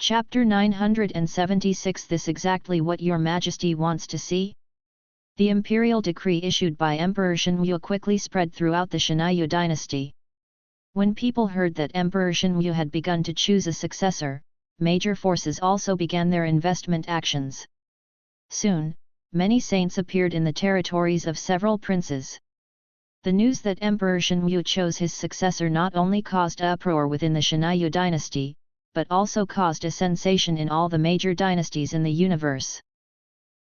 Chapter 976 This exactly what your majesty wants to see? The imperial decree issued by Emperor Shenyu quickly spread throughout the Xia dynasty. When people heard that Emperor Shenyu had begun to choose a successor, major forces also began their investment actions. Soon, many saints appeared in the territories of several princes. The news that Emperor Shenyu chose his successor not only caused uproar within the Xia dynasty, but also caused a sensation in all the major dynasties in the universe.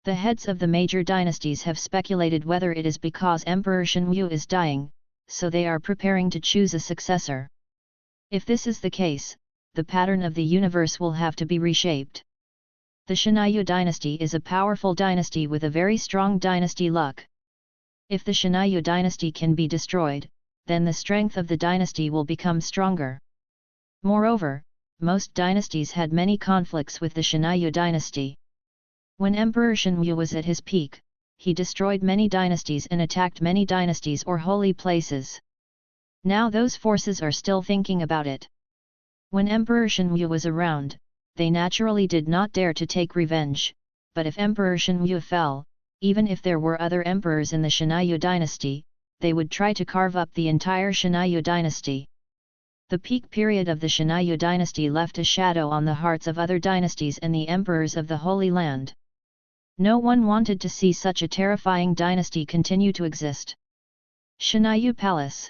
The heads of the major dynasties have speculated whether it is because Emperor Shenyu is dying, so they are preparing to choose a successor. If this is the case, the pattern of the universe will have to be reshaped. The Xia dynasty is a powerful dynasty with a very strong dynasty luck. If the Xia dynasty can be destroyed, then the strength of the dynasty will become stronger. Moreover, most dynasties had many conflicts with the Xia dynasty. When Emperor Shenyu was at his peak, he destroyed many dynasties and attacked many dynasties or holy places. Now those forces are still thinking about it. When Emperor Shenyu was around, they naturally did not dare to take revenge, but if Emperor Shenyu fell, even if there were other emperors in the Xia dynasty, they would try to carve up the entire Xia dynasty. The peak period of the Xia dynasty left a shadow on the hearts of other dynasties and the emperors of the Holy Land. No one wanted to see such a terrifying dynasty continue to exist. Xia Palace.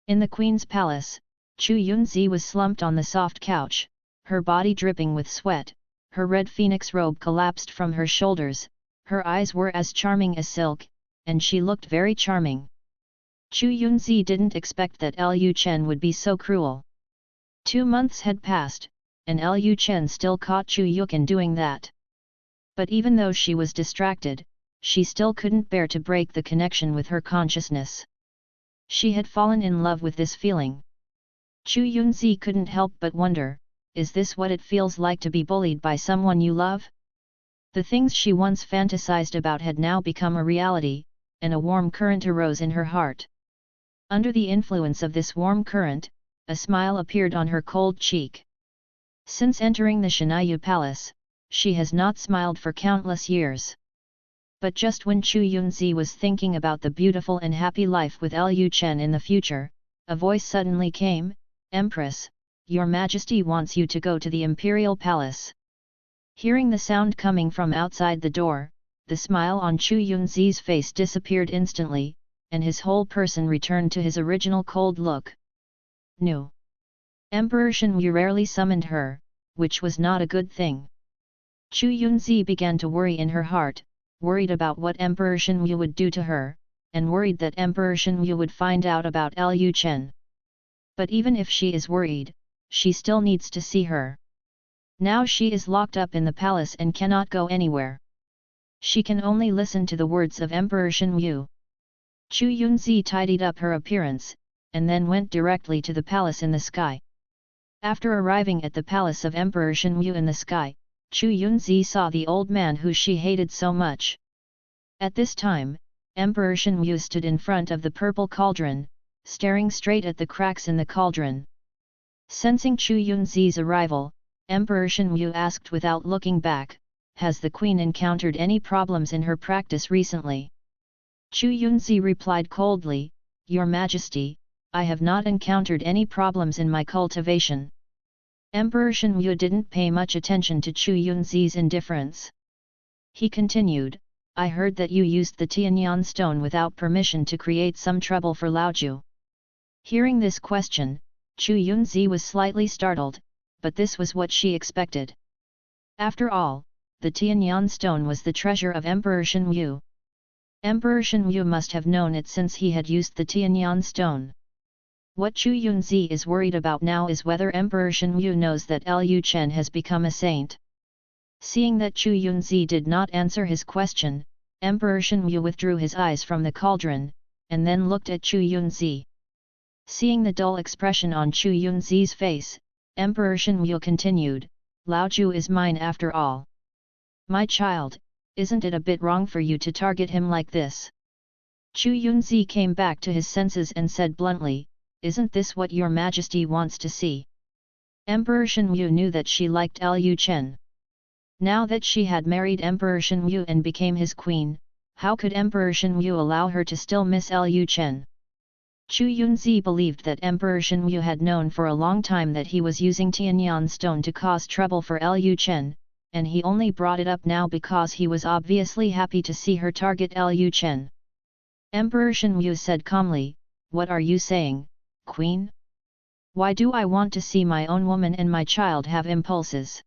In the Queen's palace, Chu Yunzi was slumped on the soft couch, her body dripping with sweat, her red phoenix robe collapsed from her shoulders, her eyes were as charming as silk, and she looked very charming. Chu Yunzi didn't expect that Lu Chen would be so cruel. 2 months had passed, and Lu Chen still caught Chu Yukin doing that. But even though she was distracted, she still couldn't bear to break the connection with her consciousness. She had fallen in love with this feeling. Chu Yunzi couldn't help but wonder, is this what it feels like to be bullied by someone you love? The things she once fantasized about had now become a reality, and a warm current arose in her heart. Under the influence of this warm current, a smile appeared on her cold cheek. Since entering the Xia palace, she has not smiled for countless years. But just when Chu Yunzi was thinking about the beautiful and happy life with Lu Chen in the future, a voice suddenly came, "Empress, your majesty wants you to go to the imperial palace." Hearing the sound coming from outside the door, the smile on Chu Yunzi's face disappeared instantly, and his whole person returned to his original cold look. No. Emperor Shenyu rarely summoned her, which was not a good thing. Chu Yunzi began to worry in her heart, worried about what Emperor Shenyu would do to her, and worried that Emperor Shenyu would find out about Lu Chen. But even if she is worried, she still needs to see her. Now she is locked up in the palace and cannot go anywhere. She can only listen to the words of Emperor Shenyu. Chu Yunzi tidied up her appearance, and then went directly to the palace in the sky. After arriving at the palace of Emperor Shenyu in the sky, Chu Yunzi saw the old man who she hated so much. At this time, Emperor Shenyu stood in front of the purple cauldron, staring straight at the cracks in the cauldron. Sensing Chu Yunzi's arrival, Emperor Shenyu asked without looking back, "Has the queen encountered any problems in her practice recently?" Chu Yunzi replied coldly, "Your Majesty, I have not encountered any problems in my cultivation." Emperor Shenyu didn't pay much attention to Chu Yunzi's indifference. He continued, "I heard that you used the Tianyan stone without permission to create some trouble for Laoju." Hearing this question, Chu Yunzi was slightly startled, but this was what she expected. After all, the Tianyan stone was the treasure of Emperor Shenyu. Emperor Shenyu must have known it since he had used the Tianyan stone. What Chu Yunzi is worried about now is whether Emperor Shenyu knows that Lu Chen has become a saint. Seeing that Chu Yunzi did not answer his question, Emperor Shenyu withdrew his eyes from the cauldron, and then looked at Chu Yunzi. Seeing the dull expression on Chu Yunzi's face, Emperor Shenyu continued, "Laoju is mine after all. My child, isn't it a bit wrong for you to target him like this?" Chu Yunzi came back to his senses and said bluntly, "Isn't this what your majesty wants to see?" Emperor Shenyu knew that she liked Lu Chen. Now that she had married Emperor Shenyu and became his queen, how could Emperor Shenyu allow her to still miss Lu Chen? Chu Yunzi believed that Emperor Shenyu had known for a long time that he was using Tianyan stone to cause trouble for Lu Chen, and he only brought it up now because he was obviously happy to see her target Lu Chen. Emperor Shenyu said calmly, "What are you saying, Queen? Why do I want to see my own woman and my child have impulses?"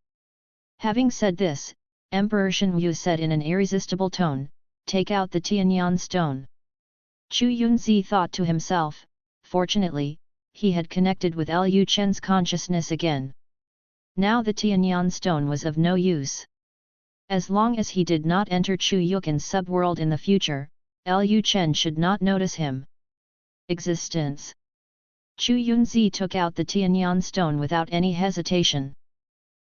Having said this, Emperor Shenyu said in an irresistible tone, "Take out the Tianyan stone." Chu Yunzi thought to himself, fortunately, he had connected with Lu Chen's consciousness again. Now the Tianyan stone was of no use. As long as he did not enter Chu Yukin's subworld in the future, Lu Chen should not notice him. Existence. Chu Yunzi took out the Tianyan stone without any hesitation.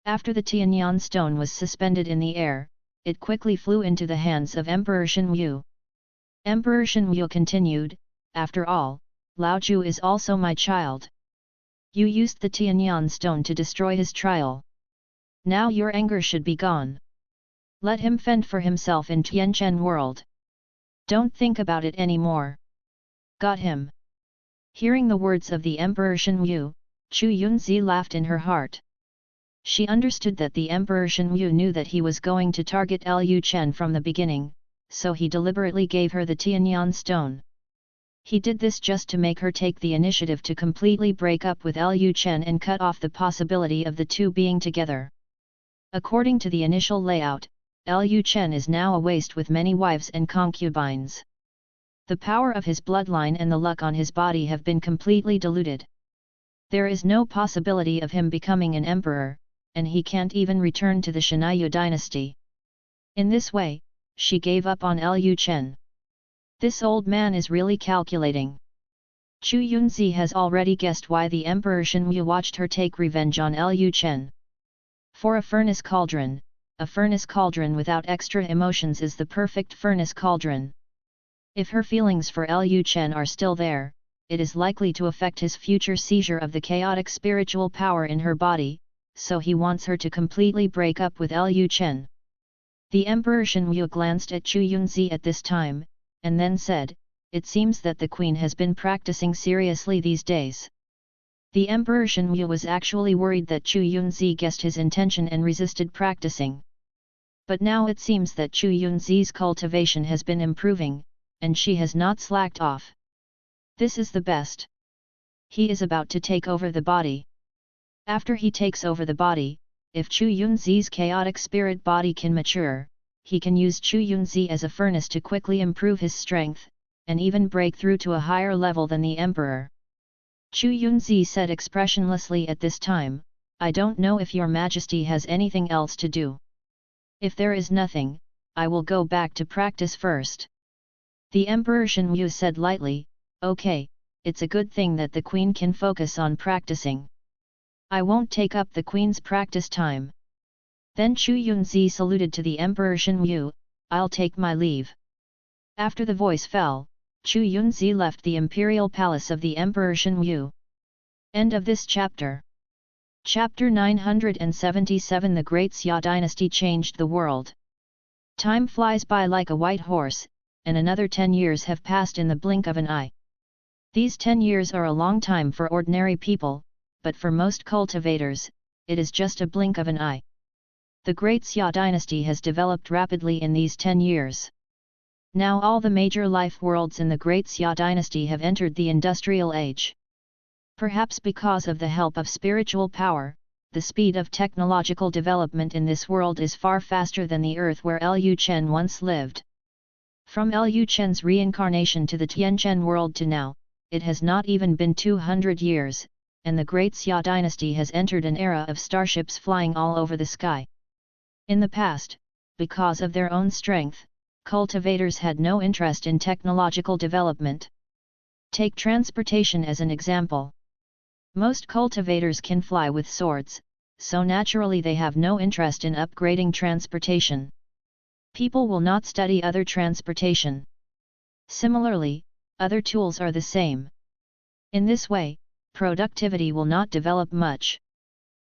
After the Tianyan stone was suspended in the air, it quickly flew into the hands of Emperor Shenyu. Emperor Shenyu continued, "After all, Laoju is also my child. You used the Tianyan stone to destroy his trial. Now your anger should be gone. Let him fend for himself in Tianchen world. Don't think about it anymore. Got him." Hearing the words of the Emperor Shenyu, Chu Yunzi laughed in her heart. She understood that the Emperor Shenyu knew that he was going to target Lu Chen from the beginning, so he deliberately gave her the Tianyan stone. He did this just to make her take the initiative to completely break up with Lu Chen and cut off the possibility of the two being together. According to the initial layout, Lu Chen is now a waste with many wives and concubines. The power of his bloodline and the luck on his body have been completely diluted. There is no possibility of him becoming an emperor, and he can't even return to the Xia Dynasty. In this way, she gave up on Lu Chen. This old man is really calculating. Chu Yunzi has already guessed why the Emperor Shenyu watched her take revenge on Lu Chen. For a furnace cauldron without extra emotions is the perfect furnace cauldron. If her feelings for Lu Chen are still there, it is likely to affect his future seizure of the chaotic spiritual power in her body, so he wants her to completely break up with Lu Chen. The Emperor Shenyu glanced at Chu Yunzi at this time, and then said, "It seems that the Queen has been practicing seriously these days." The Emperor Shenyu was actually worried that Chu Yunzi guessed his intention and resisted practicing. But now it seems that Chu Yunzi's cultivation has been improving, and she has not slacked off. This is the best. He is about to take over the body. After he takes over the body, if Chu Yunzi's chaotic spirit body can mature, he can use Chu Yunzi as a furnace to quickly improve his strength, and even break through to a higher level than the Emperor. Chu Yunzi said expressionlessly at this time, "I don't know if your Majesty has anything else to do. If there is nothing, I will go back to practice first." The Emperor Shenyu said lightly, "Okay, it's a good thing that the Queen can focus on practicing. I won't take up the Queen's practice time." Then Chu Yunzi saluted to the Emperor Shenyu, "I'll take my leave." After the voice fell, Chu Yunzi left the imperial palace of the Emperor Shenyu. End of this chapter. Chapter 977 The Great Xia Dynasty changed the world. Time flies by like a white horse, and another 10 years have passed in the blink of an eye. These 10 years are a long time for ordinary people, but for most cultivators, it is just a blink of an eye. The Great Xia Dynasty has developed rapidly in these 10 years. Now all the major life worlds in the Great Xia Dynasty have entered the industrial age. Perhaps because of the help of spiritual power, the speed of technological development in this world is far faster than the Earth where Lu Chen once lived. From Lu Chen's reincarnation to the Tianchen world to now, it has not even been 200 years, and the Great Xia Dynasty has entered an era of starships flying all over the sky. In the past, because of their own strength, cultivators had no interest in technological development. Take transportation as an example. Most cultivators can fly with swords, so naturally they have no interest in upgrading transportation. People will not study other transportation. Similarly, other tools are the same. In this way, productivity will not develop much.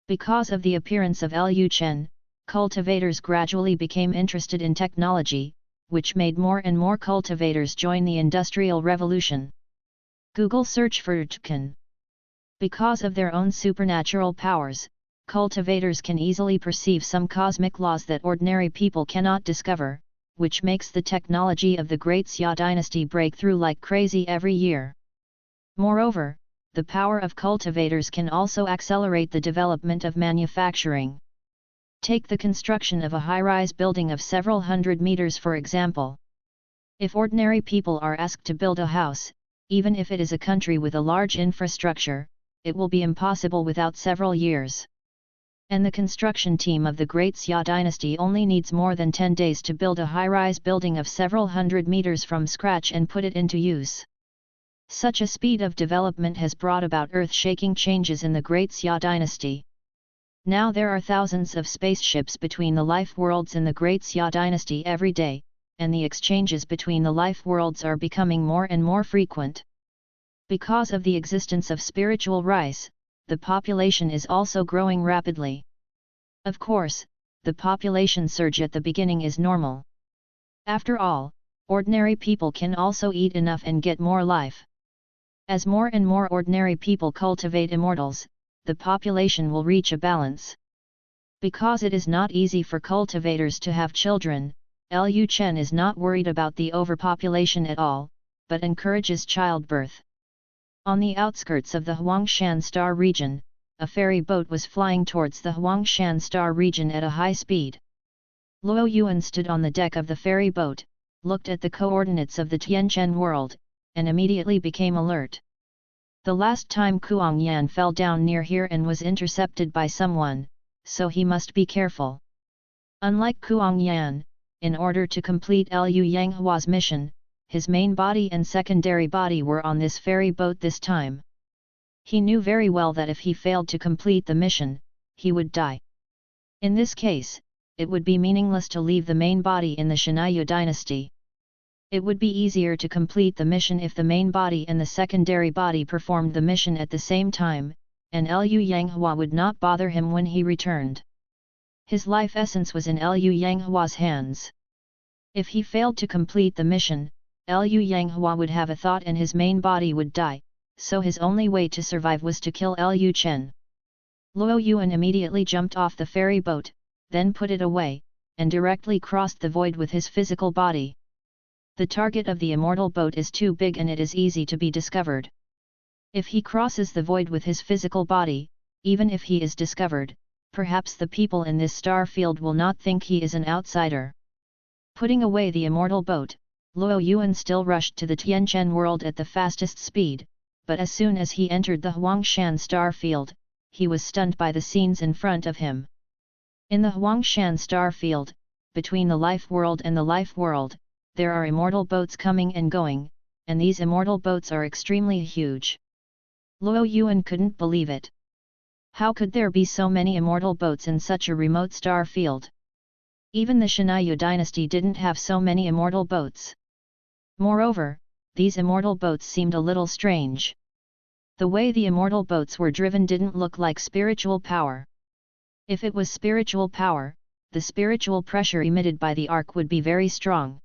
Because of the appearance of Lu Chen, cultivators gradually became interested in technology, which made more and more cultivators join the Industrial Revolution. Google search for Chen. Because of their own supernatural powers, cultivators can easily perceive some cosmic laws that ordinary people cannot discover, which makes the technology of the Great Xia Dynasty break through like crazy every year. Moreover, the power of cultivators can also accelerate the development of manufacturing. Take the construction of a high-rise building of several hundred meters for example. If ordinary people are asked to build a house, even if it is a country with a large infrastructure, it will be impossible without several years. And the construction team of the Great Xia Dynasty only needs more than 10 days to build a high-rise building of several hundred meters from scratch and put it into use. Such a speed of development has brought about earth-shaking changes in the Great Xia Dynasty. Now there are thousands of spaceships between the life worlds in the Great Xia Dynasty every day, and the exchanges between the life worlds are becoming more and more frequent. Because of the existence of spiritual rice, the population is also growing rapidly. Of course, the population surge at the beginning is normal. After all, ordinary people can also eat enough and get more life. As more and more ordinary people cultivate immortals, the population will reach a balance. Because it is not easy for cultivators to have children, Lu Chen is not worried about the overpopulation at all, but encourages childbirth. On the outskirts of the Huangshan Star region, a ferry boat was flying towards the Huangshan Star region at a high speed. Luo Yuan stood on the deck of the ferry boat, looked at the coordinates of the Tianchen world, and immediately became alert. The last time Kuang Yan fell down near here and was intercepted by someone, so he must be careful. Unlike Kuang Yan, in order to complete Liu Yanghua's mission, his main body and secondary body were on this ferry boat this time. He knew very well that if he failed to complete the mission, he would die. In this case, it would be meaningless to leave the main body in the Xia Dynasty. It would be easier to complete the mission if the main body and the secondary body performed the mission at the same time, and Liu Yanghua would not bother him when he returned. His life essence was in Liu Yanghua's hands. If he failed to complete the mission, Liu Yanghua would have a thought and his main body would die, so his only way to survive was to kill Lu Chen. Luo Yuan immediately jumped off the ferry boat, then put it away, and directly crossed the void with his physical body. The target of the immortal boat is too big and it is easy to be discovered. If he crosses the void with his physical body, even if he is discovered, perhaps the people in this star field will not think he is an outsider. Putting away the immortal boat, Luo Yuan still rushed to the Tianchen world at the fastest speed, but as soon as he entered the Huangshan star field, he was stunned by the scenes in front of him. In the Huangshan star field, between the life world and the life world, there are immortal boats coming and going, and these immortal boats are extremely huge. Luo Yuan couldn't believe it. How could there be so many immortal boats in such a remote star field? Even the Xia Dynasty didn't have so many immortal boats. Moreover, these immortal boats seemed a little strange. The way the immortal boats were driven didn't look like spiritual power. If it was spiritual power, the spiritual pressure emitted by the ark would be very strong.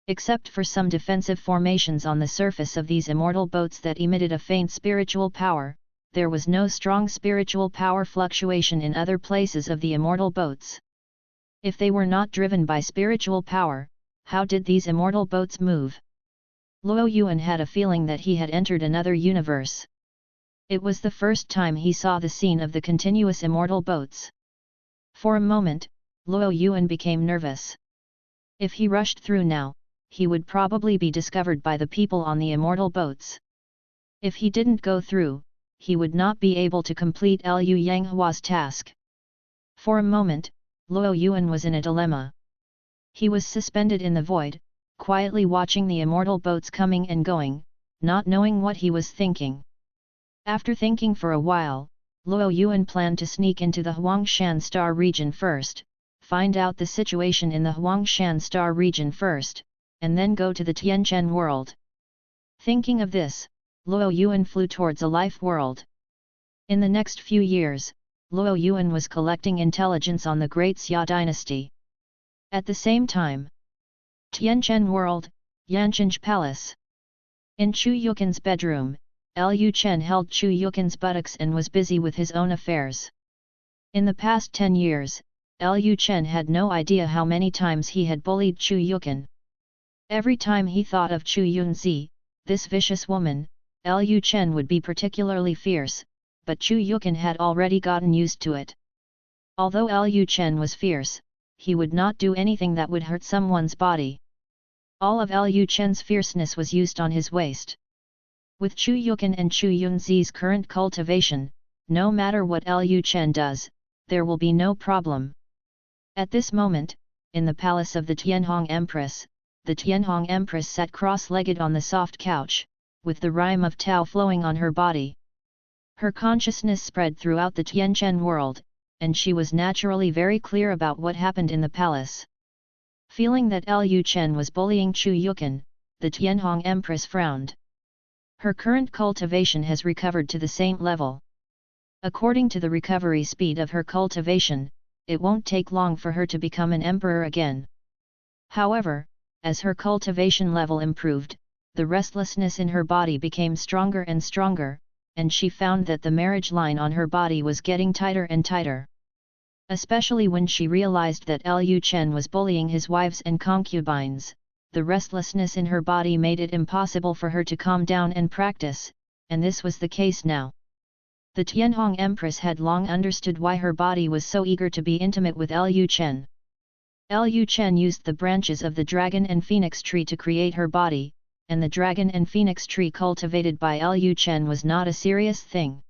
Except for some defensive formations on the surface of these immortal boats that emitted a faint spiritual power, there was no strong spiritual power fluctuation in other places of the immortal boats. If they were not driven by spiritual power, how did these immortal boats move? Luo Yuan had a feeling that he had entered another universe. It was the first time he saw the scene of the continuous immortal boats. For a moment, Luo Yuan became nervous. If he rushed through now, he would probably be discovered by the people on the immortal boats. If he didn't go through, he would not be able to complete Liu Yanghua's task. For a moment, Luo Yuan was in a dilemma. He was suspended in the void, quietly watching the immortal boats coming and going, not knowing what he was thinking. After thinking for a while, Luo Yuan planned to sneak into the Huangshan Star region first, find out the situation in the Huangshan Star region first, and then go to the Tianchen world. Thinking of this, Luo Yuan flew towards a life world. In the next few years, Luo Yuan was collecting intelligence on the Great Xia Dynasty. At the same time, Tianchen World, Yanchenj Palace. In Chu Yukin's bedroom, Lu Chen held Chu Yukin's buttocks and was busy with his own affairs. In the past 10 years, Lu Chen had no idea how many times he had bullied Chu Yukin. Every time he thought of Chu Yunzi, this vicious woman, Lu Chen would be particularly fierce, but Chu Yukin had already gotten used to it. Although Lu Chen was fierce, he would not do anything that would hurt someone's body. All of Lu Chen's fierceness was used on his waist. With Chu Yukin and Chu Yunzi's current cultivation, no matter what Lu Chen does, there will be no problem. At this moment, in the palace of the Tianhong Empress, the Tianhong Empress sat cross-legged on the soft couch, with the rime of Tao flowing on her body. Her consciousness spread throughout the Tianchen world, and she was naturally very clear about what happened in the palace. Feeling that Lu Chen was bullying Chu Yukin, the Tianhong Empress frowned. Her current cultivation has recovered to the saint level. According to the recovery speed of her cultivation, it won't take long for her to become an emperor again. However, as her cultivation level improved, the restlessness in her body became stronger and stronger, and she found that the marriage line on her body was getting tighter and tighter. Especially when she realized that Lu Chen was bullying his wives and concubines, the restlessness in her body made it impossible for her to calm down and practice, and this was the case now. The Tianhong Empress had long understood why her body was so eager to be intimate with Lu Chen. Lu Chen used the branches of the dragon and phoenix tree to create her body, and the dragon and phoenix tree cultivated by Lu Chen was not a serious thing.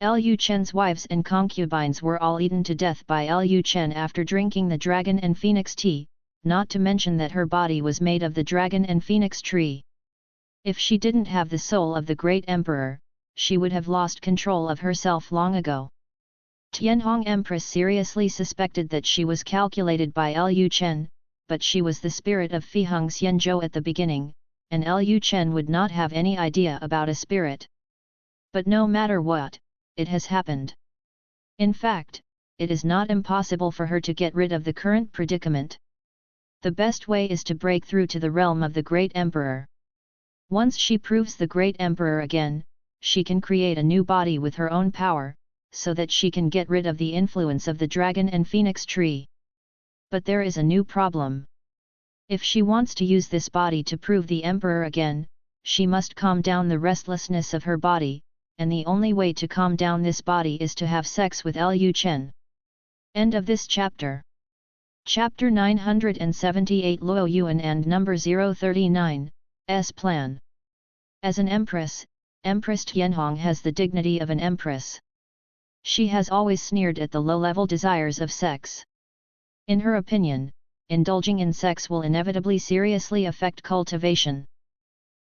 Lu Chen's wives and concubines were all eaten to death by Lu Chen after drinking the dragon and phoenix tea, not to mention that her body was made of the dragon and phoenix tree. If she didn't have the soul of the great emperor, she would have lost control of herself long ago. Tianhong Empress seriously suspected that she was calculated by Lu Chen, but she was the spirit of Fiheng Xianzhou at the beginning, and Lu Chen would not have any idea about a spirit. But no matter what, it has happened. In fact, it is not impossible for her to get rid of the current predicament. The best way is to break through to the realm of the Great Emperor. Once she proves the Great Emperor again, she can create a new body with her own power, so that she can get rid of the influence of the dragon and phoenix tree. But there is a new problem. If she wants to use this body to prove the Emperor again, she must calm down the restlessness of her body, and the only way to calm down this body is to have sex with Lu Chen. End of this chapter. Chapter 978 Luo Yuan and number 039, S Plan. As an empress, Empress Tianhong has the dignity of an empress. She has always sneered at the low-level desires of sex. In her opinion, indulging in sex will inevitably seriously affect cultivation.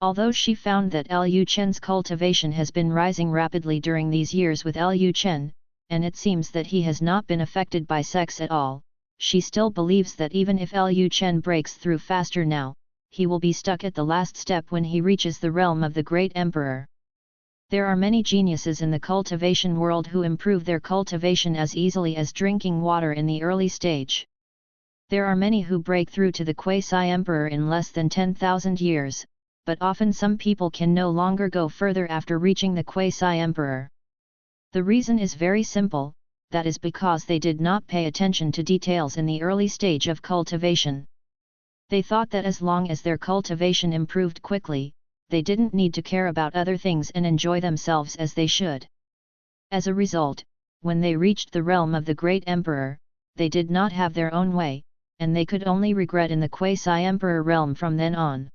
Although she found that Lu Chen's cultivation has been rising rapidly during these years with Lu Chen, and it seems that he has not been affected by sex at all, she still believes that even if Lu Chen breaks through faster now, he will be stuck at the last step when he reaches the realm of the Great Emperor. There are many geniuses in the cultivation world who improve their cultivation as easily as drinking water in the early stage. There are many who break through to the Quasi Emperor in less than 10,000 years, but often some people can no longer go further after reaching the Quasi Emperor. The reason is very simple, that is because they did not pay attention to details in the early stage of cultivation. They thought that as long as their cultivation improved quickly, they didn't need to care about other things and enjoy themselves as they should. As a result, when they reached the realm of the Great Emperor, they did not have their own way, and they could only regret in the Quasi-Emperor realm from then on.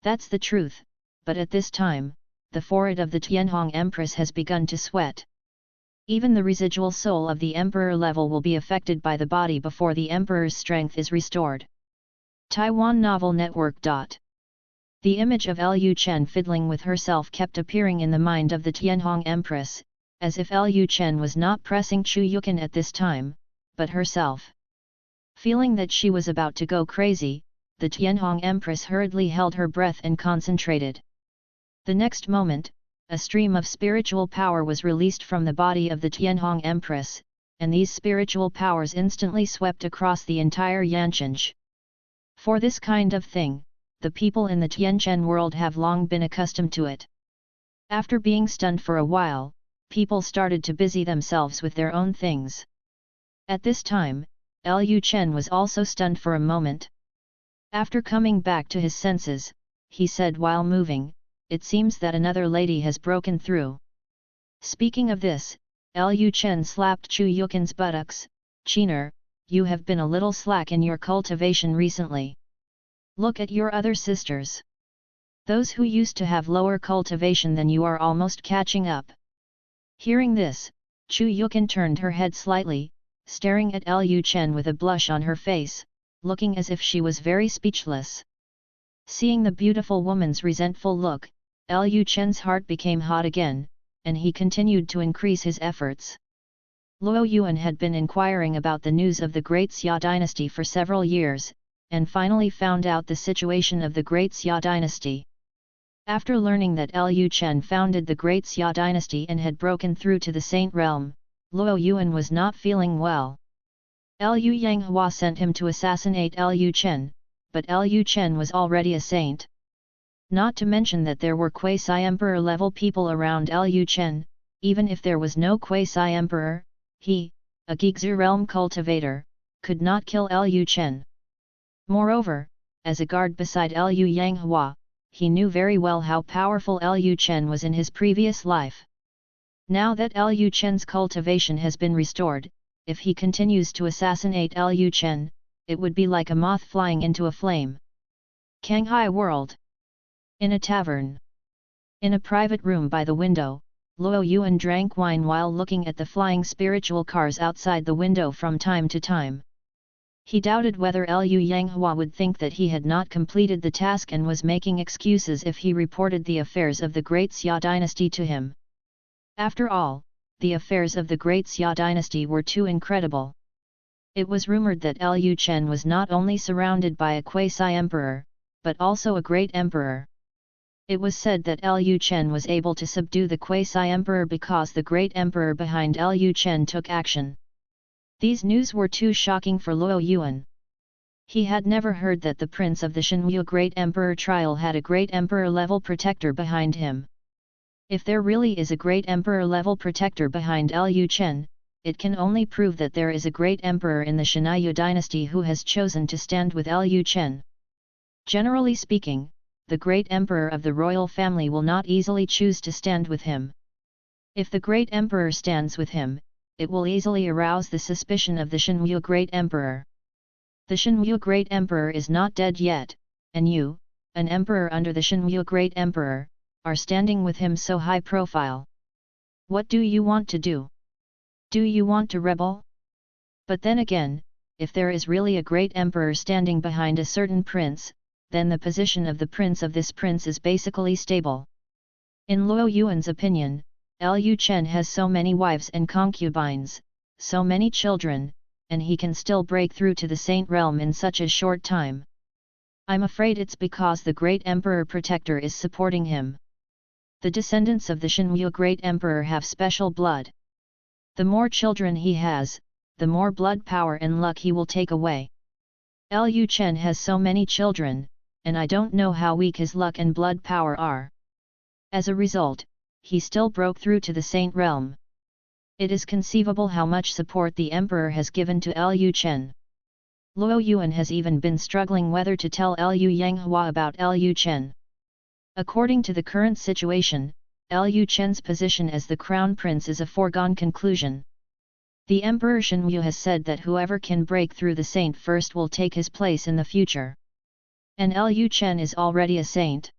That's the truth, but at this time, the forehead of the Tianhong Empress has begun to sweat. Even the residual soul of the Emperor level will be affected by the body before the Emperor's strength is restored. Taiwan Novel Network. The image of Lu Chen fiddling with herself kept appearing in the mind of the Tianhong Empress, as if Lu Chen was not pressing Chu Yukin at this time, but herself. Feeling that she was about to go crazy, the Tianhong Empress hurriedly held her breath and concentrated. The next moment, a stream of spiritual power was released from the body of the Tianhong Empress, and these spiritual powers instantly swept across the entire Yancheng. For this kind of thing, the people in the Tianchen world have long been accustomed to it. After being stunned for a while, people started to busy themselves with their own things. At this time, Lu Chen was also stunned for a moment. After coming back to his senses, he said while moving, "It seems that another lady has broken through." Speaking of this, Lu Chen slapped Chu Yukin's buttocks. "Cheater, you have been a little slack in your cultivation recently. Look at your other sisters. Those who used to have lower cultivation than you are almost catching up." Hearing this, Chu Yukin turned her head slightly, staring at Lu Chen with a blush on her face, looking as if she was very speechless. Seeing the beautiful woman's resentful look, Lu Chen's heart became hot again, and he continued to increase his efforts. Luo Yuan had been inquiring about the news of the Great Xia Dynasty for several years, and finally found out the situation of the Great Xia Dynasty. After learning that Lu Chen founded the Great Xia Dynasty and had broken through to the Saint Realm, Luo Yuan was not feeling well. Lu Yanghua sent him to assassinate Lu Chen, but Lu Chen was already a saint. Not to mention that there were quasi-emperor level people around Lu Chen. Even if there was no quasi-emperor, he, a Gigzu realm cultivator, could not kill Lu Chen. Moreover, as a guard beside Lu Yanghua, he knew very well how powerful Lu Chen was in his previous life. Now that Lu Chen's cultivation has been restored, if he continues to assassinate Lu Chen, it would be like a moth flying into a flame. Canghai World. In a tavern. In a private room by the window, Luo Yuan drank wine while looking at the flying spiritual cars outside the window from time to time. He doubted whether Lu Yanghua would think that he had not completed the task and was making excuses if he reported the affairs of the Great Xia Dynasty to him. After all, the affairs of the Great Xia Dynasty were too incredible. It was rumored that Lu Chen was not only surrounded by a quasi-emperor, but also a great emperor. It was said that Lu Chen was able to subdue the quasi-emperor because the great emperor behind Lu Chen took action. These news were too shocking for Luo Yuan. He had never heard that the prince of the Shenyu Great Emperor trial had a great emperor-level protector behind him. If there really is a great emperor-level protector behind Lu Chen, it can only prove that there is a great emperor in the Shenyu dynasty who has chosen to stand with Lu Chen. Generally speaking, the great emperor of the royal family will not easily choose to stand with him. If the great emperor stands with him, it will easily arouse the suspicion of the Shenyu Great Emperor. The Shenyu Great Emperor is not dead yet, and you, an emperor under the Shenyu Great Emperor, are standing with him so high profile. What do you want to do? Do you want to rebel? But then again, if there is really a great emperor standing behind a certain prince, then the position of the prince of this prince is basically stable. In Luo Yuan's opinion, Lu Chen has so many wives and concubines, so many children, and he can still break through to the saint realm in such a short time. I'm afraid it's because the great emperor protector is supporting him. The descendants of the Shenyu Great Emperor have special blood. The more children he has, the more blood power and luck he will take away. Lu Chen has so many children, and I don't know how weak his luck and blood power are. As a result, he still broke through to the saint realm. It is conceivable how much support the emperor has given to Lu Chen. Luo Yuan has even been struggling whether to tell Lu Yanghua about Lu Chen. According to the current situation, Lu Chen's position as the crown prince is a foregone conclusion. The Emperor Shenyu has said that whoever can break through the saint first will take his place in the future. And Lu Chen is already a saint.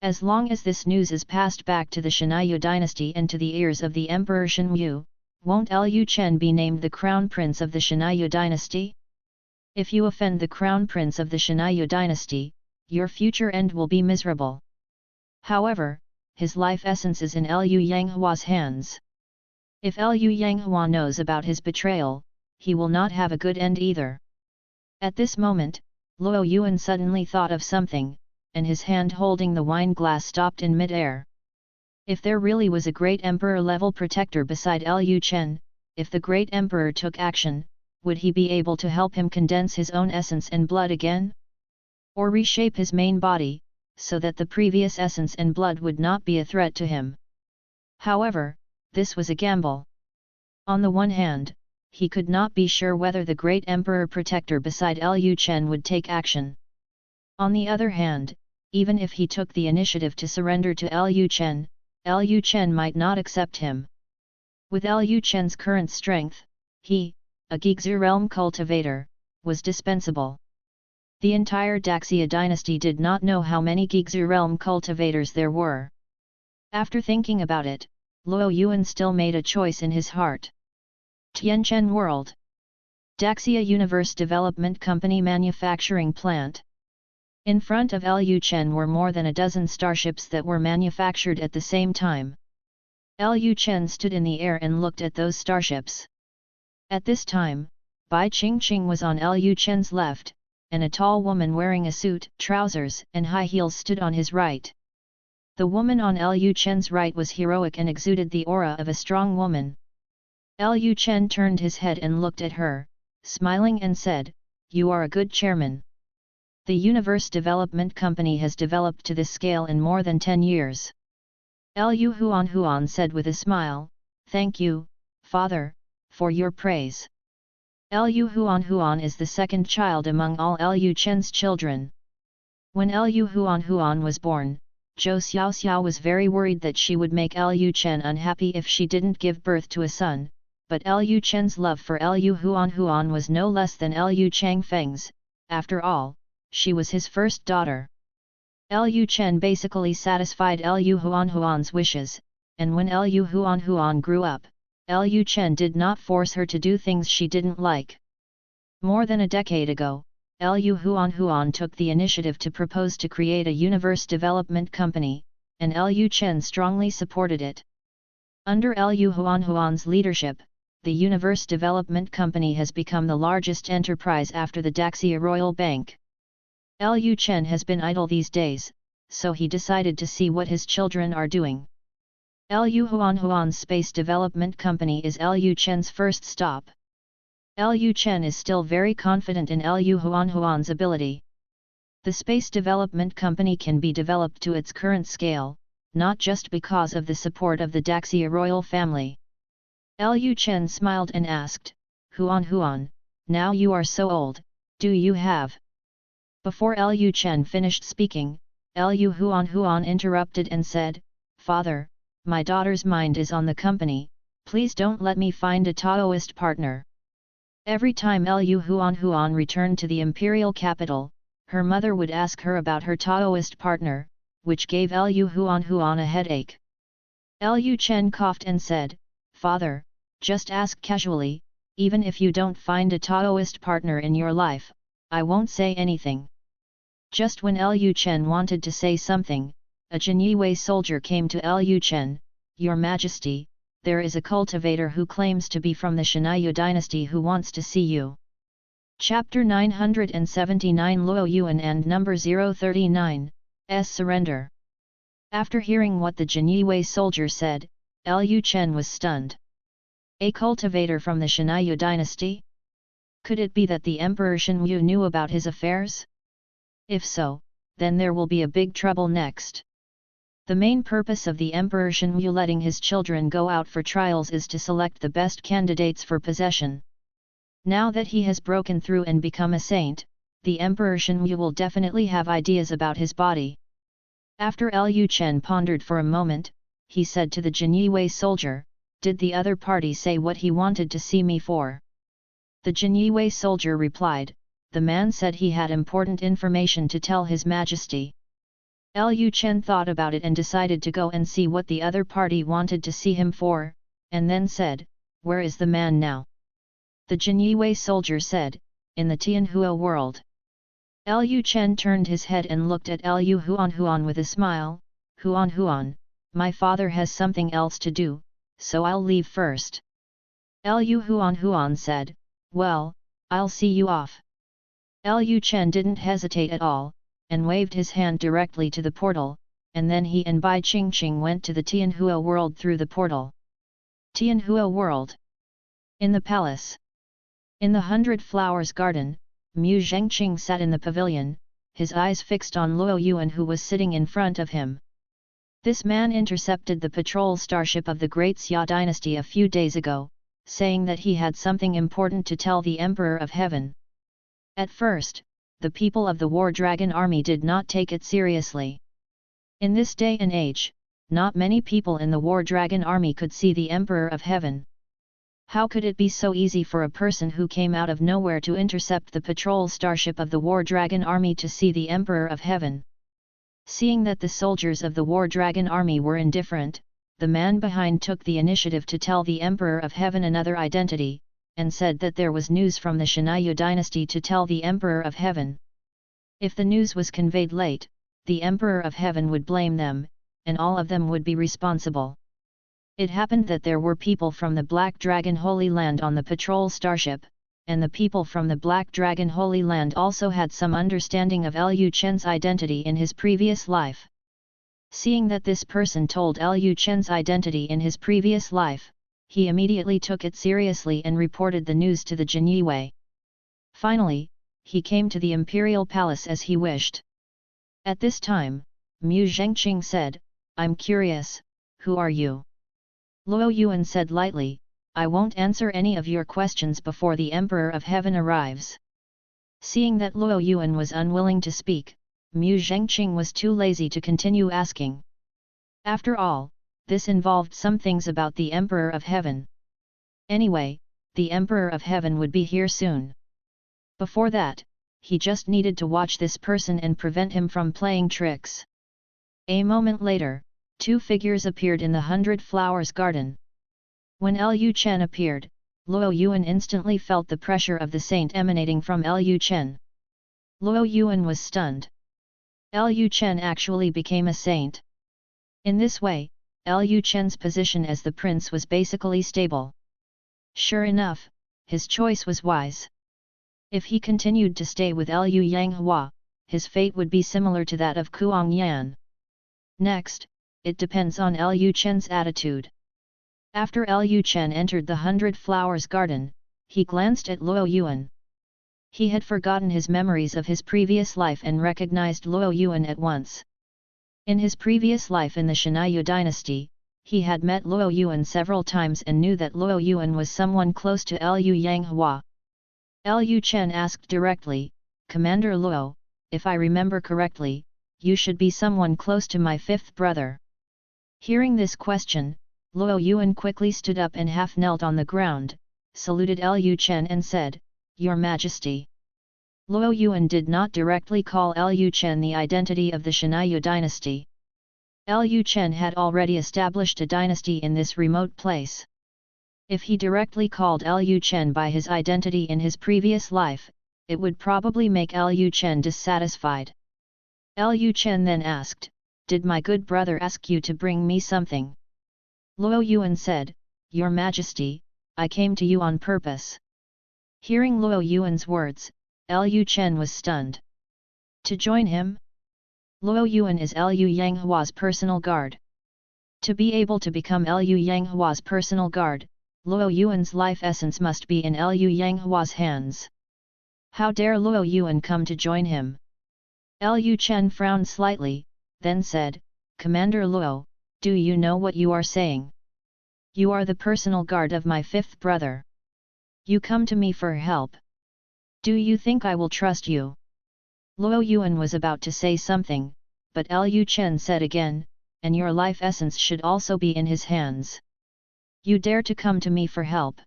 As long as this news is passed back to the Shenyu dynasty and to the ears of the Emperor Shenyu, won't Lu Chen be named the crown prince of the Shenyu dynasty? If you offend the crown prince of the Shenyu dynasty, your future end will be miserable. However, his life essence is in Lu Yanghua's hands. If Lu Yanghua knows about his betrayal, he will not have a good end either. At this moment, Luo Yuan suddenly thought of something, and his hand holding the wine glass stopped in mid-air. If there really was a great emperor-level protector beside Lu Chen, if the great emperor took action, would he be able to help him condense his own essence and blood again? Or reshape his main body, so that the previous essence and blood would not be a threat to him? However, this was a gamble. On the one hand, he could not be sure whether the great emperor protector beside Lu Chen would take action. On the other hand, even if he took the initiative to surrender to Lu Chen might not accept him. With Lu Chen's current strength, he, a Gigzu realm cultivator, was dispensable. The entire Xia dynasty did not know how many Gigzu realm cultivators there were. After thinking about it, Luo Yuan still made a choice in his heart. Tianchen World. Xia Universe Development Company Manufacturing Plant. In front of Lu Chen were more than a dozen starships that were manufactured at the same time. Lu Chen stood in the air and looked at those starships. At this time, Bai Qingqing was on Lu Chen's left, and a tall woman wearing a suit, trousers, and high heels stood on his right. The woman on Lu Chen's right was heroic and exuded the aura of a strong woman. Lu Chen turned his head and looked at her, smiling and said, "You are a good chairman. The Universe Development Company has developed to this scale in more than 10 years. Lu Huan said with a smile, "Thank you, Father, for your praise." Lu Huan is the second child among all Lu Chen's children. When Lu Huan was born, Zhou Xiaoxiao was very worried that she would make Lu Chen unhappy if she didn't give birth to a son, but Lu Chen's love for Lu Huan was no less than Lu Changfeng's. After all, she was his first daughter. Lu Chen basically satisfied Lu Huan's wishes, and when Lu Huan grew up, Lu Chen did not force her to do things she didn't like. More than a decade ago, Lu Huan took the initiative to propose to create a universe development company, and Lu Chen strongly supported it. Under Lu Huan's leadership, the Universe Development Company has become the largest enterprise after the Xia Royal Bank. Lu Chen has been idle these days, so he decided to see what his children are doing. Lu Huan's Space Development Company is Lu Chen's first stop. Lu Chen is still very confident in Lu Huan's ability. The Space Development Company can be developed to its current scale, not just because of the support of the Xia royal family. Lu Chen smiled and asked, Huan, now you are so old, do you have? Before Lu Chen finished speaking, Lu Huan interrupted and said, "Father, my daughter's mind is on the company, please don't let me find a Taoist partner." Every time Lu Huan returned to the imperial capital, her mother would ask her about her Taoist partner, which gave Lu Huan a headache. Lu Chen coughed and said, "Father, just ask casually, even if you don't find a Taoist partner in your life, I won't say anything." Just when Lu Chen wanted to say something, a Jinyue soldier came to Lu Chen, "Your Majesty, there is a cultivator who claims to be from the Xia Dynasty who wants to see you." Chapter 979 Luo Yuan and Number 039, S Surrender. After hearing what the Jinyue soldier said, Lu Chen was stunned. A cultivator from the Xia Dynasty? Could it be that the Emperor Shenyu knew about his affairs? If so, then there will be a big trouble next. The main purpose of the Emperor Shenyu letting his children go out for trials is to select the best candidates for possession. Now that he has broken through and become a saint, the Emperor Shenyu will definitely have ideas about his body. After Lu Chen pondered for a moment, he said to the Jinyue soldier, "Did the other party say what he wanted to see me for?" The Jinyue soldier replied, "The man said he had important information to tell His Majesty." Lu Chen thought about it and decided to go and see what the other party wanted to see him for, and then said, "Where is the man now?" The Jinyue soldier said, "In the Tianhua world." Lu Chen turned his head and looked at Lu Huan with a smile, Huan, my father has something else to do, so I'll leave first." Lu Huan said, "Well, I'll see you off." Lu Chen didn't hesitate at all, and waved his hand directly to the portal, and then he and Bai Qingqing went to the Tianhua world through the portal. Tianhua world. In the palace. In the 100 Flowers garden, Mu Zhengqing sat in the pavilion, his eyes fixed on Luo Yuan who was sitting in front of him. This man intercepted the patrol starship of the Great Xia Dynasty a few days ago, saying that he had something important to tell the Emperor of Heaven. At first, the people of the War Dragon Army did not take it seriously. In this day and age, not many people in the War Dragon Army could see the Emperor of Heaven. How could it be so easy for a person who came out of nowhere to intercept the patrol starship of the War Dragon Army to see the Emperor of Heaven? Seeing that the soldiers of the War Dragon Army were indifferent, the man behind took the initiative to tell the Emperor of Heaven another identity, and said that there was news from the Xia Dynasty to tell the Emperor of Heaven. If the news was conveyed late, the Emperor of Heaven would blame them, and all of them would be responsible. It happened that there were people from the Black Dragon Holy Land on the patrol starship, and the people from the Black Dragon Holy Land also had some understanding of Lu Chen's identity in his previous life. Seeing that this person told Lu Chen's identity in his previous life, he immediately took it seriously and reported the news to the Jinyue. Finally, he came to the imperial palace as he wished. At this time, Mu Zhengqing said, "I'm curious, who are you?" Luo Yuan said lightly, "I won't answer any of your questions before the Emperor of Heaven arrives." Seeing that Luo Yuan was unwilling to speak, Mu Zhengqing was too lazy to continue asking. After all, this involved some things about the Emperor of Heaven. Anyway, the Emperor of Heaven would be here soon. Before that, he just needed to watch this person and prevent him from playing tricks. A moment later, two figures appeared in the 100 Flowers garden. When Lu Chen appeared, Luo Yuan instantly felt the pressure of the saint emanating from Lu Chen. Luo Yuan was stunned. Lu Chen actually became a saint. In this way, Lu Chen's position as the prince was basically stable. Sure enough, his choice was wise. If he continued to stay with Lu Yanghua, his fate would be similar to that of Kuang Yan. Next, it depends on Lu Chen's attitude. After Lu Chen entered the 100 Flowers garden, he glanced at Luo Yuan. He had forgotten his memories of his previous life and recognized Luo Yuan at once. In his previous life in the Xia Dynasty, he had met Luo Yuan several times and knew that Luo Yuan was someone close to Lu Yanghua. Lu Chen asked directly, "Commander Luo, if I remember correctly, you should be someone close to my fifth brother." Hearing this question, Luo Yuan quickly stood up and half knelt on the ground, saluted Lu Chen and said, "Your Majesty." Luo Yuan did not directly call Lu Chen the identity of the Xia Dynasty. Lu Chen had already established a dynasty in this remote place. If he directly called Lu Chen by his identity in his previous life, it would probably make Lu Chen dissatisfied. Lu Chen then asked, "Did my good brother ask you to bring me something?" Luo Yuan said, "Your Majesty, I came to you on purpose." Hearing Luo Yuan's words, Lu Chen was stunned. To join him? Luo Yuan is Lu Yanghua's personal guard. To be able to become Lu Yanghua's personal guard, Luo Yuan's life essence must be in Lu Yanghua's hands. How dare Luo Yuan come to join him? Lu Chen frowned slightly, then said, "Commander Luo, do you know what you are saying? You are the personal guard of my fifth brother. You come to me for help. Do you think I will trust you?" Luo Yuan was about to say something, but Lu Chen said again, "And your life essence should also be in his hands. You dare to come to me for help?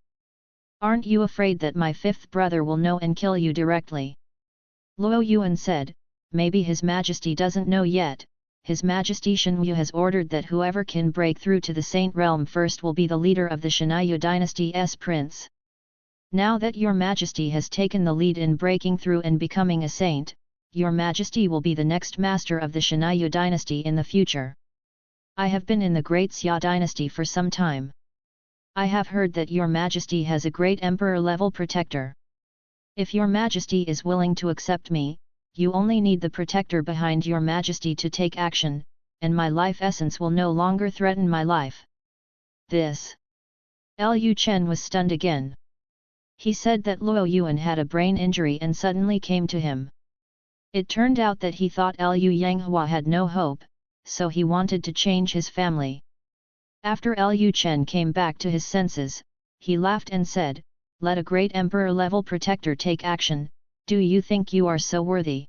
Aren't you afraid that my fifth brother will know and kill you directly?" Luo Yuan said, "Maybe His Majesty doesn't know yet. His Majesty Shenyu has ordered that whoever can break through to the Saint Realm first will be the leader of the Xia Dynasty's prince. Now that your Majesty has taken the lead in breaking through and becoming a saint, your Majesty will be the next master of the Xia Dynasty in the future. I have been in the Great Xia Dynasty for some time. I have heard that your Majesty has a great emperor-level protector. If your Majesty is willing to accept me, you only need the protector behind your Majesty to take action, and my life essence will no longer threaten my life. This. Lu Chen was stunned again. He said that Luo Yuan had a brain injury and suddenly came to him. It turned out that he thought Lu Yanghua had no hope, so he wanted to change his family. After Lu Chen came back to his senses, he laughed and said, "Let a great emperor-level protector take action, do you think you are so worthy?"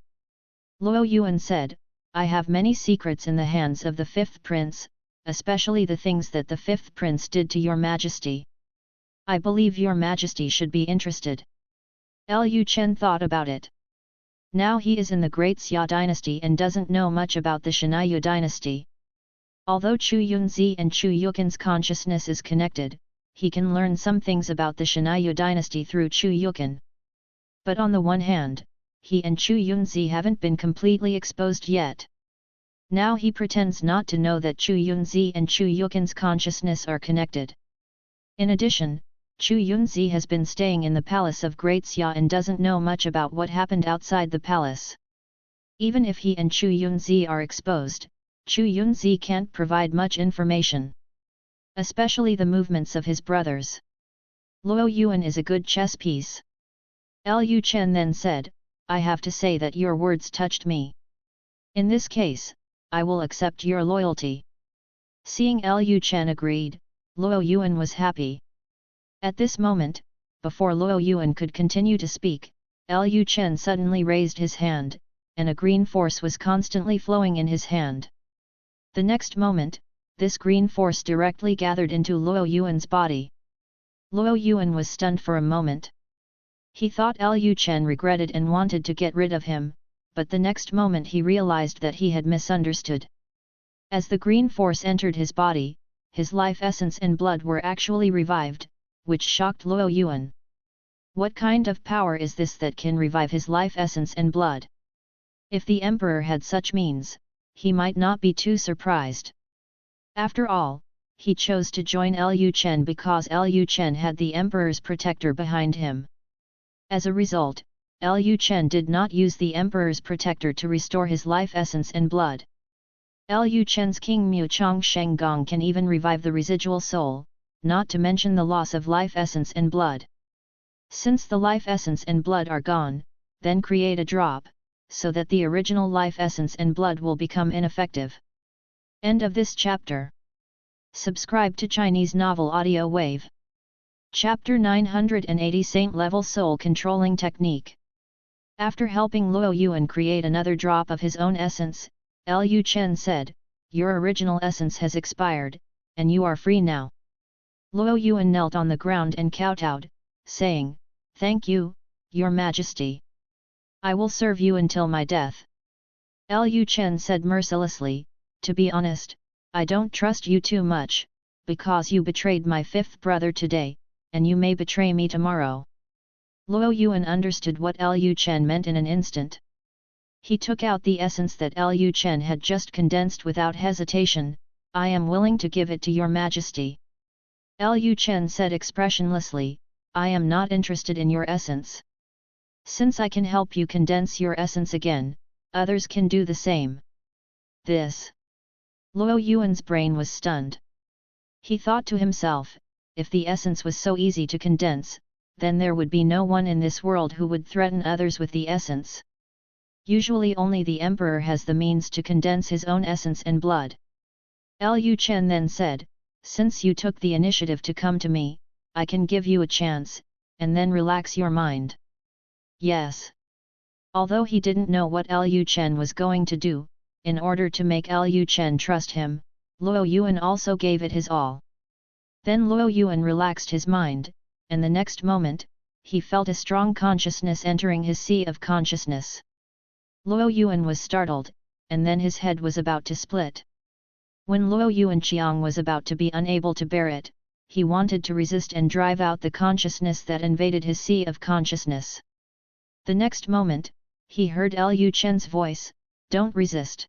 Luo Yuan said, "I have many secrets in the hands of the fifth prince, especially the things that the fifth prince did to your majesty. I believe your majesty should be interested." Lu Chen thought about it. Now he is in the Great Xia Dynasty and doesn't know much about the Xia Dynasty. Although Chu Yunzi and Chu Yukin's consciousness is connected, he can learn some things about the Xia Dynasty through Chu Yukin. But on the one hand, he and Chu Yunzi haven't been completely exposed yet. Now he pretends not to know that Chu Yunzi and Chu Yukin's consciousness are connected. In addition, Chu Yunzi has been staying in the palace of Great Xia and doesn't know much about what happened outside the palace. Even if he and Chu Yunzi are exposed, Chu Yunzi can't provide much information. Especially the movements of his brothers. Luo Yuan is a good chess piece. Lu Chen then said, "I have to say that your words touched me. In this case, I will accept your loyalty." Seeing Lu Chen agreed, Luo Yuan was happy. At this moment, before Luo Yuan could continue to speak, Lu Chen suddenly raised his hand, and a green force was constantly flowing in his hand. The next moment, this green force directly gathered into Luo Yuan's body. Luo Yuan was stunned for a moment. He thought Lu Chen regretted and wanted to get rid of him, but the next moment he realized that he had misunderstood. As the green force entered his body, his life essence and blood were actually revived, which shocked Luo Yuan. What kind of power is this that can revive his life essence and blood? If the emperor had such means, he might not be too surprised. After all, he chose to join Lu Chen because Lu Chen had the emperor's protector behind him. As a result, Lu Chen did not use the emperor's protector to restore his life essence and blood. Lu Chen's King Mu Chong Sheng Gong can even revive the residual soul, not to mention the loss of life essence and blood. Since the life essence and blood are gone, then create a drop, so that the original life essence and blood will become ineffective. End of this chapter. Subscribe to Chinese Novel Audio Wave. Chapter 980 Saint Level Soul Controlling Technique. After helping Luo Yuan create another drop of his own essence, Lu Chen said, "Your original essence has expired, and you are free now." Luo Yuan knelt on the ground and kowtowed, saying, "Thank you, Your Majesty. I will serve you until my death." Lu Chen said mercilessly, "To be honest, I don't trust you too much, because you betrayed my fifth brother today, and you may betray me tomorrow." Luo Yuan understood what Lu Chen meant in an instant. He took out the essence that Lu Chen had just condensed without hesitation. "I am willing to give it to Your Majesty." Lu Chen said expressionlessly, "I am not interested in your essence. Since I can help you condense your essence again, others can do the same." This. Luo Yuan's brain was stunned. He thought to himself, if the essence was so easy to condense, then there would be no one in this world who would threaten others with the essence. Usually only the emperor has the means to condense his own essence and blood. Lu Chen then said, "Since you took the initiative to come to me, I can give you a chance, and then relax your mind." Yes. Although he didn't know what Lu Chen was going to do, in order to make Lu Chen trust him, Luo Yuan also gave it his all. Then Luo Yuan relaxed his mind, and the next moment, he felt a strong consciousness entering his sea of consciousness. Luo Yuan was startled, and then his head was about to split. When Luo Yuan Qiang was about to be unable to bear it, he wanted to resist and drive out the consciousness that invaded his sea of consciousness. The next moment, he heard Lu Chen's voice, "Don't resist."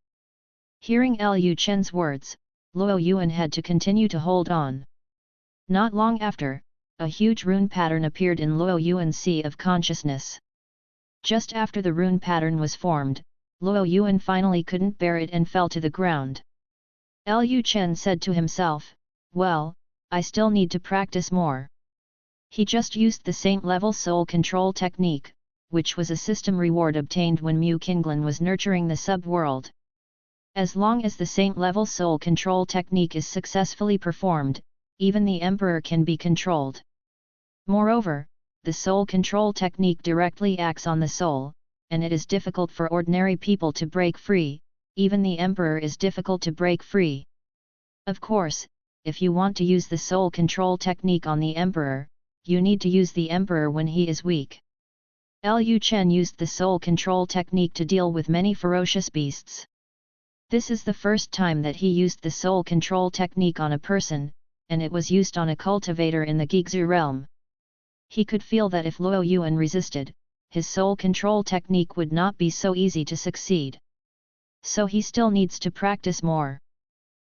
Hearing Lu Chen's words, Luo Yuan had to continue to hold on. Not long after, a huge rune pattern appeared in Luo Yuan's sea of consciousness. Just after the rune pattern was formed, Luo Yuan finally couldn't bear it and fell to the ground. Lu Chen said to himself, well, I still need to practice more. He just used the saint-level soul control technique, which was a system reward obtained when Mu Qinglan was nurturing the sub-world. As long as the saint-level soul control technique is successfully performed, even the emperor can be controlled. Moreover, the soul control technique directly acts on the soul, and it is difficult for ordinary people to break free, even the emperor is difficult to break free. Of course, if you want to use the soul control technique on the emperor, you need to use the emperor when he is weak. Lu Chen used the soul control technique to deal with many ferocious beasts. This is the first time that he used the soul control technique on a person, and it was used on a cultivator in the Gigzu realm. He could feel that if Luo Yuan resisted, his soul control technique would not be so easy to succeed. So he still needs to practice more.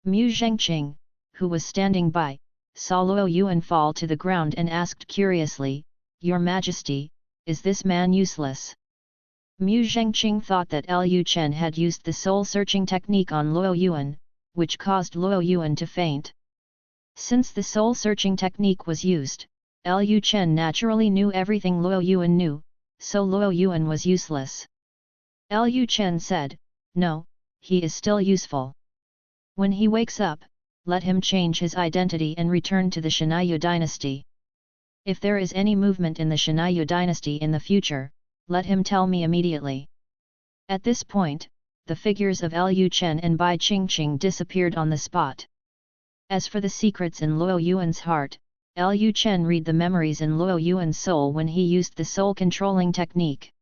Mu Zhengqing, who was standing by, saw Luo Yuan fall to the ground and asked curiously, "Your Majesty, is this man useless?" Mu Zhengqing thought that Lu Chen had used the soul-searching technique on Luo Yuan, which caused Luo Yuan to faint. Since the soul-searching technique was used, Lu Chen naturally knew everything Luo Yuan knew, so Luo Yuan was useless. Lu Chen said, "No, he is still useful. When he wakes up, let him change his identity and return to the Yu dynasty. If there is any movement in the Yu dynasty in the future, let him tell me immediately." At this point, the figures of Lu Chen and Bai Qingqing disappeared on the spot. As for the secrets in Luo Yuan's heart, Lu Chen read the memories in Luo Yuan's soul when he used the soul-controlling technique.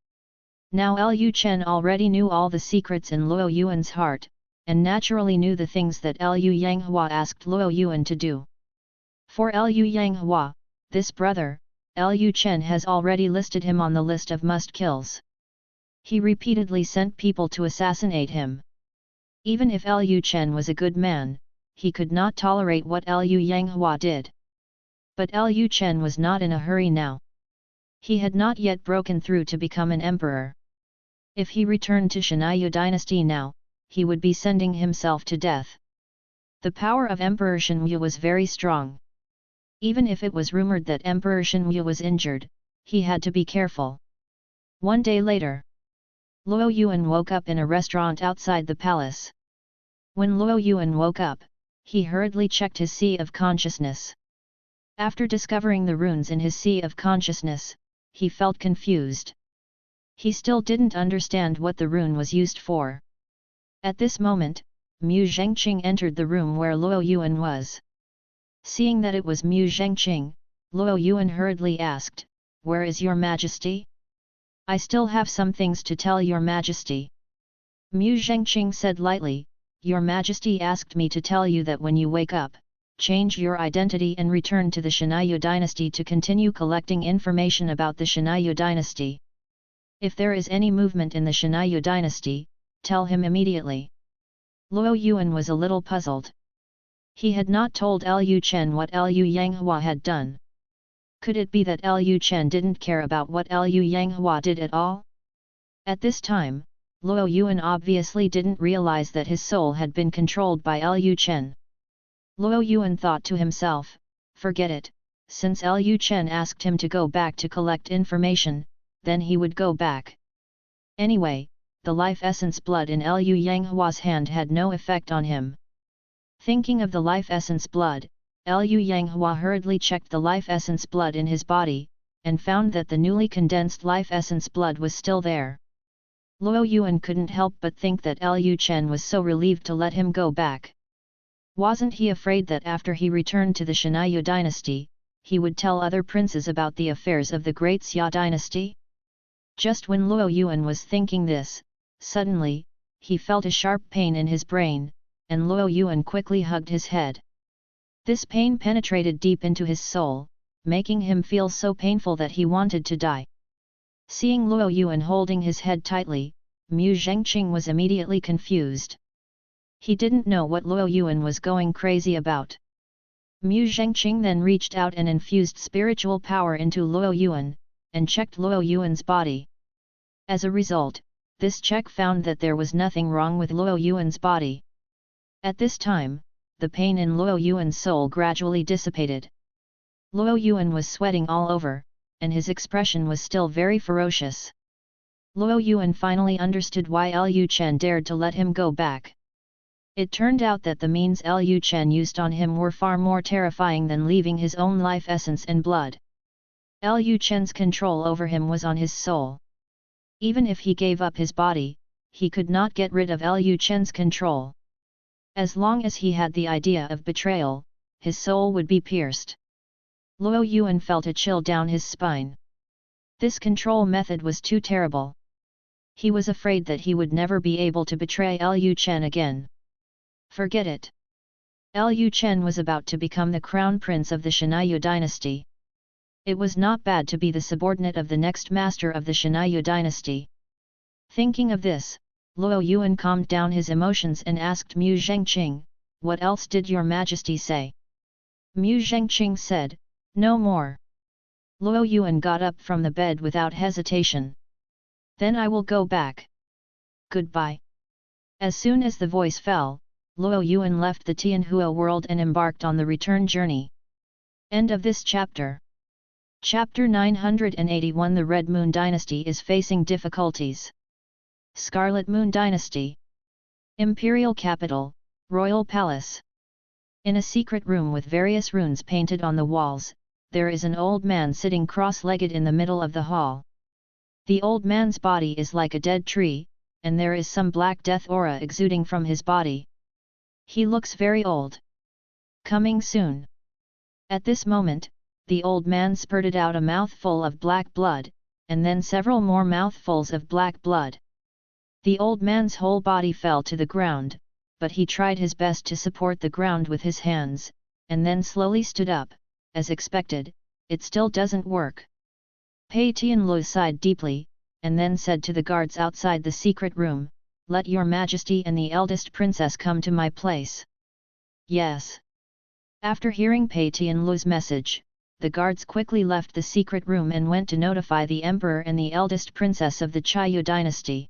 Now Lu Chen already knew all the secrets in Luo Yuan's heart, and naturally knew the things that Lu Yanghua asked Luo Yuan to do. For Lu Yanghua, this brother, Lu Chen has already listed him on the list of must-kills. He repeatedly sent people to assassinate him. Even if Lu Chen was a good man, he could not tolerate what Lu Yanghua did. But Lu Chen was not in a hurry now. He had not yet broken through to become an emperor. If he returned to Yu dynasty now, he would be sending himself to death. The power of Emperor Shenyu was very strong. Even if it was rumored that Emperor Shenyu was injured, he had to be careful. One day later, Luo Yuan woke up in a restaurant outside the palace. When Luo Yuan woke up, he hurriedly checked his sea of consciousness. After discovering the runes in his sea of consciousness, he felt confused. He still didn't understand what the rune was used for. At this moment, Mu Zhengqing entered the room where Luo Yuan was. Seeing that it was Mu Zhengqing, Luo Yuan hurriedly asked, "Where is your Majesty?" "I still have some things to tell your Majesty." Mu Zhengqing said lightly, "Your Majesty asked me to tell you that when you wake up, change your identity and return to the Yu dynasty to continue collecting information about the Yu dynasty. If there is any movement in the Yu dynasty, tell him immediately." Luo Yuan was a little puzzled. He had not told Lu Chen what Lu Yanghua had done. Could it be that Lu Chen didn't care about what Lu Yanghua did at all? At this time, Luo Yuan obviously didn't realize that his soul had been controlled by Lu Chen. Luo Yuan thought to himself, "Forget it, since Lu Chen asked him to go back to collect information, then he would go back. Anyway, the life essence blood in Lu Yanghua's hand had no effect on him." Thinking of the life essence blood, Lu Yanghua hurriedly checked the life essence blood in his body, and found that the newly condensed life essence blood was still there. Luo Yuan couldn't help but think that Lu Chen was so relieved to let him go back. Wasn't he afraid that after he returned to the Yu dynasty, he would tell other princes about the affairs of the Great Xia Dynasty? Just when Luo Yuan was thinking this, suddenly, he felt a sharp pain in his brain, and Luo Yuan quickly hugged his head. This pain penetrated deep into his soul, making him feel so painful that he wanted to die. Seeing Luo Yuan holding his head tightly, Mu Zhengqing was immediately confused. He didn't know what Luo Yuan was going crazy about. Mu Zhengqing then reached out and infused spiritual power into Luo Yuan, and checked Luo Yuan's body. As a result, this check found that there was nothing wrong with Luo Yuan's body. At this time, the pain in Luo Yuan's soul gradually dissipated. Luo Yuan was sweating all over, and his expression was still very ferocious. Luo Yuan finally understood why Lu Chen dared to let him go back. It turned out that the means Lu Chen used on him were far more terrifying than leaving his own life essence and blood. Lu Chen's control over him was on his soul. Even if he gave up his body, he could not get rid of Lu Chen's control. As long as he had the idea of betrayal, his soul would be pierced. Luo Yuan felt a chill down his spine. This control method was too terrible. He was afraid that he would never be able to betray Lu Chen again. Forget it. Lu Chen was about to become the crown prince of the Xia Dynasty. It was not bad to be the subordinate of the next master of the Xia Dynasty. Thinking of this, Luo Yuan calmed down his emotions and asked Mu Zhengqing, "What else did your majesty say?" Mu Zhengqing said, "No more." Luo Yuan got up from the bed without hesitation. "Then I will go back. Goodbye." As soon as the voice fell, Luo Yuan left the Tianhua world and embarked on the return journey. End of this chapter. Chapter 981. The Red Moon Dynasty is facing difficulties. Scarlet Moon Dynasty. Imperial capital, Royal Palace. In a secret room with various runes painted on the walls, there is an old man sitting cross-legged in the middle of the hall. The old man's body is like a dead tree, and there is some black death aura exuding from his body. He looks very old. Coming soon. At this moment, the old man spurted out a mouthful of black blood, and then several more mouthfuls of black blood. The old man's whole body fell to the ground, but he tried his best to support the ground with his hands, and then slowly stood up. As expected, it still doesn't work. Pei Tianlu sighed deeply, and then said to the guards outside the secret room, "Let your majesty and the eldest princess come to my place." Yes. After hearing Pei Tianlu's message, the guards quickly left the secret room and went to notify the emperor and the eldest princess of the Xia dynasty.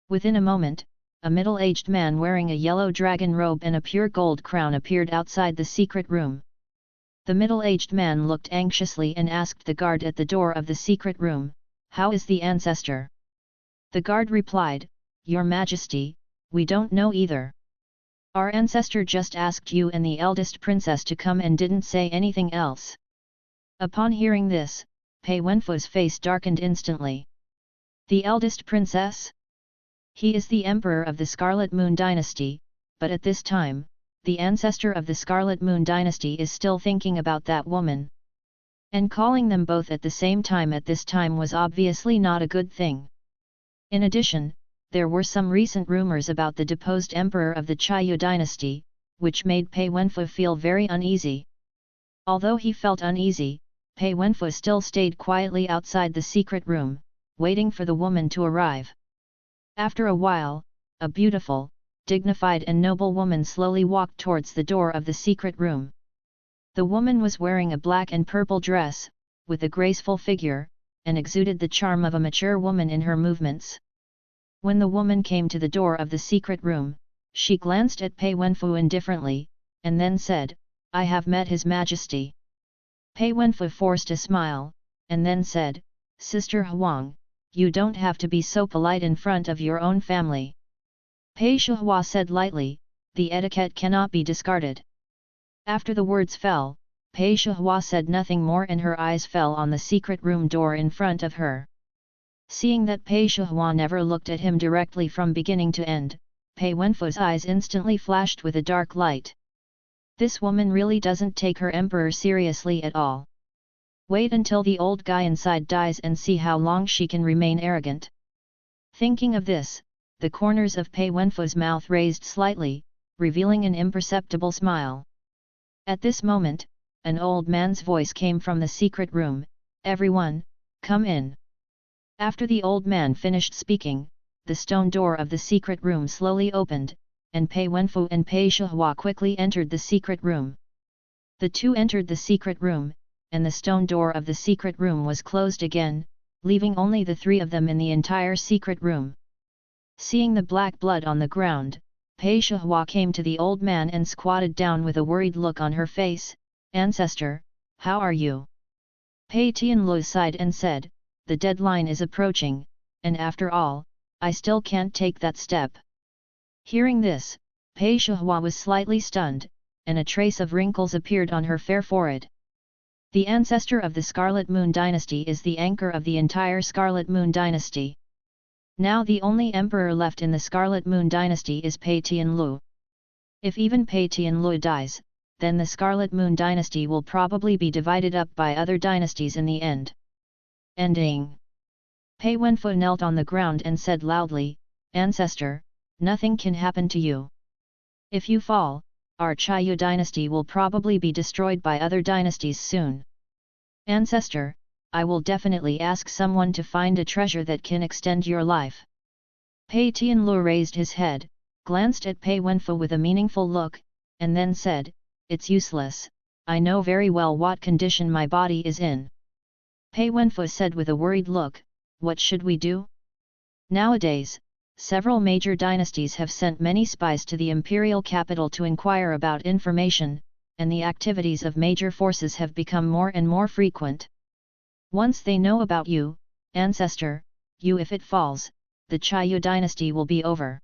Within a moment, a middle-aged man wearing a yellow dragon robe and a pure gold crown appeared outside the secret room. The middle-aged man looked anxiously and asked the guard at the door of the secret room, "How is the ancestor?" The guard replied, "Your Majesty, we don't know either. Our ancestor just asked you and the eldest princess to come and didn't say anything else." Upon hearing this, Pei Wenfu's face darkened instantly. The eldest princess? He is the emperor of the Scarlet Moon Dynasty, but at this time, the ancestor of the Scarlet Moon Dynasty is still thinking about that woman. And calling them both at the same time at this time was obviously not a good thing. In addition, there were some recent rumors about the deposed emperor of the Xia Dynasty, which made Pei Wenfu feel very uneasy. Although he felt uneasy, Pei Wenfu still stayed quietly outside the secret room, waiting for the woman to arrive. After a while, a beautiful, dignified and noble woman slowly walked towards the door of the secret room. The woman was wearing a black and purple dress, with a graceful figure, and exuded the charm of a mature woman in her movements. When the woman came to the door of the secret room, she glanced at Pei Wenfu indifferently, and then said, "I have met His Majesty." Pei Wenfu forced a smile, and then said, "Sister Huang, you don't have to be so polite in front of your own family." Pei Shuhua said lightly, "The etiquette cannot be discarded." After the words fell, Pei Shuhua said nothing more and her eyes fell on the secret room door in front of her. Seeing that Pei Shuhua never looked at him directly from beginning to end, Pei Wenfu's eyes instantly flashed with a dark light. This woman really doesn't take her emperor seriously at all. Wait until the old guy inside dies and see how long she can remain arrogant. Thinking of this, the corners of Pei Wenfu's mouth raised slightly, revealing an imperceptible smile. At this moment, an old man's voice came from the secret room, "Everyone, come in." After the old man finished speaking, the stone door of the secret room slowly opened, and Pei Wenfu and Pei Shuhua quickly entered the secret room. The two entered the secret room, and the stone door of the secret room was closed again, leaving only the three of them in the entire secret room. Seeing the black blood on the ground, Pei Shihua came to the old man and squatted down with a worried look on her face. "Ancestor, how are you?" Pei Tianlu sighed and said, "The deadline is approaching, and after all, I still can't take that step." Hearing this, Pei Shihua was slightly stunned, and a trace of wrinkles appeared on her fair forehead. The ancestor of the Scarlet Moon Dynasty is the anchor of the entire Scarlet Moon Dynasty. Now the only emperor left in the Scarlet Moon Dynasty is Pei Tianlu. If even Pei Tianlu dies, then the Scarlet Moon Dynasty will probably be divided up by other dynasties in the end. Ending. Pei Wenfu knelt on the ground and said loudly, "Ancestor, nothing can happen to you. If you fall, our Xia dynasty will probably be destroyed by other dynasties soon. Ancestor, I will definitely ask someone to find a treasure that can extend your life." Pei Tianlu raised his head, glanced at Pei Wenfu with a meaningful look, and then said, "It's useless, I know very well what condition my body is in." Pei Wenfu said with a worried look, "What should we do?" Nowadays, several major dynasties have sent many spies to the imperial capital to inquire about information, and the activities of major forces have become more and more frequent. Once they know about you, ancestor, if it falls, the Xia dynasty will be over.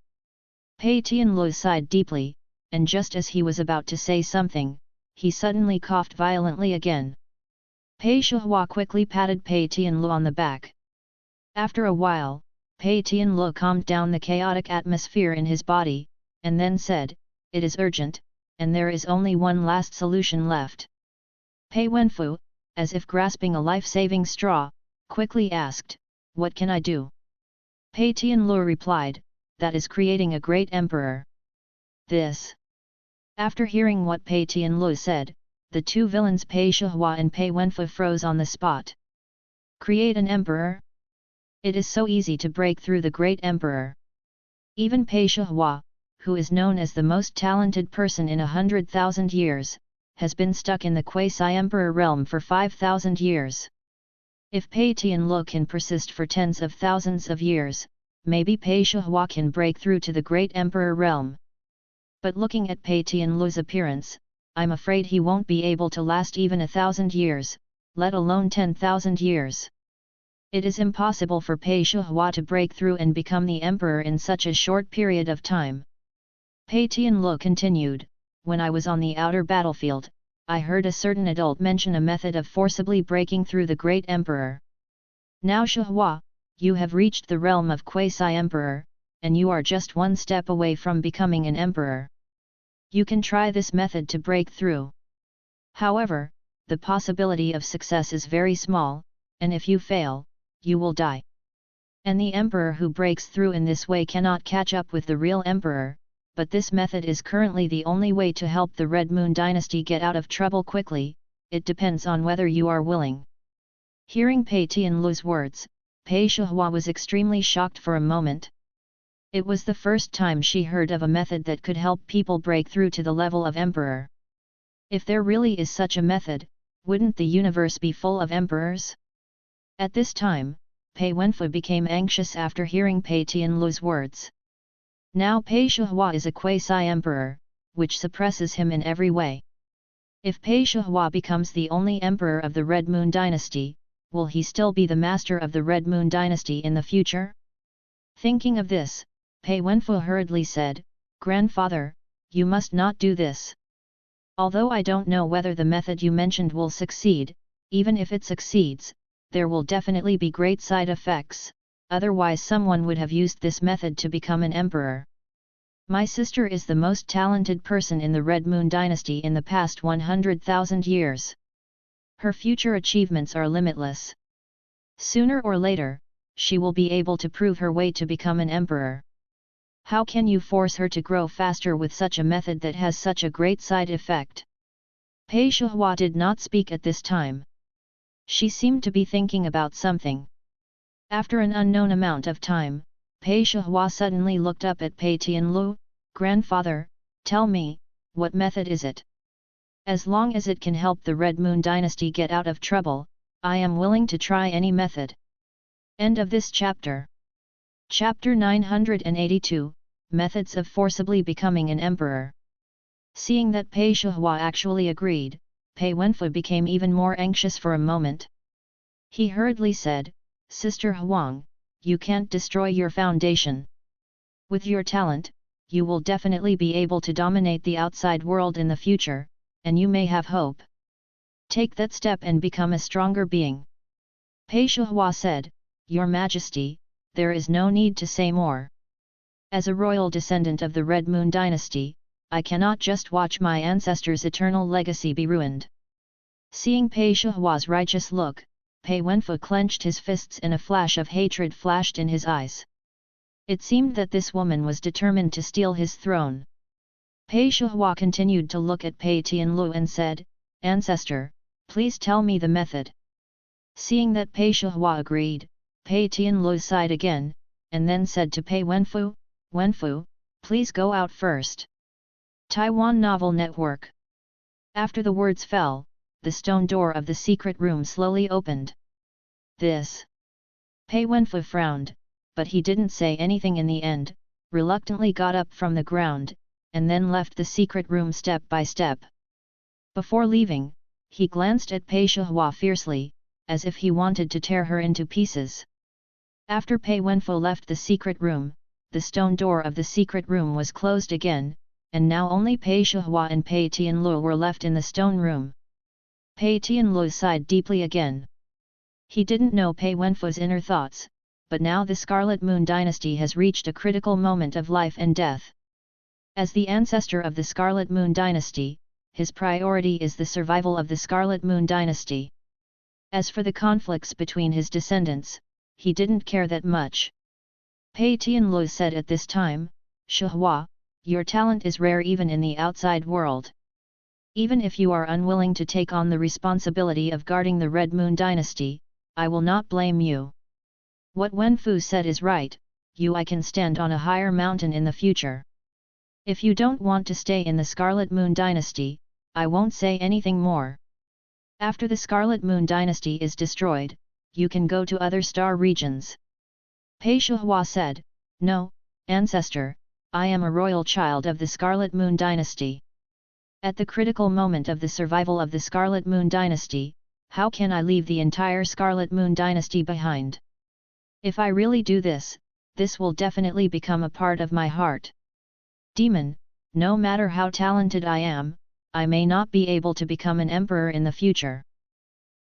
Pei Tianlu sighed deeply, and just as he was about to say something, he suddenly coughed violently again. Pei Shihua quickly patted Pei Tianlu on the back. After a while, Pei Tianlu calmed down the chaotic atmosphere in his body, and then said, "It is urgent, and there is only one last solution left." Pei Wenfu, as if grasping a life-saving straw, quickly asked, "What can I do?" Pei Tianlu replied, "That is creating a great emperor." This. After hearing what Pei Tianlu said, the two villains Pei Shihua and Pei Wenfu froze on the spot. Create an emperor? It is so easy to break through the great emperor. Even Pei Shihua, who is known as the most talented person in 100,000 years, has been stuck in the quasi-emperor realm for 5,000 years. If Pei Tianlu can persist for tens of thousands of years, maybe Pei Shihua can break through to the great emperor realm. But looking at Pei Tianlu's appearance, I'm afraid he won't be able to last even 1,000 years, let alone 10,000 years. It is impossible for Pei Shihua to break through and become the emperor in such a short period of time. Pei Tianlu continued, "When I was on the outer battlefield, I heard a certain adult mention a method of forcibly breaking through the great emperor. Now Shihua, you have reached the realm of quasi-emperor, and you are just one step away from becoming an emperor. You can try this method to break through. However, the possibility of success is very small, and if you fail, you will die. And the emperor who breaks through in this way cannot catch up with the real emperor, but this method is currently the only way to help the Red Moon Dynasty get out of trouble quickly, it depends on whether you are willing." Hearing Pei Tianlu's words, Pei Shihua was extremely shocked for a moment. It was the first time she heard of a method that could help people break through to the level of emperor. If there really is such a method, wouldn't the universe be full of emperors? At this time, Pei Wenfu became anxious after hearing Pei Tianlu's words. Now Pei Shihua is a quasi-emperor, which suppresses him in every way. If Pei Shihua becomes the only emperor of the Red Moon Dynasty, will he still be the master of the Red Moon Dynasty in the future? Thinking of this, Pei Wenfu hurriedly said, "Grandfather, you must not do this. Although I don't know whether the method you mentioned will succeed, even if it succeeds, there will definitely be great side effects, otherwise someone would have used this method to become an emperor. My sister is the most talented person in the Red Moon Dynasty in the past 100,000 years. Her future achievements are limitless. Sooner or later, she will be able to prove her way to become an emperor. How can you force her to grow faster with such a method that has such a great side effect?" Pei Shihua did not speak at this time. She seemed to be thinking about something. After an unknown amount of time, Pei Shihua suddenly looked up at Pei Tianlu, "Grandfather, tell me, what method is it? As long as it can help the Red Moon Dynasty get out of trouble, I am willing to try any method." End of this chapter. Chapter 982, methods of forcibly becoming an emperor. Seeing that Pei Shihua actually agreed, Pei Wenfu became even more anxious for a moment. He hurriedly said, "Sister Huang, you can't destroy your foundation. With your talent, you will definitely be able to dominate the outside world in the future, and you may have hope. Take that step and become a stronger being." Pei Shihua said, "Your Majesty, there is no need to say more. As a royal descendant of the Red Moon Dynasty, I cannot just watch my ancestors' eternal legacy be ruined." Seeing Pei Shihua's righteous look, Pei Wenfu clenched his fists and a flash of hatred flashed in his eyes. It seemed that this woman was determined to steal his throne. Pei Shihua continued to look at Pei Tianlu and said, "Ancestor, please tell me the method." Seeing that Pei Shihua agreed, Pei Tianlu sighed again, and then said to Pei Wenfu, "Wenfu, please go out first." Taiwan Novel Network. After the words fell, the stone door of the secret room slowly opened. "This." Pei Wenfu frowned, but he didn't say anything in the end, reluctantly got up from the ground, and then left the secret room step by step. Before leaving, he glanced at Pei Shihua fiercely, as if he wanted to tear her into pieces. After Pei Wenfu left the secret room, the stone door of the secret room was closed again, and now only Pei Shihua and Pei Tianlu were left in the stone room. Pei Tianlu sighed deeply again. He didn't know Pei Wenfu's inner thoughts, but now the Scarlet Moon Dynasty has reached a critical moment of life and death. As the ancestor of the Scarlet Moon Dynasty, his priority is the survival of the Scarlet Moon Dynasty. As for the conflicts between his descendants, he didn't care that much. Pei Tianlu said at this time, "Shihua, your talent is rare even in the outside world. Even if you are unwilling to take on the responsibility of guarding the Red Moon Dynasty, I will not blame you. What Wenfu said is right, I can stand on a higher mountain in the future. If you don't want to stay in the Scarlet Moon Dynasty, I won't say anything more. After the Scarlet Moon Dynasty is destroyed, you can go to other star regions." Pei Shihua said, "No, ancestor, I am a royal child of the Scarlet Moon Dynasty. At the critical moment of the survival of the Scarlet Moon Dynasty, how can I leave the entire Scarlet Moon Dynasty behind? If I really do this, this will definitely become a part of my heart. Demon, no matter how talented I am, I may not be able to become an emperor in the future."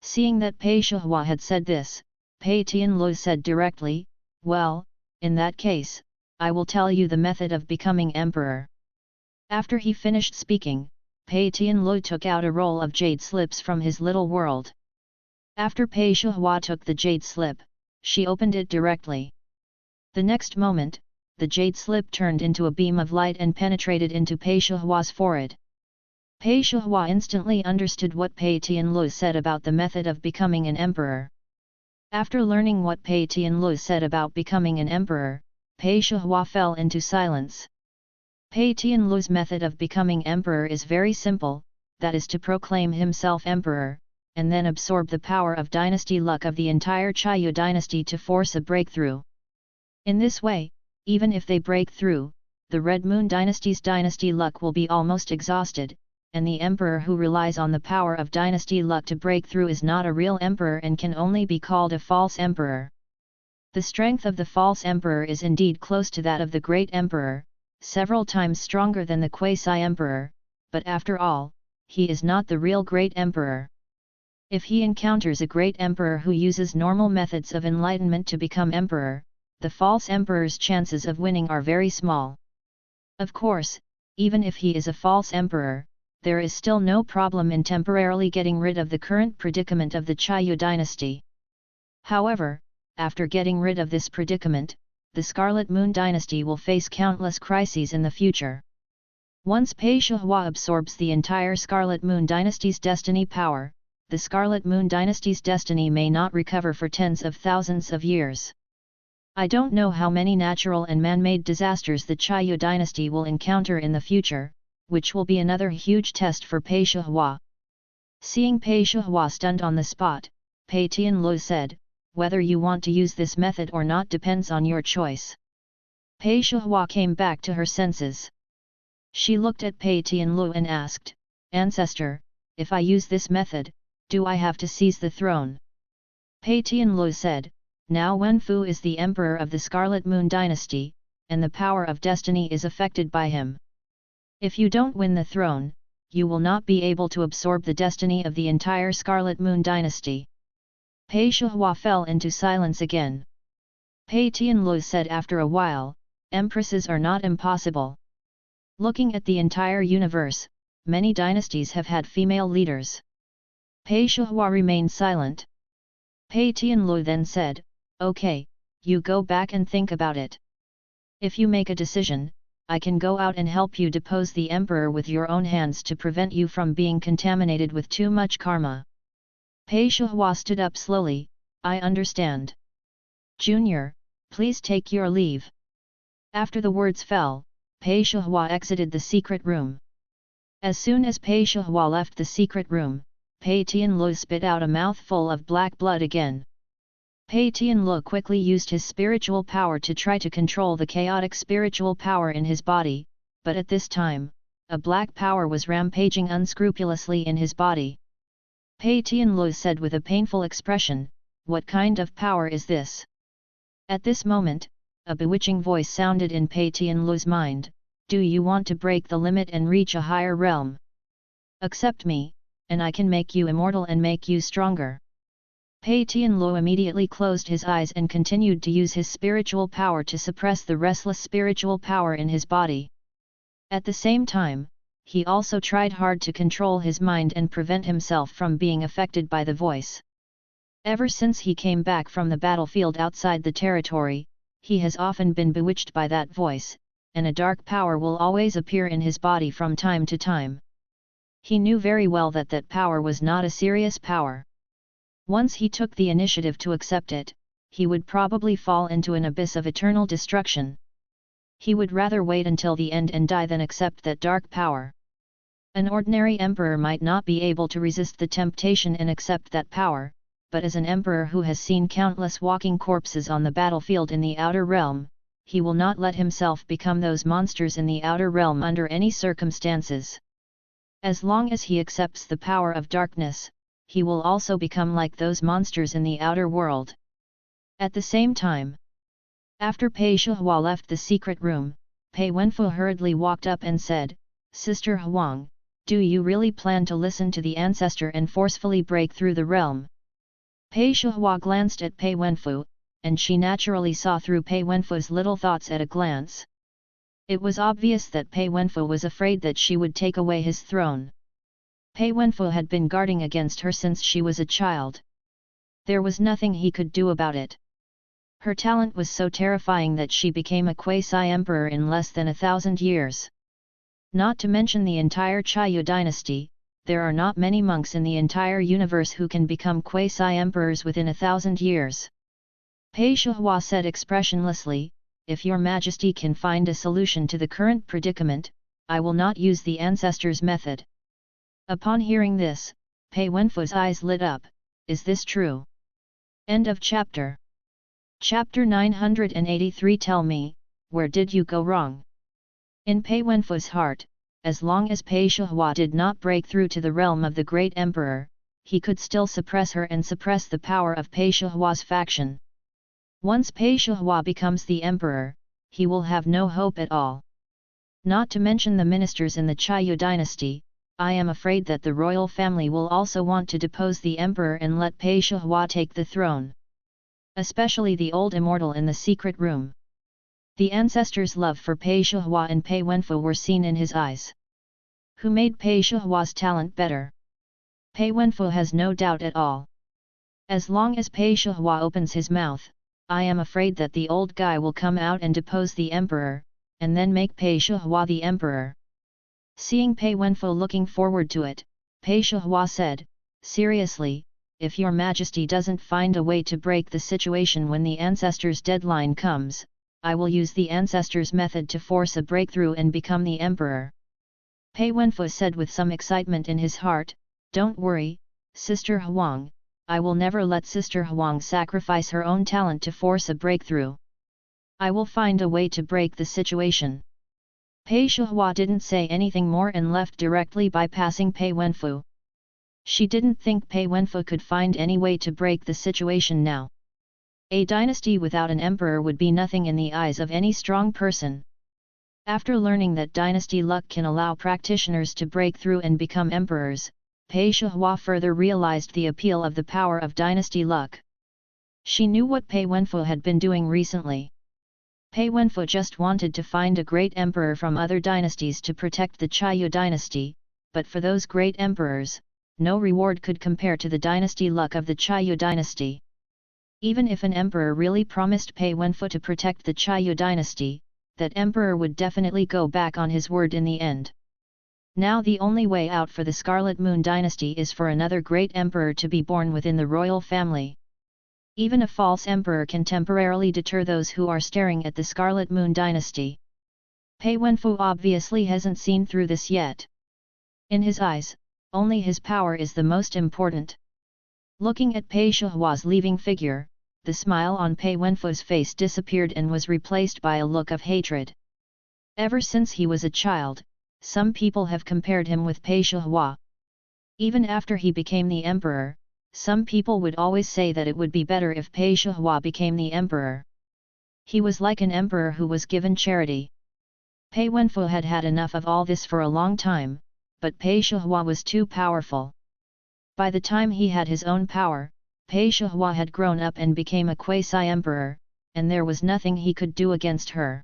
Seeing that Pei Shihua had said this, Pei Tianlu said directly, "Well, in that case, I will tell you the method of becoming emperor." After he finished speaking, Pei Tianlu took out a roll of jade slips from his little world. After Pei Shihua took the jade slip, she opened it directly. The next moment, the jade slip turned into a beam of light and penetrated into Pei Shihua's forehead. Pei Shihua instantly understood what Pei Tianlu said about the method of becoming an emperor. After learning what Pei Tianlu said about becoming an emperor, Pei Shihua fell into silence. Pei Tianlu's method of becoming emperor is very simple, that is to proclaim himself emperor, and then absorb the power of dynasty luck of the entire Xia dynasty to force a breakthrough. In this way, even if they break through, the Red Moon Dynasty's dynasty luck will be almost exhausted, and the emperor who relies on the power of dynasty luck to break through is not a real emperor and can only be called a false emperor. The strength of the false emperor is indeed close to that of the great emperor, several times stronger than the quasi-emperor, but after all, he is not the real great emperor. If he encounters a great emperor who uses normal methods of enlightenment to become emperor, the false emperor's chances of winning are very small. Of course, even if he is a false emperor, there is still no problem in temporarily getting rid of the current predicament of the Xia dynasty. However, after getting rid of this predicament, the Scarlet Moon Dynasty will face countless crises in the future. Once Pei Shihua absorbs the entire Scarlet Moon Dynasty's destiny power, the Scarlet Moon Dynasty's destiny may not recover for tens of thousands of years. I don't know how many natural and man-made disasters the Xia dynasty will encounter in the future, which will be another huge test for Pei Shihua. Seeing Pei Shihua stunned on the spot, Pei Tianlu said, "Whether you want to use this method or not depends on your choice. Pei Shihua came back to her senses. She looked at Pei Tianlu and asked, "Ancestor, if I use this method, do I have to seize the throne?" Pei Tianlu said, "Now Wenfu is the emperor of the Scarlet Moon Dynasty, and the power of destiny is affected by him. If you don't win the throne, you will not be able to absorb the destiny of the entire Scarlet Moon Dynasty." Pei Shihua fell into silence again. Pei Tianlu said after a while, "Empresses are not impossible. Looking at the entire universe, many dynasties have had female leaders." Pei Shihua remained silent. Pei Tianlu then said, "Okay, you go back and think about it. If you make a decision, I can go out and help you depose the emperor with your own hands to prevent you from being contaminated with too much karma." Pei Shihua stood up slowly, "I understand. Junior, please take your leave." After the words fell, Pei Shihua exited the secret room. As soon as Pei Shihua left the secret room, Pei Tianlu spit out a mouthful of black blood again. Pei Tianlu quickly used his spiritual power to try to control the chaotic spiritual power in his body, but at this time, a black power was rampaging unscrupulously in his body. Pei Tianlu said with a painful expression, "What kind of power is this?" At this moment, a bewitching voice sounded in Pei Tianlu's mind, "Do you want to break the limit and reach a higher realm? Accept me, and I can make you immortal and make you stronger." Pei Tianlu immediately closed his eyes and continued to use his spiritual power to suppress the restless spiritual power in his body. At the same time, he also tried hard to control his mind and prevent himself from being affected by the voice. Ever since he came back from the battlefield outside the territory, he has often been bewitched by that voice, and a dark power will always appear in his body from time to time. He knew very well that that power was not a serious power. Once he took the initiative to accept it, he would probably fall into an abyss of eternal destruction. He would rather wait until the end and die than accept that dark power. An ordinary emperor might not be able to resist the temptation and accept that power, but as an emperor who has seen countless walking corpses on the battlefield in the outer realm, he will not let himself become those monsters in the outer realm under any circumstances. As long as he accepts the power of darkness, he will also become like those monsters in the outer world. At the same time, after Pei Shihua left the secret room, Pei Wenfu hurriedly walked up and said, "Sister Huang, do you really plan to listen to the ancestor and forcefully break through the realm?" Pei Shihua glanced at Pei Wenfu, and she naturally saw through Pei Wenfu's little thoughts at a glance. It was obvious that Pei Wenfu was afraid that she would take away his throne. Pei Wenfu had been guarding against her since she was a child. There was nothing he could do about it. Her talent was so terrifying that she became a quasi-emperor in less than 1,000 years. Not to mention the entire Xia Dynasty, there are not many monks in the entire universe who can become quasi-emperors within 1,000 years. Pei Shihua said expressionlessly, "If your majesty can find a solution to the current predicament, I will not use the ancestors' method." Upon hearing this, Pei Wenfu's eyes lit up. "Is this true?" End of chapter. Chapter 983. Tell me, where did you go wrong? In Pei Wenfu's heart, as long as Pei Shihua did not break through to the realm of the Great Emperor, he could still suppress her and suppress the power of Pei Shihua's faction. Once Pei Shihua becomes the emperor, he will have no hope at all. Not to mention the ministers in the Xia Dynasty, I am afraid that the royal family will also want to depose the emperor and let Pei Shihua take the throne. Especially the old immortal in the secret room. The ancestors' love for Pei Shihua and Pei Wenfu were seen in his eyes. Who made Pei Shihua's talent better? Pei Wenfu has no doubt at all. As long as Pei Shihua opens his mouth, I am afraid that the old guy will come out and depose the emperor, and then make Pei Shihua the emperor. Seeing Pei Wenfu looking forward to it, Pei Shihua said, "Seriously, if your majesty doesn't find a way to break the situation when the ancestors' deadline comes, I will use the ancestors' method to force a breakthrough and become the emperor." Pei Wenfu said with some excitement in his heart, "Don't worry, Sister Huang, I will never let Sister Huang sacrifice her own talent to force a breakthrough." I will find a way to break the situation. Pei Shihua didn't say anything more and left directly bypassing Pei Wenfu. She didn't think Pei Wenfu could find any way to break the situation now. A dynasty without an emperor would be nothing in the eyes of any strong person. After learning that dynasty luck can allow practitioners to break through and become emperors, Pei Shihua further realized the appeal of the power of dynasty luck. She knew what Pei Wenfu had been doing recently. Pei Wenfu just wanted to find a great emperor from other dynasties to protect the Xia dynasty, but for those great emperors, no reward could compare to the dynasty luck of the Xia dynasty. Even if an emperor really promised Pei Wenfu to protect the Xia dynasty, that emperor would definitely go back on his word in the end. Now the only way out for the Scarlet Moon dynasty is for another great emperor to be born within the royal family. Even a false emperor can temporarily deter those who are staring at the Scarlet Moon dynasty. Pei Wenfu obviously hasn't seen through this yet. In his eyes, only his power is the most important. Looking at Pei Shihua's leaving figure, the smile on Pei Wenfu's face disappeared and was replaced by a look of hatred. Ever since he was a child, some people have compared him with Pei Shihua. Even after he became the emperor, some people would always say that it would be better if Pei Shihua became the emperor. He was like an emperor who was given charity. Pei Wenfu had had enough of all this for a long time, but Pei Shihua was too powerful. By the time he had his own power, Pei Shihua had grown up and became a quasi-emperor, and there was nothing he could do against her.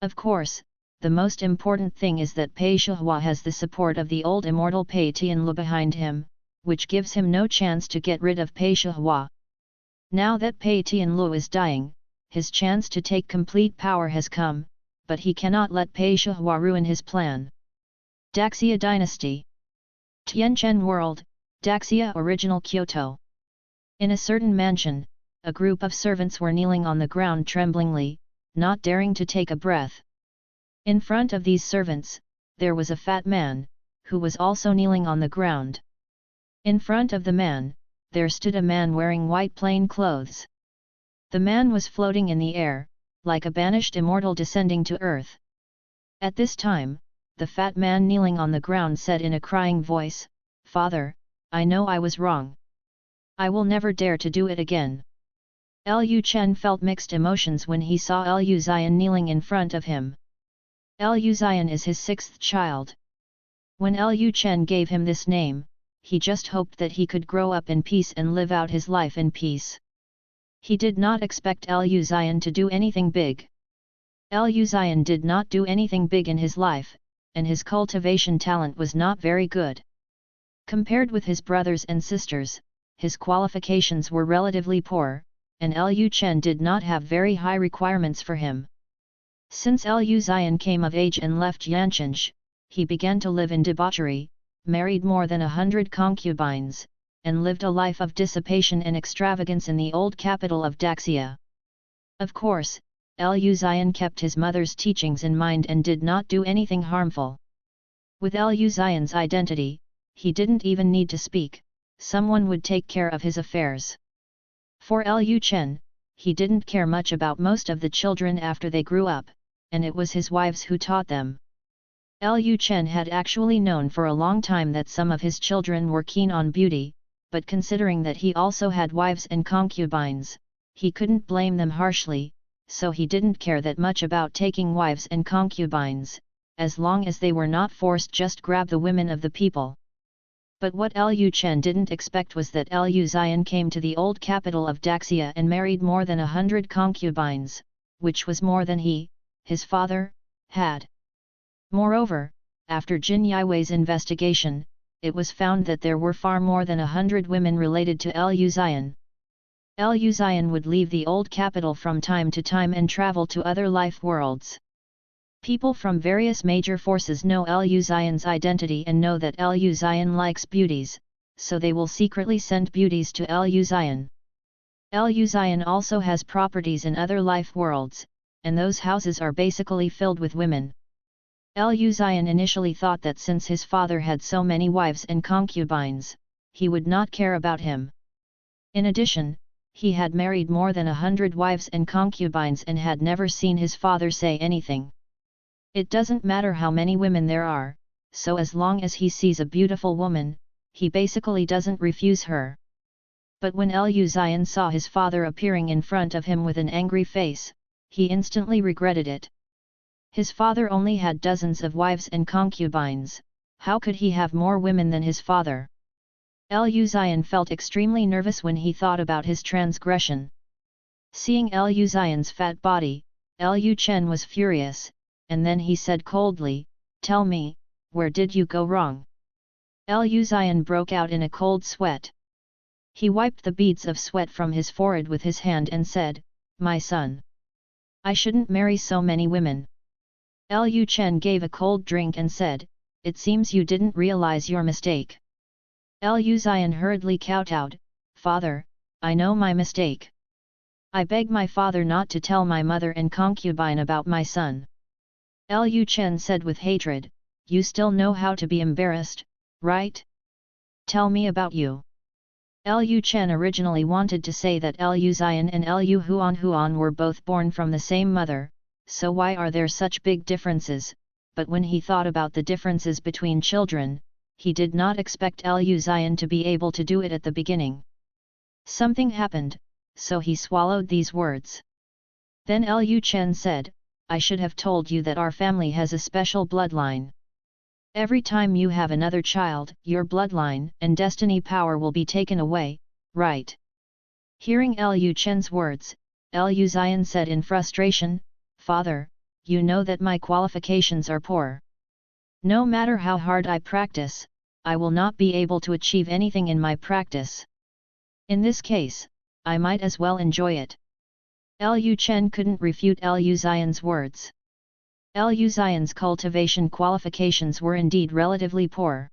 Of course, the most important thing is that Pei Shihua has the support of the old immortal Pei Tianlu behind him, which gives him no chance to get rid of Pei Shihua. Now that Pei Tianlu is dying, his chance to take complete power has come, but he cannot let Pei Shihua ruin his plan. Xia Dynasty. Tianchen World, Xia Original Kyoto. In a certain mansion, a group of servants were kneeling on the ground tremblingly, not daring to take a breath. In front of these servants, there was a fat man, who was also kneeling on the ground. In front of the man, there stood a man wearing white plain clothes. The man was floating in the air, like a banished immortal descending to earth. At this time, the fat man kneeling on the ground said in a crying voice, "Father, I know I was wrong. I will never dare to do it again." Lu Chen felt mixed emotions when he saw Lu Xian kneeling in front of him. Lu Xian is his sixth child. When Lu Chen gave him this name, he just hoped that he could grow up in peace and live out his life in peace. He did not expect Lu Xian to do anything big. Lu Xian did not do anything big in his life, and his cultivation talent was not very good. Compared with his brothers and sisters, his qualifications were relatively poor, and Lu Chen did not have very high requirements for him. Since Lu Xian came of age and left Yanchenge, he began to live in debauchery, married more than 100 concubines, and lived a life of dissipation and extravagance in the old capital of Xia. Of course, Lu Xian kept his mother's teachings in mind and did not do anything harmful. With Lu Xian's identity, he didn't even need to speak, someone would take care of his affairs. For Lu Chen, he didn't care much about most of the children after they grew up, and it was his wives who taught them. Lu Chen had actually known for a long time that some of his children were keen on beauty, but considering that he also had wives and concubines, he couldn't blame them harshly, so he didn't care that much about taking wives and concubines, as long as they were not forced just grab the women of the people. But what Lu Chen didn't expect was that Lu Xian came to the old capital of Xia and married more than 100 concubines, which was more than he, his father, had. Moreover, after Jin Yiwei's investigation, it was found that there were far more than 100 women related to Lu Xian. Lu Xian would leave the old capital from time to time and travel to other life worlds. People from various major forces know Lu Xian's identity and know that Lu Xian likes beauties, so they will secretly send beauties to Lu Xian. Lu Xian also has properties in other life worlds, and those houses are basically filled with women. Lu Xian initially thought that since his father had so many wives and concubines, he would not care about him. In addition, he had married more than 100 wives and concubines and had never seen his father say anything. It doesn't matter how many women there are, so as long as he sees a beautiful woman, he basically doesn't refuse her. But when Lu Xian saw his father appearing in front of him with an angry face, he instantly regretted it. His father only had dozens of wives and concubines, how could he have more women than his father? Lu Xian felt extremely nervous when he thought about his transgression. Seeing Lu Xian's fat body, Lu Chen was furious, and then he said coldly, "Tell me, where did you go wrong?" Lu Xian broke out in a cold sweat. He wiped the beads of sweat from his forehead with his hand and said, "My son, I shouldn't marry so many women." Lu Chen gave a cold drink and said, "It seems you didn't realize your mistake." Lu Xian hurriedly kowtowed, "Father, I know my mistake. I beg my father not to tell my mother and concubine about my son." Lu Chen said with hatred, "You still know how to be embarrassed, right? Tell me about you." Lu Chen originally wanted to say that Lu Xian and Lu Huan were both born from the same mother, so why are there such big differences, but when he thought about the differences between children, he did not expect Lu Xian to be able to do it at the beginning. Something happened, so he swallowed these words. Then Lu Chen said, "I should have told you that our family has a special bloodline. Every time you have another child, your bloodline and destiny power will be taken away, right?" Hearing Lu Chen's words, Lu Xian said in frustration, "Father, you know that my qualifications are poor. No matter how hard I practice, I will not be able to achieve anything in my practice. In this case, I might as well enjoy it." Lu Chen couldn't refute Lu Xian's words. Lu Xian's cultivation qualifications were indeed relatively poor.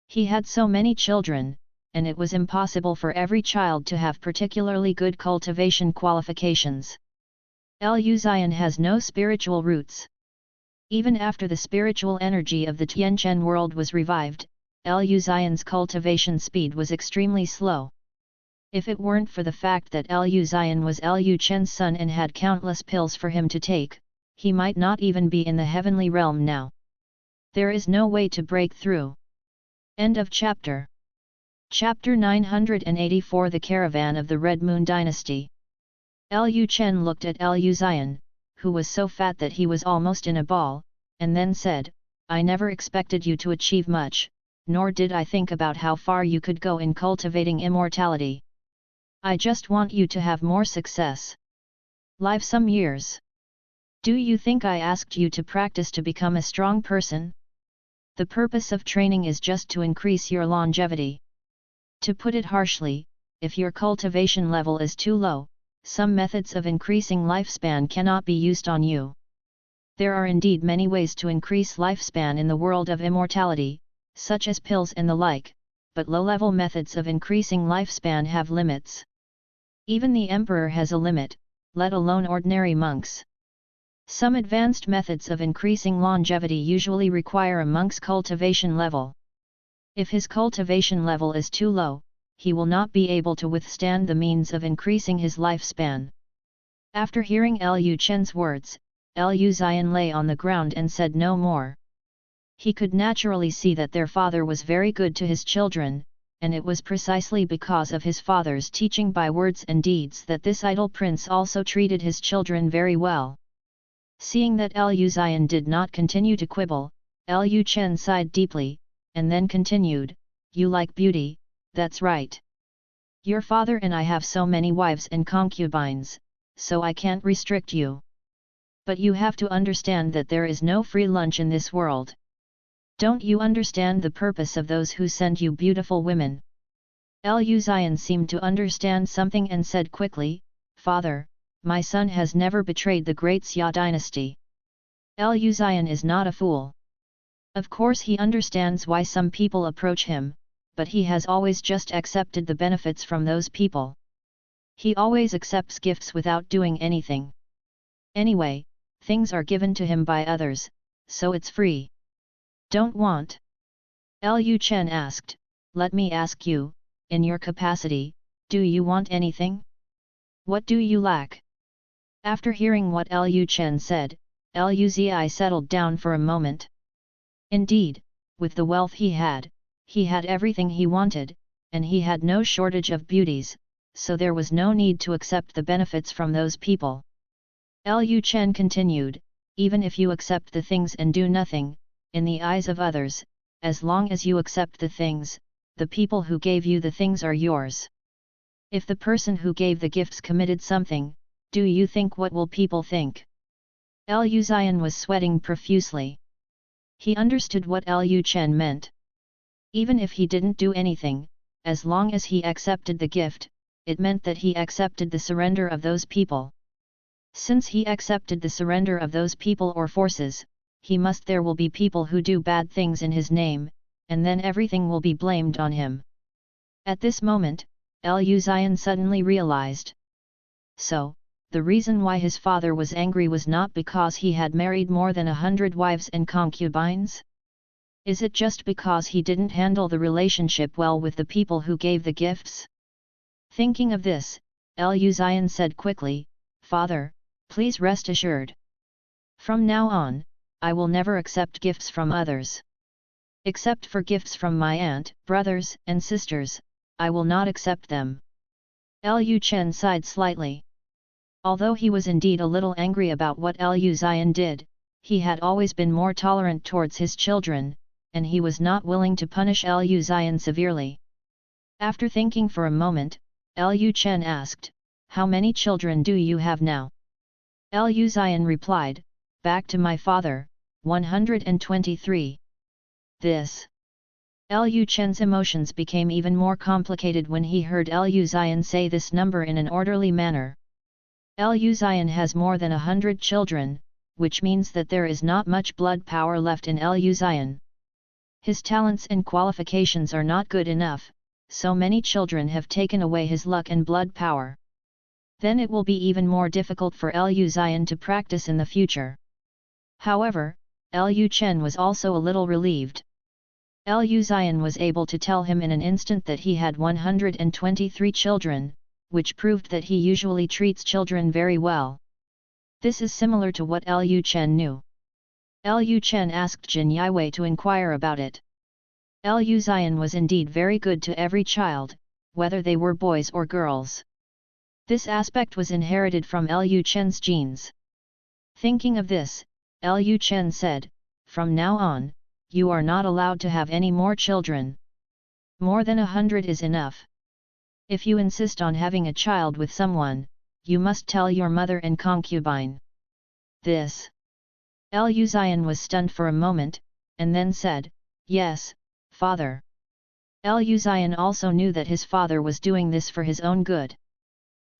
He had so many children, and it was impossible for every child to have particularly good cultivation qualifications. Lu Xian has no spiritual roots. Even after the spiritual energy of the Tianquan world was revived, Lu Xian's cultivation speed was extremely slow. If it weren't for the fact that Lu Xian was Lu Chen's son and had countless pills for him to take, he might not even be in the heavenly realm now. There is no way to break through. End of chapter. Chapter 984 The Caravan of the Red Moon Dynasty. Lu Chen looked at Lu Xian, who was so fat that he was almost in a ball, and then said, "I never expected you to achieve much, nor did I think about how far you could go in cultivating immortality. I just want you to have more success. Live some years. Do you think I asked you to practice to become a strong person? The purpose of training is just to increase your longevity. To put it harshly, if your cultivation level is too low, some methods of increasing lifespan cannot be used on you. There are indeed many ways to increase lifespan in the world of immortality, such as pills and the like, but low-level methods of increasing lifespan have limits. Even the emperor has a limit, let alone ordinary monks. Some advanced methods of increasing longevity usually require a monk's cultivation level. If his cultivation level is too low, he will not be able to withstand the means of increasing his lifespan. After hearing Lu Chen's words, Lu Xian lay on the ground and said no more. He could naturally see that their father was very good to his children, and it was precisely because of his father's teaching by words and deeds that this idle prince also treated his children very well. Seeing that Lu Xian did not continue to quibble, Lu Chen sighed deeply, and then continued, "You like beauty, that's right. Your father and I have so many wives and concubines, so I can't restrict you. But you have to understand that there is no free lunch in this world. Don't you understand the purpose of those who send you beautiful women?" Lu Xian seemed to understand something and said quickly, "Father, my son has never betrayed the Great Xia Dynasty." Lu Xian is not a fool. Of course he understands why some people approach him, but he has always just accepted the benefits from those people. He always accepts gifts without doing anything. Anyway, things are given to him by others, so it's free. Don't want? Lu Chen asked, "Let me ask you, in your capacity, do you want anything?" What do you lack? After hearing what Lu Chen said, Lu Zi settled down for a moment. Indeed, with the wealth he had everything he wanted, and he had no shortage of beauties, so there was no need to accept the benefits from those people. Lu Chen continued, even if you accept the things and do nothing, in the eyes of others, as long as you accept the things, the people who gave you the things are yours. If the person who gave the gifts committed something, do you think what will people think? Lu Xian was sweating profusely. He understood what Lu Chen meant. Even if he didn't do anything, as long as he accepted the gift, it meant that he accepted the surrender of those people. Since he accepted the surrender of those people or forces, there will be people who do bad things in his name, and then everything will be blamed on him. At this moment, Lu Xian suddenly realized. So, the reason why his father was angry was not because he had married more than 100 wives and concubines? Is it just because he didn't handle the relationship well with the people who gave the gifts? Thinking of this, Lu Xian said quickly, "Father, please rest assured. From now on, I will never accept gifts from others. Except for gifts from my aunt, brothers, and sisters, I will not accept them." Lu Chen sighed slightly. Although he was indeed a little angry about what Lu Xian did, he had always been more tolerant towards his children, and he was not willing to punish Lu Xian severely. After thinking for a moment, Lu Chen asked, "How many children do you have now?" Lu Xian replied, "Back to my father, 123. This. Lu Chen's emotions became even more complicated when he heard Lu Xian say this number in an orderly manner. Lu Xian has more than 100 children, which means that there is not much blood power left in Lu Xian. His talents and qualifications are not good enough, so many children have taken away his luck and blood power. Then it will be even more difficult for Lu Xian to practice in the future." However, Lu Chen was also a little relieved. Lu Xian was able to tell him in an instant that he had 123 children, which proved that he usually treats children very well. This is similar to what Lu Chen knew. Lu Chen asked Jin Yiwei to inquire about it. Lu Xian was indeed very good to every child, whether they were boys or girls. This aspect was inherited from Lu Chen's genes. Thinking of this, Lu Chen said, "From now on, you are not allowed to have any more children. More than 100 is enough. If you insist on having a child with someone, you must tell your mother and concubine." This. Lu Xian was stunned for a moment, and then said, "Yes, father." Lu Xian also knew that his father was doing this for his own good.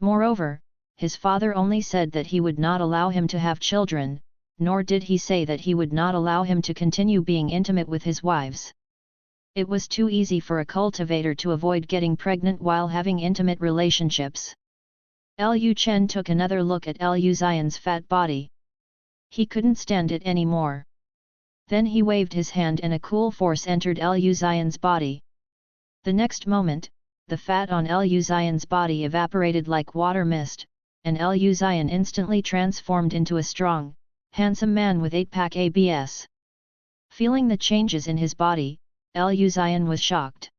Moreover, his father only said that he would not allow him to have children, nor did he say that he would not allow him to continue being intimate with his wives. It was too easy for a cultivator to avoid getting pregnant while having intimate relationships. Lu Chen took another look at Lu Xian's fat body. He couldn't stand it anymore. Then he waved his hand and a cool force entered Lu Xian's body. The next moment, the fat on Lu Xian's body evaporated like water mist, and Lu Xian instantly transformed into a strong, handsome man with 8-pack abs. Feeling the changes in his body, Lu Xian was shocked.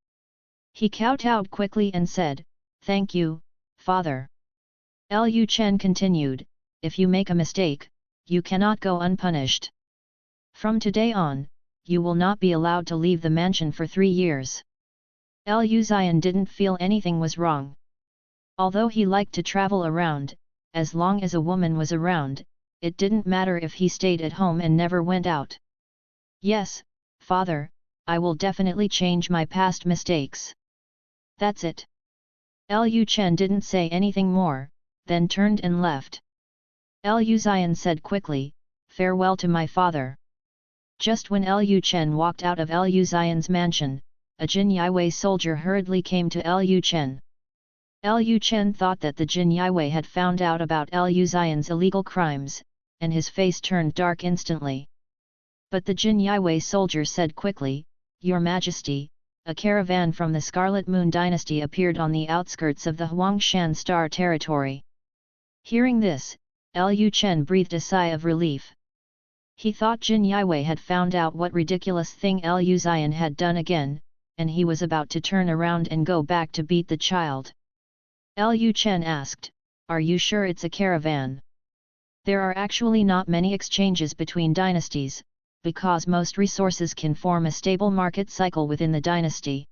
He kowtowed quickly and said, "Thank you, father." Lu Chen continued, "If you make a mistake, you cannot go unpunished. From today on, you will not be allowed to leave the mansion for 3 years." Lu Xian didn't feel anything was wrong. Although he liked to travel around, as long as a woman was around, it didn't matter if he stayed at home and never went out. "Yes, father, I will definitely change my past mistakes." That's it. Lu Chen didn't say anything more, then turned and left. Lu Xian said quickly, "Farewell to my father." Just when Lu Chen walked out of Lu Xian's mansion, a Jin Yiwei soldier hurriedly came to Lu Chen. Lu Chen thought that the Jin Yiwei had found out about Lu Xian's illegal crimes, and his face turned dark instantly. But the Jin Yiwei soldier said quickly, "Your Majesty, a caravan from the Scarlet Moon Dynasty appeared on the outskirts of the Huangshan Star territory. Hearing this, Lu Chen breathed a sigh of relief. He thought Jin Yiwei had found out what ridiculous thing Lu Xian had done again, and he was about to turn around and go back to beat the child. Lu Chen asked, "Are you sure it's a caravan?" There are actually not many exchanges between dynasties, because most resources can form a stable market cycle within the dynasty.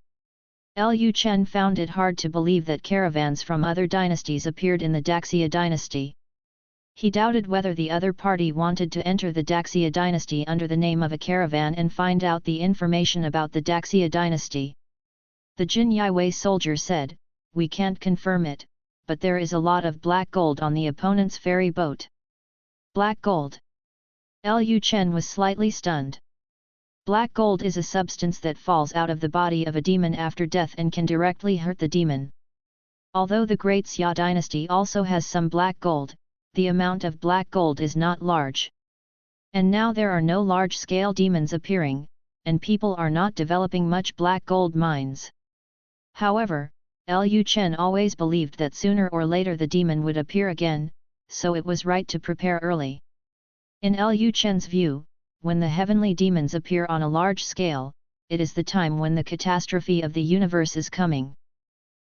Lu Chen found it hard to believe that caravans from other dynasties appeared in the Xia Dynasty. He doubted whether the other party wanted to enter the Xia Dynasty under the name of a caravan and find out the information about the Xia Dynasty. The Jin Yiwei soldier said, "We can't confirm it, but there is a lot of black gold on the opponent's ferry boat." Black gold? Lu Chen was slightly stunned. Black gold is a substance that falls out of the body of a demon after death and can directly hurt the demon. Although the Great Xia Dynasty also has some black gold, the amount of black gold is not large. And now there are no large-scale demons appearing, and people are not developing much black gold mines. However, Lu Chen always believed that sooner or later the demon would appear again, so it was right to prepare early. In Lu Chen's view, when the heavenly demons appear on a large scale, it is the time when the catastrophe of the universe is coming.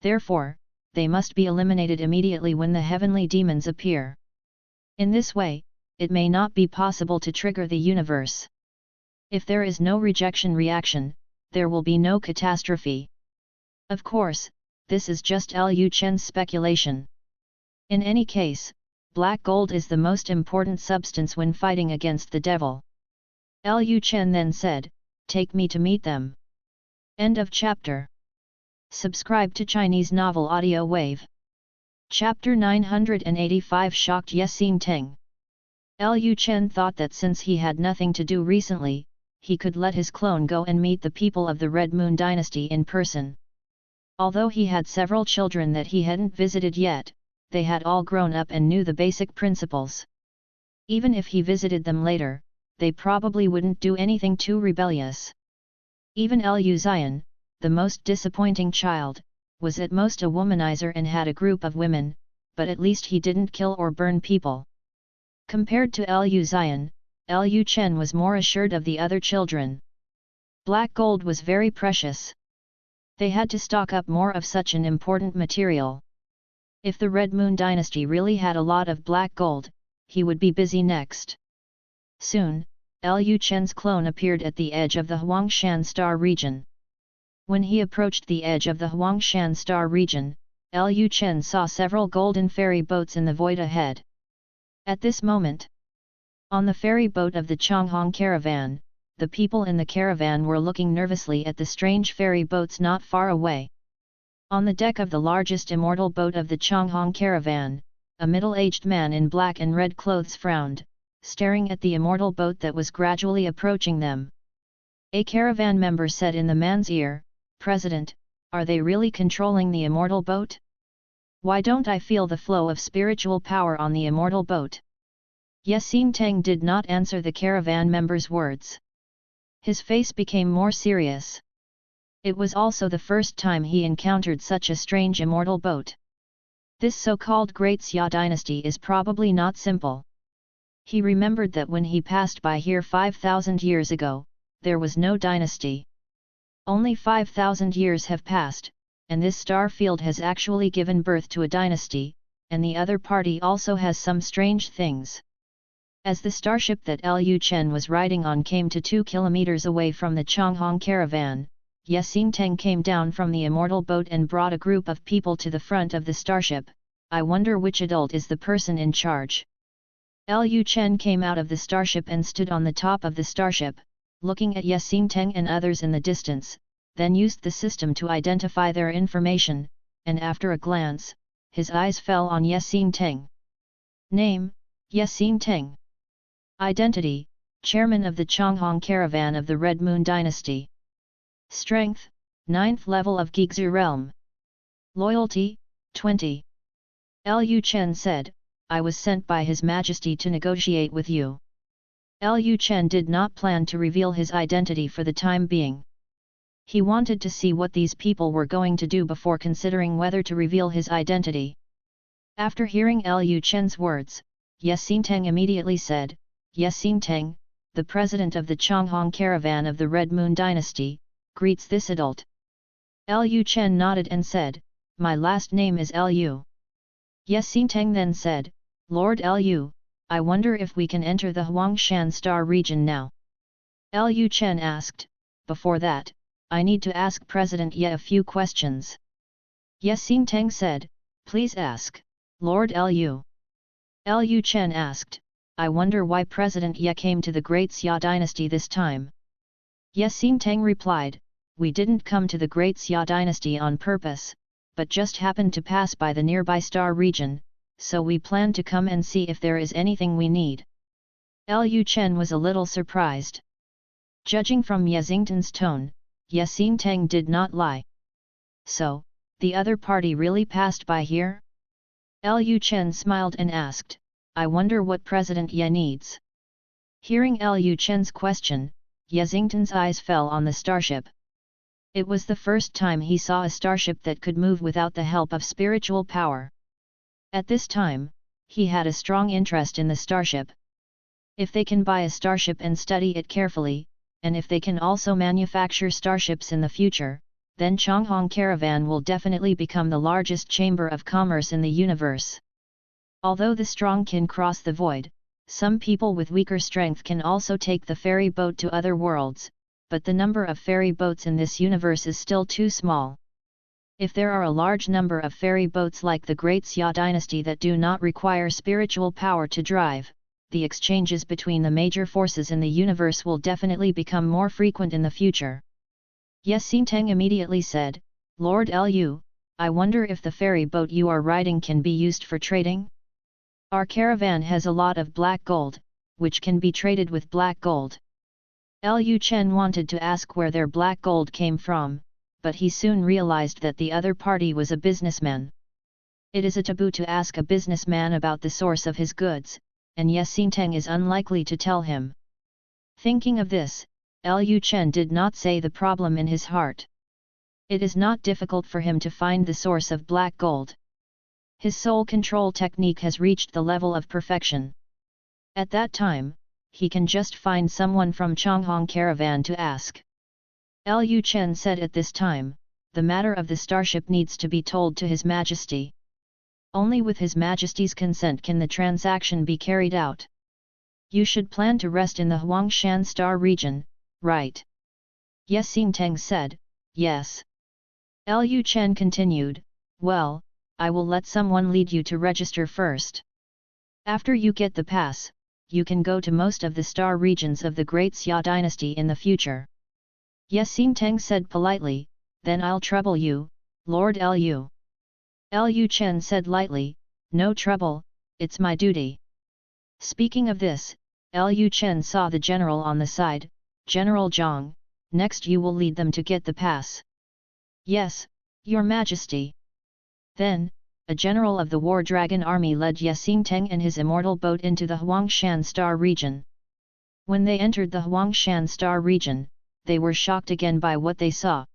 Therefore, they must be eliminated immediately when the heavenly demons appear. In this way, it may not be possible to trigger the universe. If there is no rejection reaction, there will be no catastrophe. Of course, this is just Lu Chen's speculation. In any case, black gold is the most important substance when fighting against the devil. Lu Chen then said, "Take me to meet them." End of chapter. Subscribe to Chinese Novel Audio Wave. Chapter 985 Shocked Yexing Teng. Lu Chen thought that since he had nothing to do recently, he could let his clone go and meet the people of the Red Moon Dynasty in person. Although he had several children that he hadn't visited yet, they had all grown up and knew the basic principles. Even if he visited them later, they probably wouldn't do anything too rebellious. Even Lu Xian, the most disappointing child, was at most a womanizer and had a group of women, but at least he didn't kill or burn people. Compared to Lu Xian, Lu Chen was more assured of the other children. Black gold was very precious. They had to stock up more of such an important material. If the Red Moon Dynasty really had a lot of black gold, he would be busy next. Soon, Lu Chen's clone appeared at the edge of the Huangshan Star region. When he approached the edge of the Huangshan Star region, Lu Chen saw several golden ferry boats in the void ahead. At this moment, on the ferry boat of the Changhong caravan, the people in the caravan were looking nervously at the strange ferry boats not far away. On the deck of the largest immortal boat of the Changhong caravan, a middle-aged man in black and red clothes frowned, staring at the immortal boat that was gradually approaching them. A caravan member said in the man's ear, "President, are they really controlling the immortal boat? Why don't I feel the flow of spiritual power on the immortal boat?" Yexing Teng did not answer the caravan member's words. His face became more serious. It was also the first time he encountered such a strange immortal boat. This so-called Great Xia Dynasty is probably not simple. He remembered that when he passed by here 5,000 years ago, there was no dynasty. Only 5,000 years have passed, and this star field has actually given birth to a dynasty, and the other party also has some strange things. As the starship that Lu Chen was riding on came to 2 kilometers away from the Changhong caravan, Yexing Teng came down from the immortal boat and brought a group of people to the front of the starship. "I wonder which adult is the person in charge." Lu Chen came out of the starship and stood on the top of the starship, looking at Yexing Teng and others in the distance, then used the system to identify their information, and after a glance, his eyes fell on Yexing Teng. Name, Yexing Teng. Identity, Chairman of the Changhong Caravan of the Red Moon Dynasty. Strength, 9th level of Gigzu Realm. Loyalty, 20. Lu Chen said, "I was sent by His Majesty to negotiate with you." Lu Chen did not plan to reveal his identity for the time being. He wanted to see what these people were going to do before considering whether to reveal his identity. After hearing Lu Chen's words, Ye Xinteng immediately said, Ye Xinteng, the president of the Chonghong caravan of the Red Moon Dynasty, greets this adult. Lu Chen nodded and said, My last name is Lu. Ye Xinteng then said, Lord Lu, I wonder if we can enter the Huangshan Star region now. Lu Chen asked, Before that, I need to ask President Ye a few questions. Ye Xinteng said, Please ask, Lord Lu. Lu Chen asked, I wonder why President Ye came to the Great Xia Dynasty this time. Ye Xinteng replied, We didn't come to the Great Xia Dynasty on purpose, but just happened to pass by the nearby star region, so we planned to come and see if there is anything we need. Lu Chen was a little surprised. Judging from Ye Xingteng's tone, Ye Xinteng did not lie. So, the other party really passed by here? Lu Chen smiled and asked, I wonder what President Ye needs. Hearing Lu Chen's question, Ye Xingteng's eyes fell on the starship. It was the first time he saw a starship that could move without the help of spiritual power. At this time, he had a strong interest in the starship. If they can buy a starship and study it carefully, and if they can also manufacture starships in the future, then Chonghong Caravan will definitely become the largest chamber of commerce in the universe. Although the strong can cross the void, some people with weaker strength can also take the ferry boat to other worlds, but the number of ferry boats in this universe is still too small. If there are a large number of ferry boats like the Great Xia Dynasty that do not require spiritual power to drive, the exchanges between the major forces in the universe will definitely become more frequent in the future. Ye Xinteng immediately said, Lord Lu, I wonder if the ferry boat you are riding can be used for trading? Our caravan has a lot of black gold, which can be traded with black gold. Lu Chen wanted to ask where their black gold came from, but he soon realized that the other party was a businessman. It is a taboo to ask a businessman about the source of his goods, and Ye Xinteng is unlikely to tell him. Thinking of this, Lu Chen did not say the problem in his heart. It is not difficult for him to find the source of black gold. His soul control technique has reached the level of perfection. At that time, he can just find someone from Chonghong Caravan to ask. Lu Chen said at this time, the matter of the starship needs to be told to His Majesty. Only with His Majesty's consent can the transaction be carried out. You should plan to rest in the Huangshan Star region, right? Ye Xinteng said, Yes. Lu Chen continued, Well, I will let someone lead you to register first. After you get the pass, you can go to most of the star regions of the Great Xia Dynasty in the future. Ye Xinteng said politely, Then I'll trouble you, Lord Lu. Lu Chen said lightly, No trouble, it's my duty. Speaking of this, Lu Chen saw the general on the side, General Zhang, next you will lead them to get the pass. Yes, Your Majesty. Then, a general of the War Dragon Army led Ye Xinteng and his immortal boat into the Huangshan Star region. When they entered the Huangshan Star region, they were shocked again by what they saw.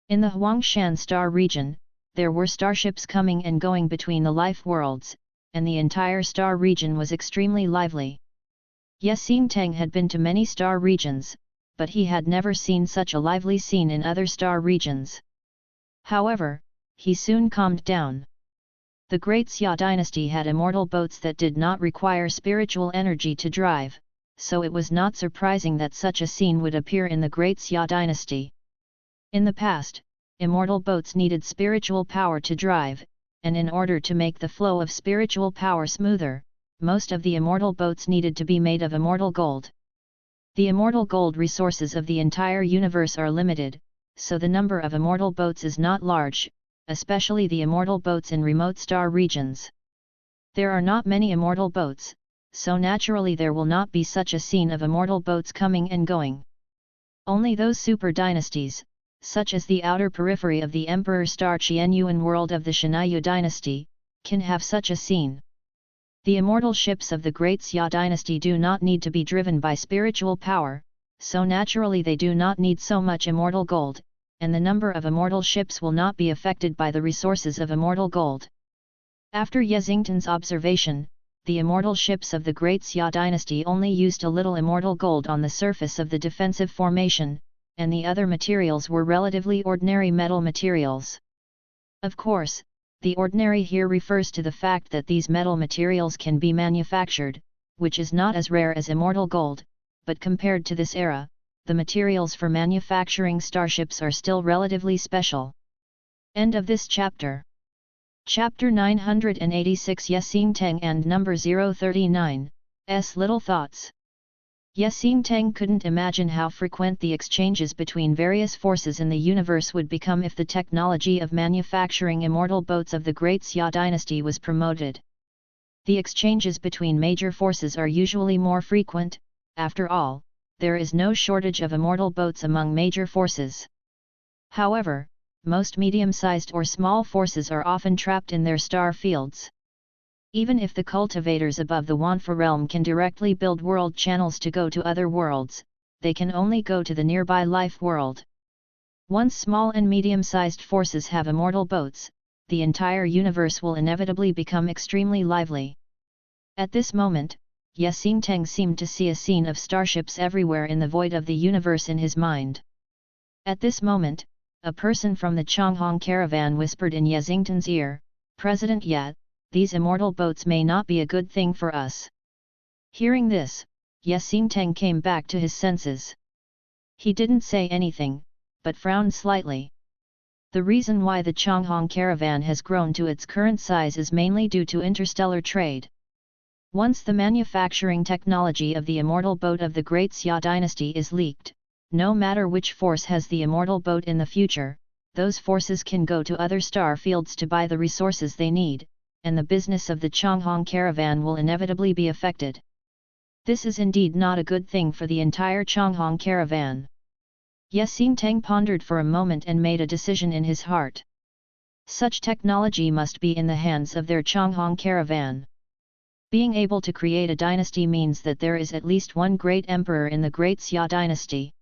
In the Huangshan Star region, there were starships coming and going between the life worlds, and the entire star region was extremely lively. Ye Xinteng had been to many star regions, but he had never seen such a lively scene in other star regions. However, he soon calmed down. The Great Xia Dynasty had immortal boats that did not require spiritual energy to drive, so it was not surprising that such a scene would appear in the Great Xia Dynasty. In the past, immortal boats needed spiritual power to drive, and in order to make the flow of spiritual power smoother, most of the immortal boats needed to be made of immortal gold. The immortal gold resources of the entire universe are limited, so the number of immortal boats is not large, especially the immortal boats in remote star regions. There are not many immortal boats, so naturally there will not be such a scene of immortal boats coming and going. Only those super dynasties, such as the outer periphery of the Emperor Star Qianyuan world of the Shinayu dynasty, can have such a scene. The immortal ships of the Great Xia Dynasty do not need to be driven by spiritual power, so naturally they do not need so much immortal gold, and the number of immortal ships will not be affected by the resources of immortal gold. After Yezington's observation, the immortal ships of the Great Xia Dynasty only used a little immortal gold on the surface of the defensive formation, and the other materials were relatively ordinary metal materials. Of course, the ordinary here refers to the fact that these metal materials can be manufactured, which is not as rare as immortal gold, but compared to this era, the materials for manufacturing starships are still relatively special. End of this chapter. Chapter 986 Yesingteng and number 039, S. Little Thoughts. Yesingteng couldn't imagine how frequent the exchanges between various forces in the universe would become if the technology of manufacturing immortal boats of the Great Xia Dynasty was promoted. The exchanges between major forces are usually more frequent. After all, there is no shortage of immortal boats among major forces. However, most medium-sized or small forces are often trapped in their star fields. Even if the cultivators above the Wanfa realm can directly build world channels to go to other worlds, they can only go to the nearby life world. Once small and medium-sized forces have immortal boats, the entire universe will inevitably become extremely lively. At this moment, Yesingteng seemed to see a scene of starships everywhere in the void of the universe in his mind. At this moment, a person from the Chonghong caravan whispered in Yezington's ear, "President Yat, these immortal boats may not be a good thing for us." Hearing this, Yesingteng came back to his senses. He didn't say anything, but frowned slightly. The reason why the Chonghong caravan has grown to its current size is mainly due to interstellar trade. Once the manufacturing technology of the immortal boat of the Great Xia Dynasty is leaked, no matter which force has the immortal boat in the future, those forces can go to other star fields to buy the resources they need, and the business of the Chonghong caravan will inevitably be affected. This is indeed not a good thing for the entire Chonghong caravan. Yesingteng pondered for a moment and made a decision in his heart. Such technology must be in the hands of their Chonghong caravan. Being able to create a dynasty means that there is at least one great emperor in the Great Xia Dynasty.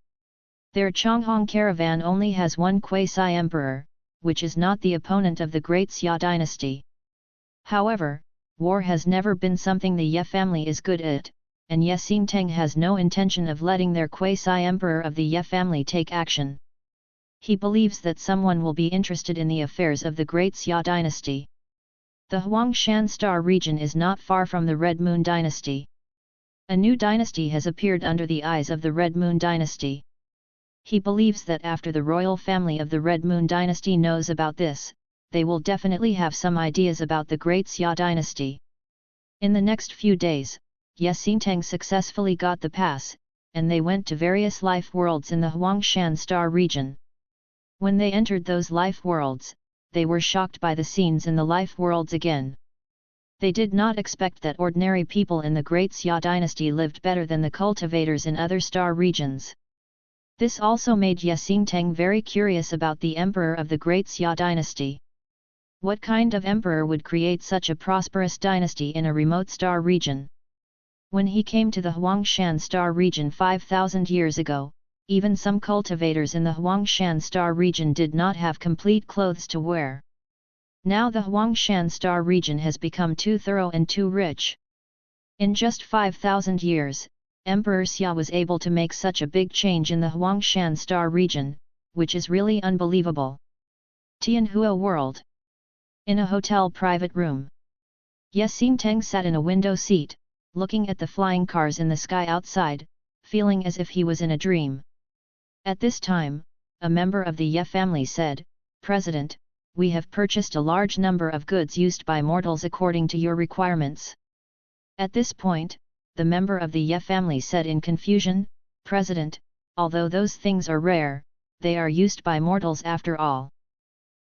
Their Chonghong caravan only has one quasi-emperor, which is not the opponent of the Great Xia Dynasty. However, war has never been something the Ye family is good at, and Yesingteng has no intention of letting their quasi-emperor of the Ye family take action. He believes that someone will be interested in the affairs of the Great Xia Dynasty. The Huangshan Star region is not far from the Red Moon Dynasty. A new dynasty has appeared under the eyes of the Red Moon Dynasty. He believes that after the royal family of the Red Moon Dynasty knows about this, they will definitely have some ideas about the Great Xia Dynasty. In the next few days, Yesingteng successfully got the pass, and they went to various life worlds in the Huangshan Star region. When they entered those life worlds, they were shocked by the scenes in the life worlds again. They did not expect that ordinary people in the Great Xia Dynasty lived better than the cultivators in other star regions. This also made Yesingteng very curious about the emperor of the Great Xia Dynasty. What kind of emperor would create such a prosperous dynasty in a remote star region? When he came to the Huangshan Star region 5,000 years ago, even some cultivators in the Huangshan Star region did not have complete clothes to wear. Now the Huangshan Star region has become too thorough and too rich. In just 5,000 years, Emperor Xia was able to make such a big change in the Huangshan Star region, which is really unbelievable. Tianhua World. In a hotel private room. Yesingteng sat in a window seat, looking at the flying cars in the sky outside, feeling as if he was in a dream. At this time, a member of the Ye family said, "President, we have purchased a large number of goods used by mortals according to your requirements." At this point, the member of the Ye family said in confusion, "President, although those things are rare, they are used by mortals after all.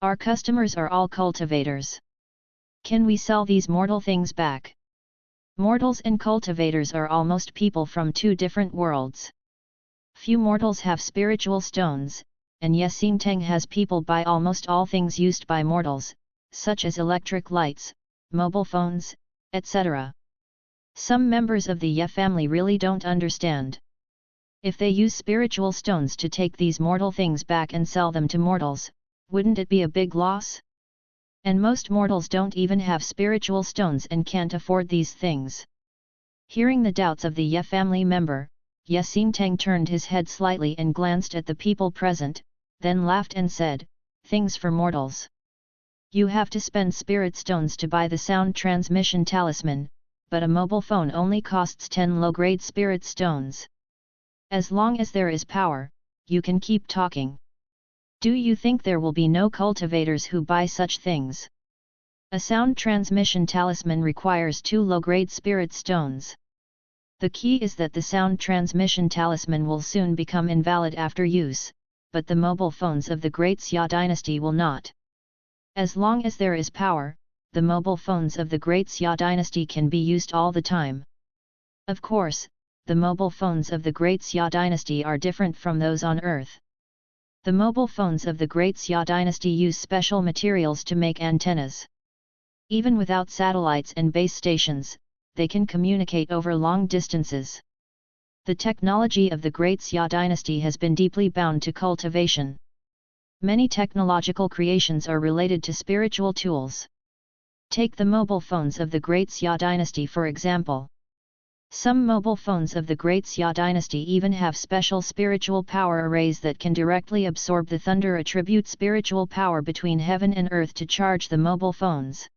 Our customers are all cultivators. Can we sell these mortal things back?" Mortals and cultivators are almost people from two different worlds. Few mortals have spiritual stones, and Yesingteng has people buy almost all things used by mortals, such as electric lights, mobile phones, etc. Some members of the Ye family really don't understand. If they use spiritual stones to take these mortal things back and sell them to mortals, wouldn't it be a big loss? And most mortals don't even have spiritual stones and can't afford these things. Hearing the doubts of the Ye family member, Ye Xinteng turned his head slightly and glanced at the people present, then laughed and said, "Things for mortals. You have to spend spirit stones to buy the sound transmission talisman, but a mobile phone only costs 10 low-grade spirit stones. As long as there is power, you can keep talking. Do you think there will be no cultivators who buy such things? A sound transmission talisman requires 2 low-grade spirit stones. The key is that the sound transmission talisman will soon become invalid after use, but the mobile phones of the Great Xia Dynasty will not. As long as there is power, the mobile phones of the Great Xia Dynasty can be used all the time. Of course, the mobile phones of the Great Xia Dynasty are different from those on Earth. The mobile phones of the Great Xia Dynasty use special materials to make antennas. Even without satellites and base stations, they can communicate over long distances. The technology of the Great Xia Dynasty has been deeply bound to cultivation. Many technological creations are related to spiritual tools. Take the mobile phones of the Great Xia Dynasty for example. Some mobile phones of the Great Xia Dynasty even have special spiritual power arrays that can directly absorb the thunder attribute spiritual power between heaven and earth to charge the mobile phones.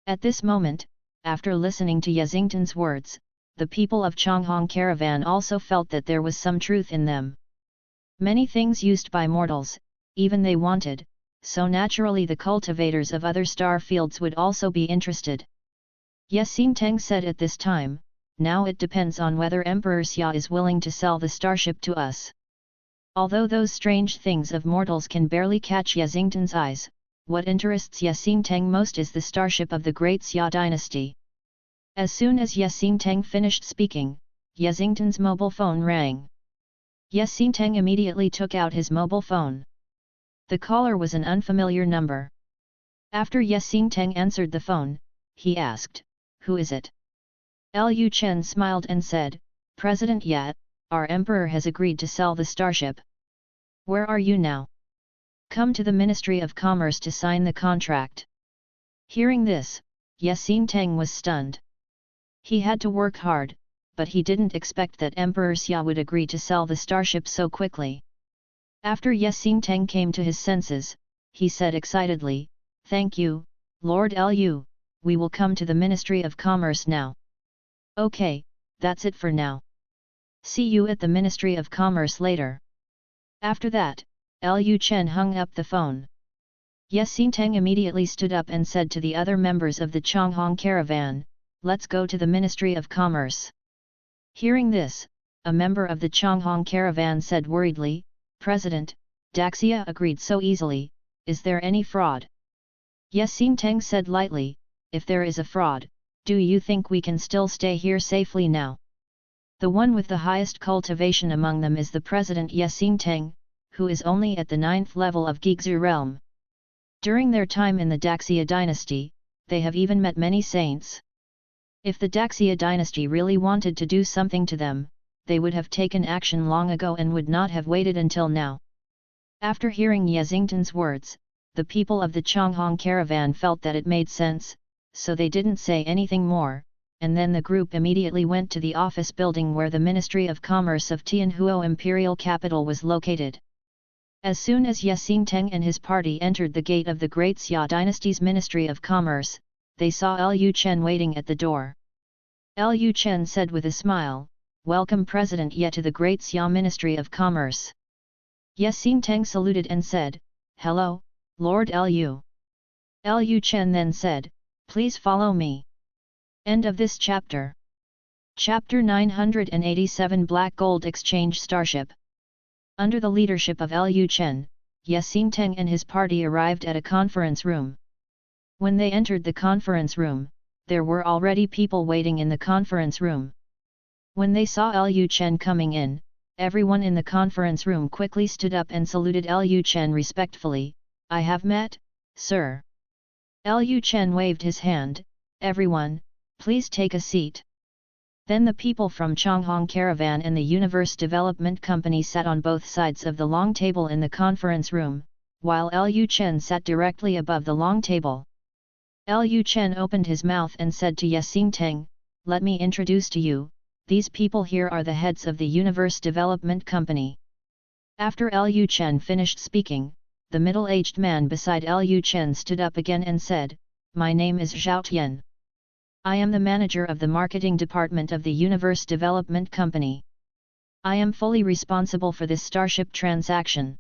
At this moment, after listening to Ye Xingtan's words, the people of Changhong Caravan also felt that there was some truth in them. Many things used by mortals, even they wanted, so naturally the cultivators of other star fields would also be interested. Ye Xinteng said at this time, "Now it depends on whether Emperor Xia is willing to sell the starship to us." Although those strange things of mortals can barely catch Ye Xingtan's eyes, what interests Ye Xinteng most is the starship of the Great Xia Dynasty. As soon as Ye Xinteng finished speaking, Ye Xingtan's mobile phone rang. Ye Xinteng immediately took out his mobile phone. The caller was an unfamiliar number. After Ye Xinteng answered the phone, he asked, "Who is it?" Lu Chen smiled and said, "President Ye, our emperor has agreed to sell the starship. Where are you now? Come to the Ministry of Commerce to sign the contract." Hearing this, Ye Xinteng was stunned. He had to work hard, but he didn't expect that Emperor Xia would agree to sell the starship so quickly. After Ye Xinteng came to his senses, he said excitedly, "Thank you, Lord Lu, we will come to the Ministry of Commerce now." "Okay, that's it for now. See you at the Ministry of Commerce later." After that, Lu Chen hung up the phone. Ye Xinteng immediately stood up and said to the other members of the Changhong Caravan, "Let's go to the Ministry of Commerce." Hearing this, a member of the Changhong Caravan said worriedly, "President, Daxia agreed so easily, is there any fraud?" Ye Xinteng said lightly, "If there is a fraud, do you think we can still stay here safely now? The one with the highest cultivation among them is the President Ye Xinteng, who is only at the 9th level of Gigzu realm. During their time in the Daxia dynasty, they have even met many saints. If the Daxia dynasty really wanted to do something to them, they would have taken action long ago and would not have waited until now." After hearing Ye Xingtan's words, the people of the Changhong Caravan felt that it made sense, so they didn't say anything more, and then the group immediately went to the office building where the Ministry of Commerce of Tianhuo Imperial Capital was located. As soon as Ye Xinteng and his party entered the gate of the Great Xia Dynasty's Ministry of Commerce, they saw Lu Chen waiting at the door. Lu Chen said with a smile, "Welcome President Ye to the Great Xia Ministry of Commerce." Ye Xinteng saluted and said, "Hello, Lord Lu." Lu Chen then said, "Please follow me." End of this chapter. Chapter 987 Black Gold Exchange Starship. Under the leadership of Lu Chen, Ye Xinteng and his party arrived at a conference room. When they entered the conference room, there were already people waiting in the conference room. When they saw Lu Chen coming in, everyone in the conference room quickly stood up and saluted Lu Chen respectfully, "I have met, sir." Lu Chen waved his hand, "Everyone, please take a seat." Then the people from Changhong Caravan and the Universe Development Company sat on both sides of the long table in the conference room, while Lu Chen sat directly above the long table. Lu Chen opened his mouth and said to Yexingteng, "Let me introduce to you, these people here are the heads of the Universe Development Company." After Lu Chen finished speaking, the middle-aged man beside Lu Chen stood up again and said, "My name is Zhao Tian. I am the manager of the marketing department of the Universe Development Company. I am fully responsible for this starship transaction."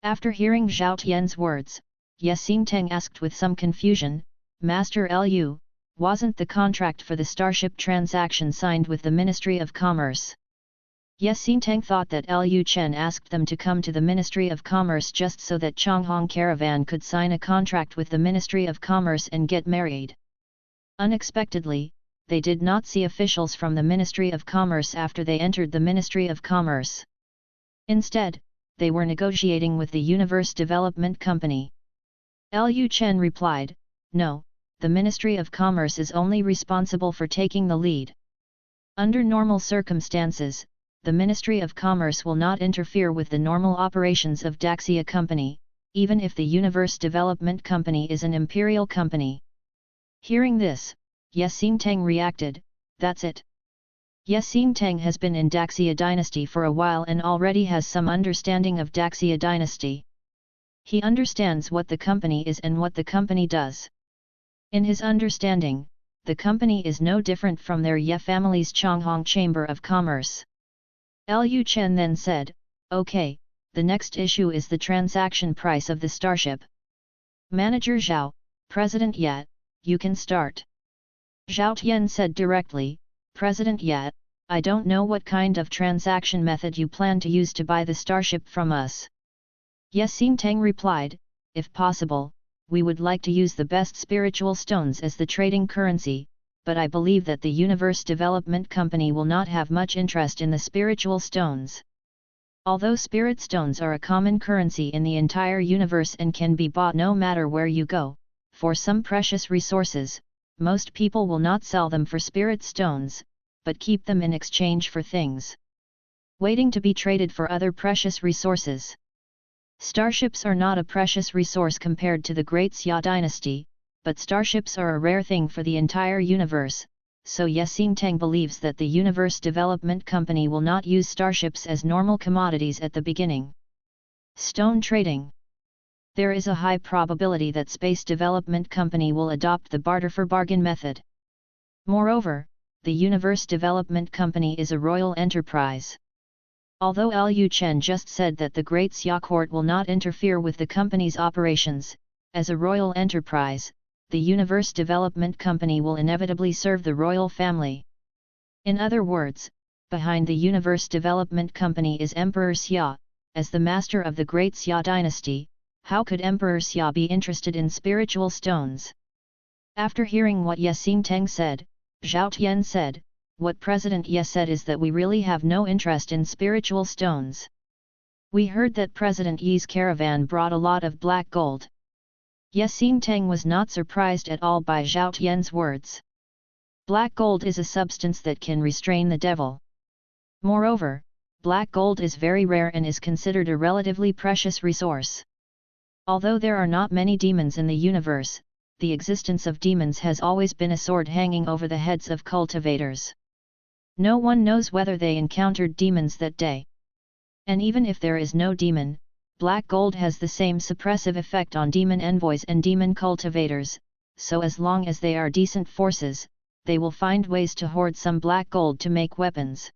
After hearing Zhao Tian's words, Yexingteng asked with some confusion, "Master Lu, wasn't the contract for the starship transaction signed with the Ministry of Commerce?" Yexingteng thought that Lu Chen asked them to come to the Ministry of Commerce just so that Changhong Caravan could sign a contract with the Ministry of Commerce and get married. Unexpectedly, they did not see officials from the Ministry of Commerce after they entered the Ministry of Commerce. Instead, they were negotiating with the Universe Development Company. Lu Chen replied, "No, the Ministry of Commerce is only responsible for taking the lead. Under normal circumstances, the Ministry of Commerce will not interfere with the normal operations of Daxia Company, even if the Universe Development Company is an imperial company." Hearing this, Yexingteng reacted, "That's it. Yexingteng has been in Daxia Dynasty for a while and already has some understanding of Daxia Dynasty. He understands what the company is and what the company does. In his understanding, the company is no different from their Ye family's Changhong Chamber of Commerce." Lu Chen then said, "Okay, the next issue is the transaction price of the starship. Manager Zhao, President Ye, you can start." Zhao Tian said directly, "President Ye, I don't know what kind of transaction method you plan to use to buy the starship from us." Yexingteng replied, "If possible, we would like to use the best spiritual stones as the trading currency, but I believe that the Universe Development Company will not have much interest in the spiritual stones. Although spirit stones are a common currency in the entire universe and can be bought no matter where you go, for some precious resources, most people will not sell them for spirit stones, but keep them in exchange for things waiting to be traded for other precious resources. Starships are not a precious resource compared to the Great Xia Dynasty, but starships are a rare thing for the entire universe, so Yexingteng believes that the Universe Development Company will not use starships as normal commodities at the beginning. Stone trading. There is a high probability that Space Development Company will adopt the barter for bargain method. Moreover, the Universe Development Company is a royal enterprise. Although Lu Chen just said that the Great Xia Court will not interfere with the company's operations, as a royal enterprise, the Universe Development Company will inevitably serve the royal family. In other words, behind the Universe Development Company is Emperor Xia. As the master of the Great Xia Dynasty, how could Emperor Xia be interested in spiritual stones? After hearing what Yexingteng said, Zhao Tian said, "What President Ye said is that we really have no interest in spiritual stones. We heard that President Ye's caravan brought a lot of black gold." Yexingteng was not surprised at all by Zhao Tian's words. Black gold is a substance that can restrain the devil. Moreover, black gold is very rare and is considered a relatively precious resource. Although there are not many demons in the universe, the existence of demons has always been a sword hanging over the heads of cultivators. No one knows whether they encountered demons that day. And even if there is no demon, black gold has the same suppressive effect on demon envoys and demon cultivators, so as long as they are decent forces, they will find ways to hoard some black gold to make weapons.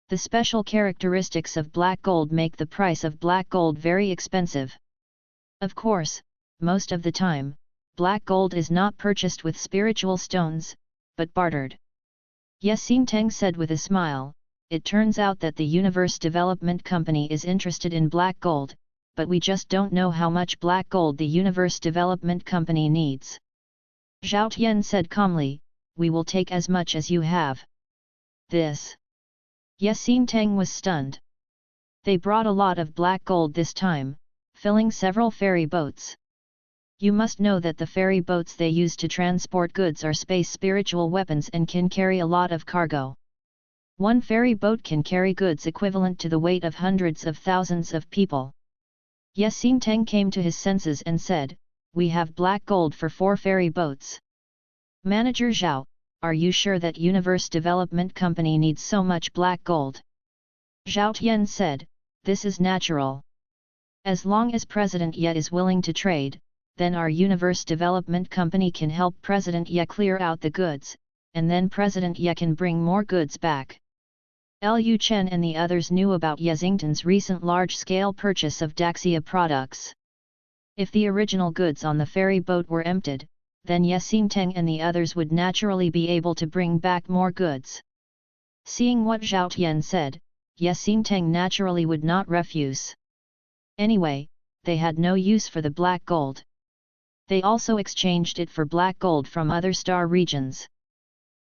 The special characteristics of black gold make the price of black gold very expensive. Of course, most of the time, black gold is not purchased with spiritual stones, but bartered. Yexingteng said with a smile, "It turns out that the Universe Development Company is interested in black gold, but we just don't know how much black gold the Universe Development Company needs." Zhao Tian said calmly, "We will take as much as you have." This. Yexingteng was stunned. They brought a lot of black gold this time, filling several ferry boats. You must know that the ferry boats they use to transport goods are space spiritual weapons and can carry a lot of cargo. One ferry boat can carry goods equivalent to the weight of hundreds of thousands of people. Ye Xinteng came to his senses and said, "We have black gold for 4 ferry boats. Manager Zhao, are you sure that Universe Development Company needs so much black gold?" Zhao Tian said, "This is natural. As long as President Ye is willing to trade, then our Universe Development Company can help President Ye clear out the goods, and then President Ye can bring more goods back." Lu Chen and the others knew about Ye Xingtan's recent large-scale purchase of Daxia products. If the original goods on the ferry boat were emptied, then Ye Xingteng and the others would naturally be able to bring back more goods. Seeing what Zhao Tian said, Ye Xingteng naturally would not refuse. Anyway, they had no use for the black gold. They also exchanged it for black gold from other star regions.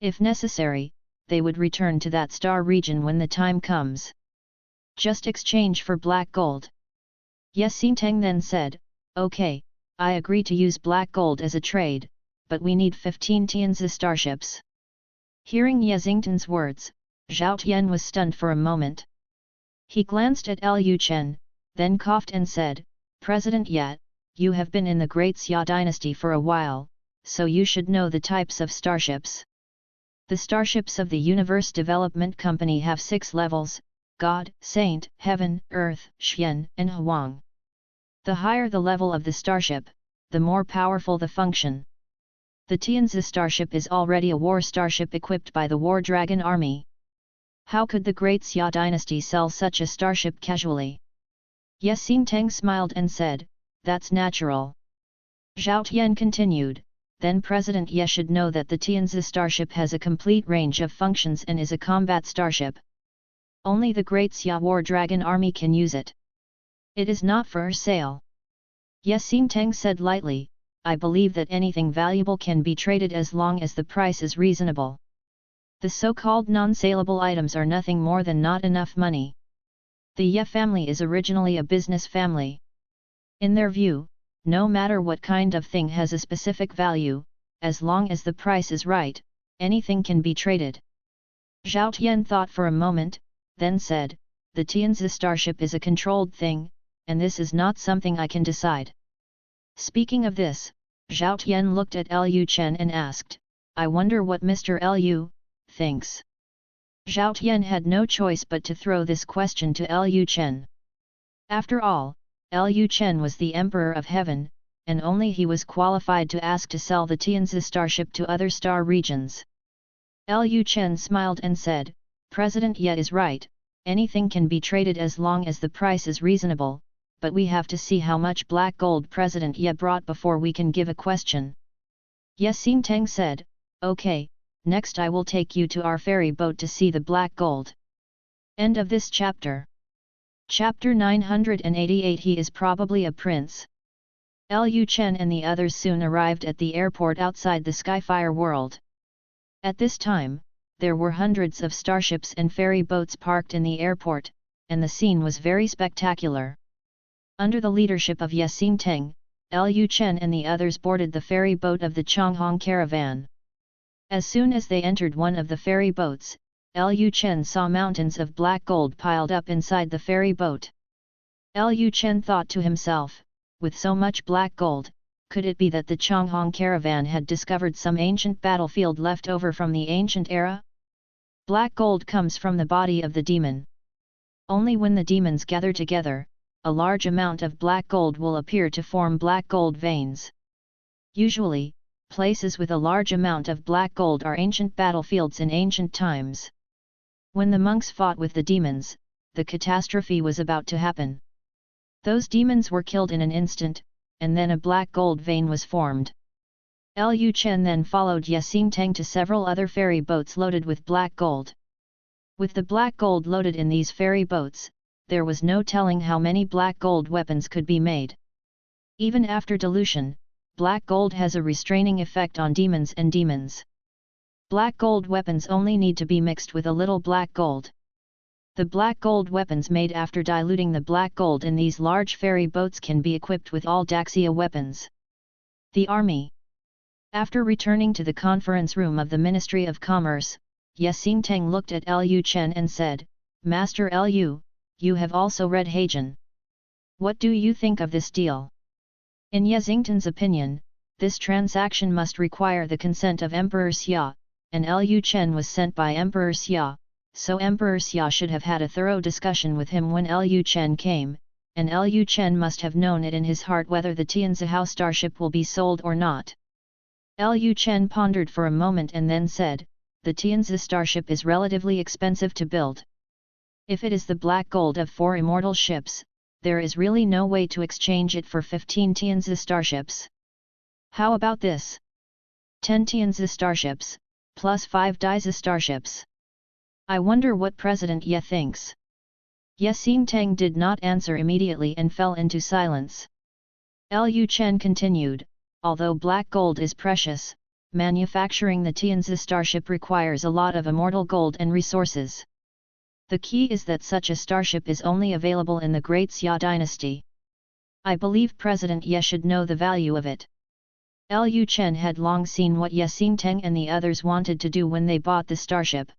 If necessary, they would return to that star region when the time comes. Just exchange for black gold. Ye Xinteng then said, "Okay, I agree to use black gold as a trade, but we need 15 Tianzi starships." Hearing Ye Xingtan's words, Zhao Tian was stunned for a moment. He glanced at Lu Chen, then coughed and said, "President Ye, you have been in the Great Xia Dynasty for a while, so you should know the types of starships. The starships of the Universe Development Company have 6 levels: God, Saint, Heaven, Earth, Xian, and Huang. The higher the level of the starship, the more powerful the function. The Tianzi starship is already a war starship equipped by the War Dragon Army. How could the Great Xia Dynasty sell such a starship casually?" Ye Xinteng smiled and said, "That's natural." Zhao Tian continued, "Then President Ye should know that the Tianzi starship has a complete range of functions and is a combat starship. Only the Great Xia War Dragon Army can use it. It is not for sale." Ye Xinteng said lightly, "I believe that anything valuable can be traded as long as the price is reasonable. The so-called non-saleable items are nothing more than not enough money. The Ye family is originally a business family. In their view, no matter what kind of thing has a specific value, as long as the price is right, anything can be traded." Zhao Tian thought for a moment, then said, "The Tianzi starship is a controlled thing, and this is not something I can decide." Speaking of this, Zhao Tian looked at Lu Chen and asked, "I wonder what Mr. Lu thinks." Zhao Tian had no choice but to throw this question to Lu Chen. After all, Lu Chen was the Emperor of Heaven, and only he was qualified to ask to sell the Tianzi starship to other star regions. Lu Chen smiled and said, "President Ye is right, anything can be traded as long as the price is reasonable, but we have to see how much black gold President Ye brought before we can give a question." Ye Xinteng said, "Okay, next I will take you to our ferry boat to see the black gold." End of this chapter. Chapter 988. He is probably a prince. Lu Chen and the others soon arrived at the airport outside the Skyfire world. At this time, there were hundreds of starships and ferry boats parked in the airport, and the scene was very spectacular. Under the leadership of Ye Xinteng, Lu Chen and the others boarded the ferry boat of the Changhong caravan. As soon as they entered one of the ferry boats, Lu Chen saw mountains of black gold piled up inside the ferry boat. Lu Chen thought to himself, with so much black gold, could it be that the Changhong caravan had discovered some ancient battlefield left over from the ancient era? Black gold comes from the body of the demon. Only when the demons gather together, a large amount of black gold will appear to form black gold veins. Usually, places with a large amount of black gold are ancient battlefields in ancient times. When the monks fought with the demons, the catastrophe was about to happen. Those demons were killed in an instant, and then a black gold vein was formed. Lu Chen then followed Ye Xinteng to several other ferry boats loaded with black gold. With the black gold loaded in these ferry boats, there was no telling how many black gold weapons could be made. Even after dilution, black gold has a restraining effect on demons and demons. Black gold weapons only need to be mixed with a little black gold. The black gold weapons made after diluting the black gold in these large ferry boats can be equipped with all Daxia weapons. The Army. After returning to the conference room of the Ministry of Commerce, Ye Xinteng looked at Lu Chen and said, "Master Lu, you have also read Heian." What do you think of this deal? In Ye Xingtan's opinion, this transaction must require the consent of Emperor Xia, and Lu Chen was sent by Emperor Xia, so Emperor Xia should have had a thorough discussion with him when Lu Chen came, and Lu Chen must have known it in his heart whether the Tianzihao starship will be sold or not. Lu Chen pondered for a moment and then said, the Tianzi starship is relatively expensive to build. If it is the black gold of 4 immortal ships, there is really no way to exchange it for 15 Tianzi starships. How about this? 10 Tianzi starships, plus 5 Daizi starships. I wonder what President Ye thinks. Ye Xingtang did not answer immediately and fell into silence. Lu Chen continued, although black gold is precious, manufacturing the Tianzi starship requires a lot of immortal gold and resources. The key is that such a starship is only available in the Great Xia Dynasty. I believe President Ye should know the value of it. Lu Chen had long seen what Ye Xingtang and the others wanted to do when they bought the starship.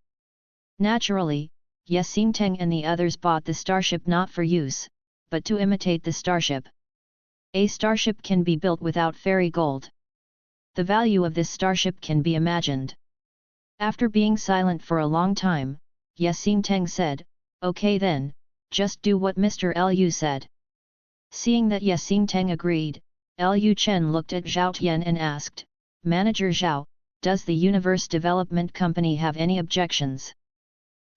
Naturally, Ye Xingtang and the others bought the starship not for use, but to imitate the starship. A starship can be built without fairy gold. The value of this starship can be imagined. After being silent for a long time, Ye Xingtang said, okay then, just do what Mr. Lu said. Seeing that Ye Xingtang agreed, Lu Chen looked at Zhao Tian and asked, Manager Zhao, does the Universe Development Company have any objections?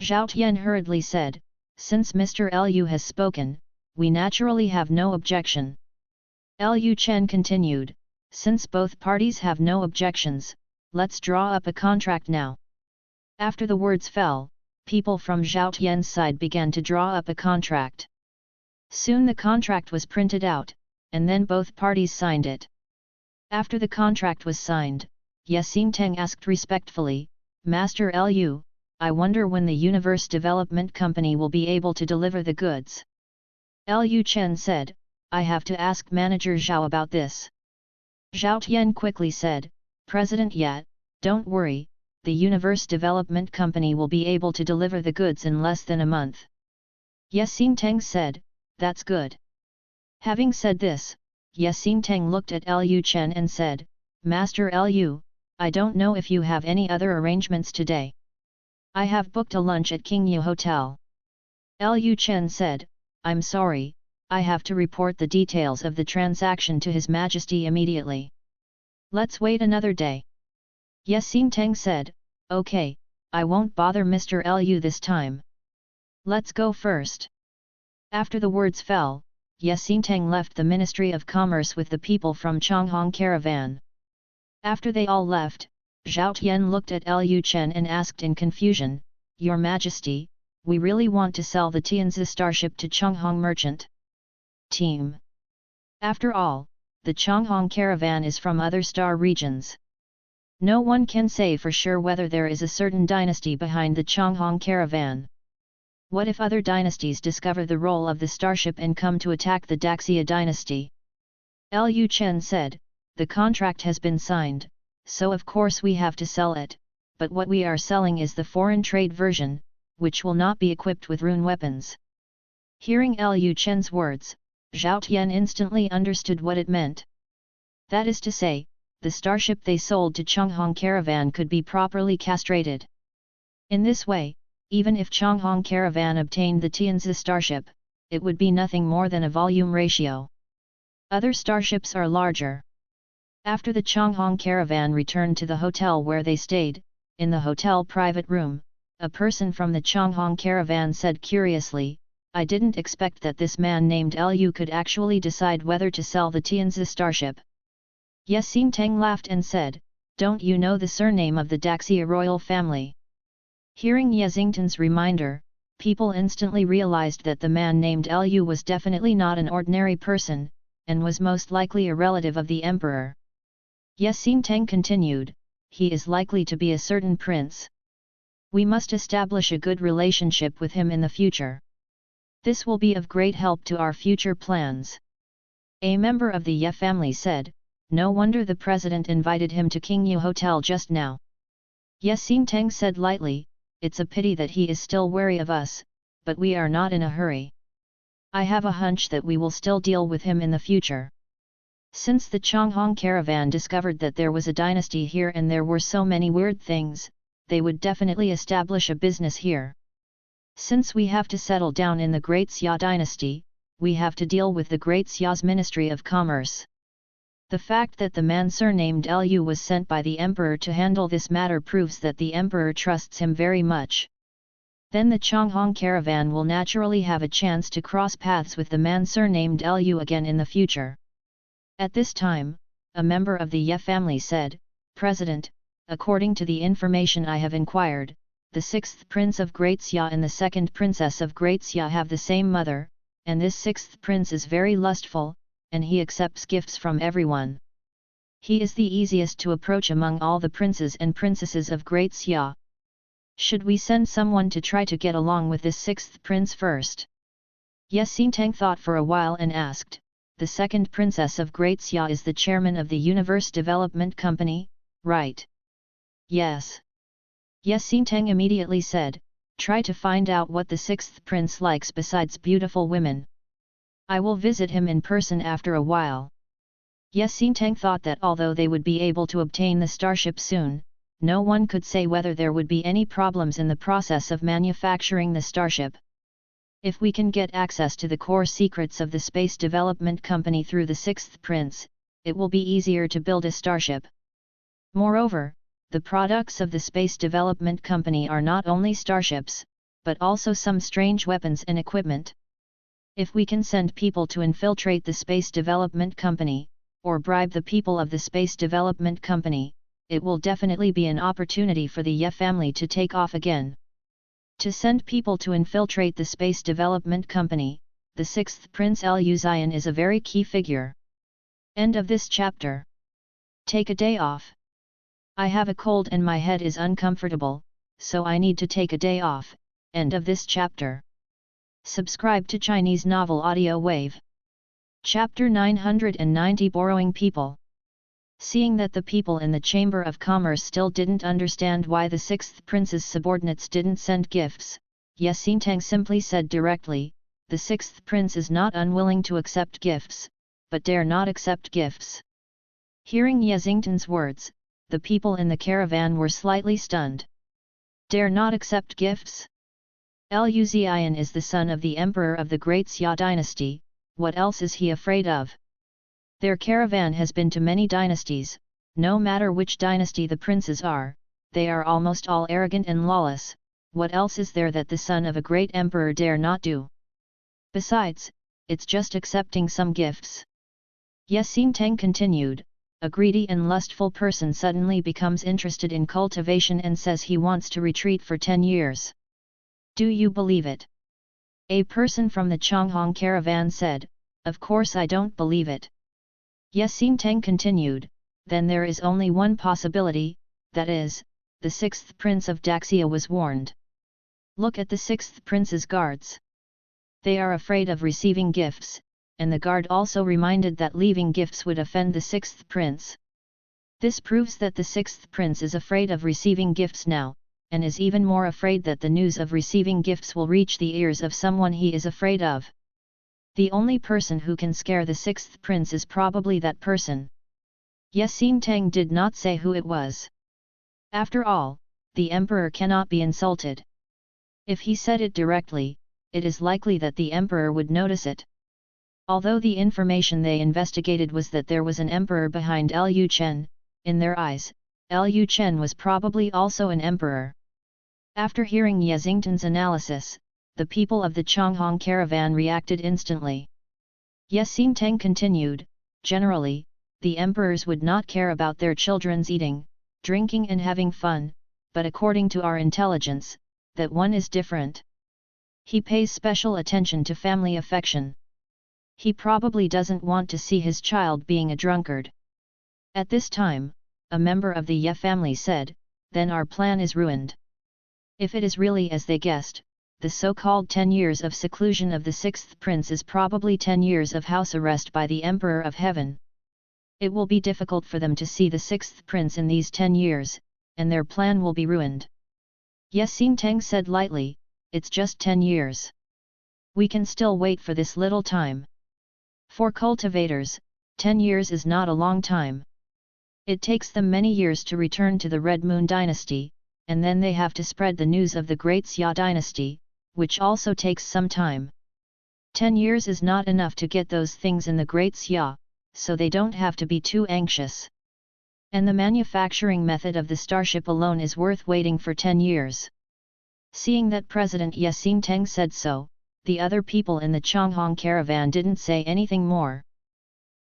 Zhao Tian hurriedly said, since Mr. Lu has spoken, we naturally have no objection. Lu Chen continued, since both parties have no objections, let's draw up a contract now. After the words fell, people from Zhao Tian's side began to draw up a contract. Soon the contract was printed out, and then both parties signed it. After the contract was signed, Ye Xingtang asked respectfully, Master Lu, I wonder when the Universe Development Company will be able to deliver the goods. Lu Chen said, I have to ask Manager Zhao about this. Zhao Tian quickly said, President Ye, don't worry, the Universe Development Company will be able to deliver the goods in less than a month. Ye Xingtang said, that's good. Having said this, Ye Xingtang looked at Lu Chen and said, Master Lu, I don't know if you have any other arrangements today. I have booked a lunch at Qingyu Hotel. Lu Chen said, I'm sorry, I have to report the details of the transaction to His Majesty immediately. Let's wait another day. Ye Xingtang said, okay, I won't bother Mr. Lu this time. Let's go first. After the words fell, Ye Xingtang left the Ministry of Commerce with the people from Changhong Caravan. After they all left, Zhao Tian looked at Lu Chen and asked in confusion, Your Majesty, we really want to sell the Tianzi starship to Changhong Merchant Team. After all, the Changhong Caravan is from other star regions. No one can say for sure whether there is a certain dynasty behind the Changhong Caravan. What if other dynasties discover the role of the starship and come to attack the Great Xia Dynasty? Lu Chen said, the contract has been signed, so of course we have to sell it, but what we are selling is the foreign trade version, which will not be equipped with rune weapons. Hearing Lu Chen's words, Zhao Tian instantly understood what it meant. That is to say, the starship they sold to Changhong Caravan could be properly castrated. In this way, even if Changhong Caravan obtained the Tianzi starship, it would be nothing more than a volume ratio. Other starships are larger. After the Changhong Caravan returned to the hotel where they stayed, in the hotel private room, a person from the Changhong Caravan said curiously, I didn't expect that this man named Lu could actually decide whether to sell the Tianzi starship. Ye Xingtang laughed and said, don't you know the surname of the Great Xia royal family? Hearing Ye Xingtang's reminder, people instantly realized that the man named Lu was definitely not an ordinary person, and was most likely a relative of the emperor. Ye Xingtang continued, he is likely to be a certain prince. We must establish a good relationship with him in the future. This will be of great help to our future plans. A member of the Ye family said, no wonder the president invited him to Qingyu Hotel just now. Ye Xingtang said lightly, it's a pity that he is still wary of us, but we are not in a hurry. I have a hunch that we will still deal with him in the future. Since the Changhong caravan discovered that there was a dynasty here and there were so many weird things, they would definitely establish a business here. Since we have to settle down in the Great Xia Dynasty, we have to deal with the Great Xia's Ministry of Commerce. The fact that the man surnamed Lu was sent by the emperor to handle this matter proves that the emperor trusts him very much. Then the Changhong caravan will naturally have a chance to cross paths with the man surnamed Lu again in the future. At this time, a member of the Ye family said, "President, according to the information I have inquired, the 6th prince of Great Xia and the 2nd princess of Great Xia have the same mother, and this 6th prince is very lustful, and he accepts gifts from everyone. He is the easiest to approach among all the princes and princesses of Great Xia. Should we send someone to try to get along with this 6th prince first?" Ye Xintang thought for a while and asked, "The 2nd princess of Great Xia is the chairman of the Universe Development Company, right?" "Yes." Ye Xintang immediately said, "Try to find out what the 6th prince likes besides beautiful women. I will visit him in person after a while." Ye Xintang thought that although they would be able to obtain the starship soon, no one could say whether there would be any problems in the process of manufacturing the starship. If we can get access to the core secrets of the Space Development Company through the 6th prince, it will be easier to build a starship. Moreover, the products of the Space Development Company are not only starships, but also some strange weapons and equipment. If we can send people to infiltrate the Space Development Company, or bribe the people of the Space Development Company, it will definitely be an opportunity for the Ye family to take off again. To send people to infiltrate the Space Development Company, the 6th Prince Lu Xian is a very key figure. End of this chapter. Take a day off. I have a cold and my head is uncomfortable, so I need to take a day off. End of this chapter. Subscribe to Chinese Novel Audio Wave. Chapter 990 Borrowing People. Seeing that the people in the Chamber of Commerce still didn't understand why the 6th prince's subordinates didn't send gifts, Ye Xintang simply said directly, "The 6th prince is not unwilling to accept gifts, but dare not accept gifts." Hearing Ye Xintang's words, the people in the caravan were slightly stunned. Dare not accept gifts? Lu Xian is the son of the emperor of the Great Xia Dynasty, what else is he afraid of? Their caravan has been to many dynasties, no matter which dynasty the princes are, they are almost all arrogant and lawless, what else is there that the son of a great emperor dare not do? Besides, it's just accepting some gifts. Ye Xintang continued, "A greedy and lustful person suddenly becomes interested in cultivation and says he wants to retreat for 10 years. Do you believe it?" A person from the Changhong caravan said, "Of course I don't believe it." Ye Xintang continued, "Then there is only one possibility, that is, the 6th prince of Daxia was warned. Look at the 6th prince's guards. They are afraid of receiving gifts, and the guard also reminded that leaving gifts would offend the 6th prince. This proves that the 6th prince is afraid of receiving gifts now, and is even more afraid that the news of receiving gifts will reach the ears of someone he is afraid of. The only person who can scare the 6th prince is probably that person." Ye Xintang did not say who it was. After all, the emperor cannot be insulted. If he said it directly, it is likely that the emperor would notice it. Although the information they investigated was that there was an emperor behind Lu Chen, in their eyes, Lu Chen was probably also an emperor. After hearing Ye Xintang's analysis, the people of the Changhong caravan reacted instantly. Ye Xintang continued, "Generally, the emperors would not care about their children's eating, drinking and having fun, but according to our intelligence, that one is different. He pays special attention to family affection. He probably doesn't want to see his child being a drunkard." At this time, a member of the Ye family said, "Then our plan is ruined. If it is really as they guessed, the so-called 10 years of seclusion of the 6th prince is probably 10 years of house arrest by the Emperor of Heaven. It will be difficult for them to see the 6th prince in these 10 years, and their plan will be ruined." Ye Xintang said lightly, "It's just 10 years. We can still wait for this little time. For cultivators, 10 years is not a long time. It takes them many years to return to the Red Moon Dynasty, and then they have to spread the news of the Great Xia Dynasty, which also takes some time. 10 years is not enough to get those things in the Great Xia, so they don't have to be too anxious. And the manufacturing method of the starship alone is worth waiting for 10 years. Seeing that President Ye Xingteng said so, the other people in the Changhong caravan didn't say anything more.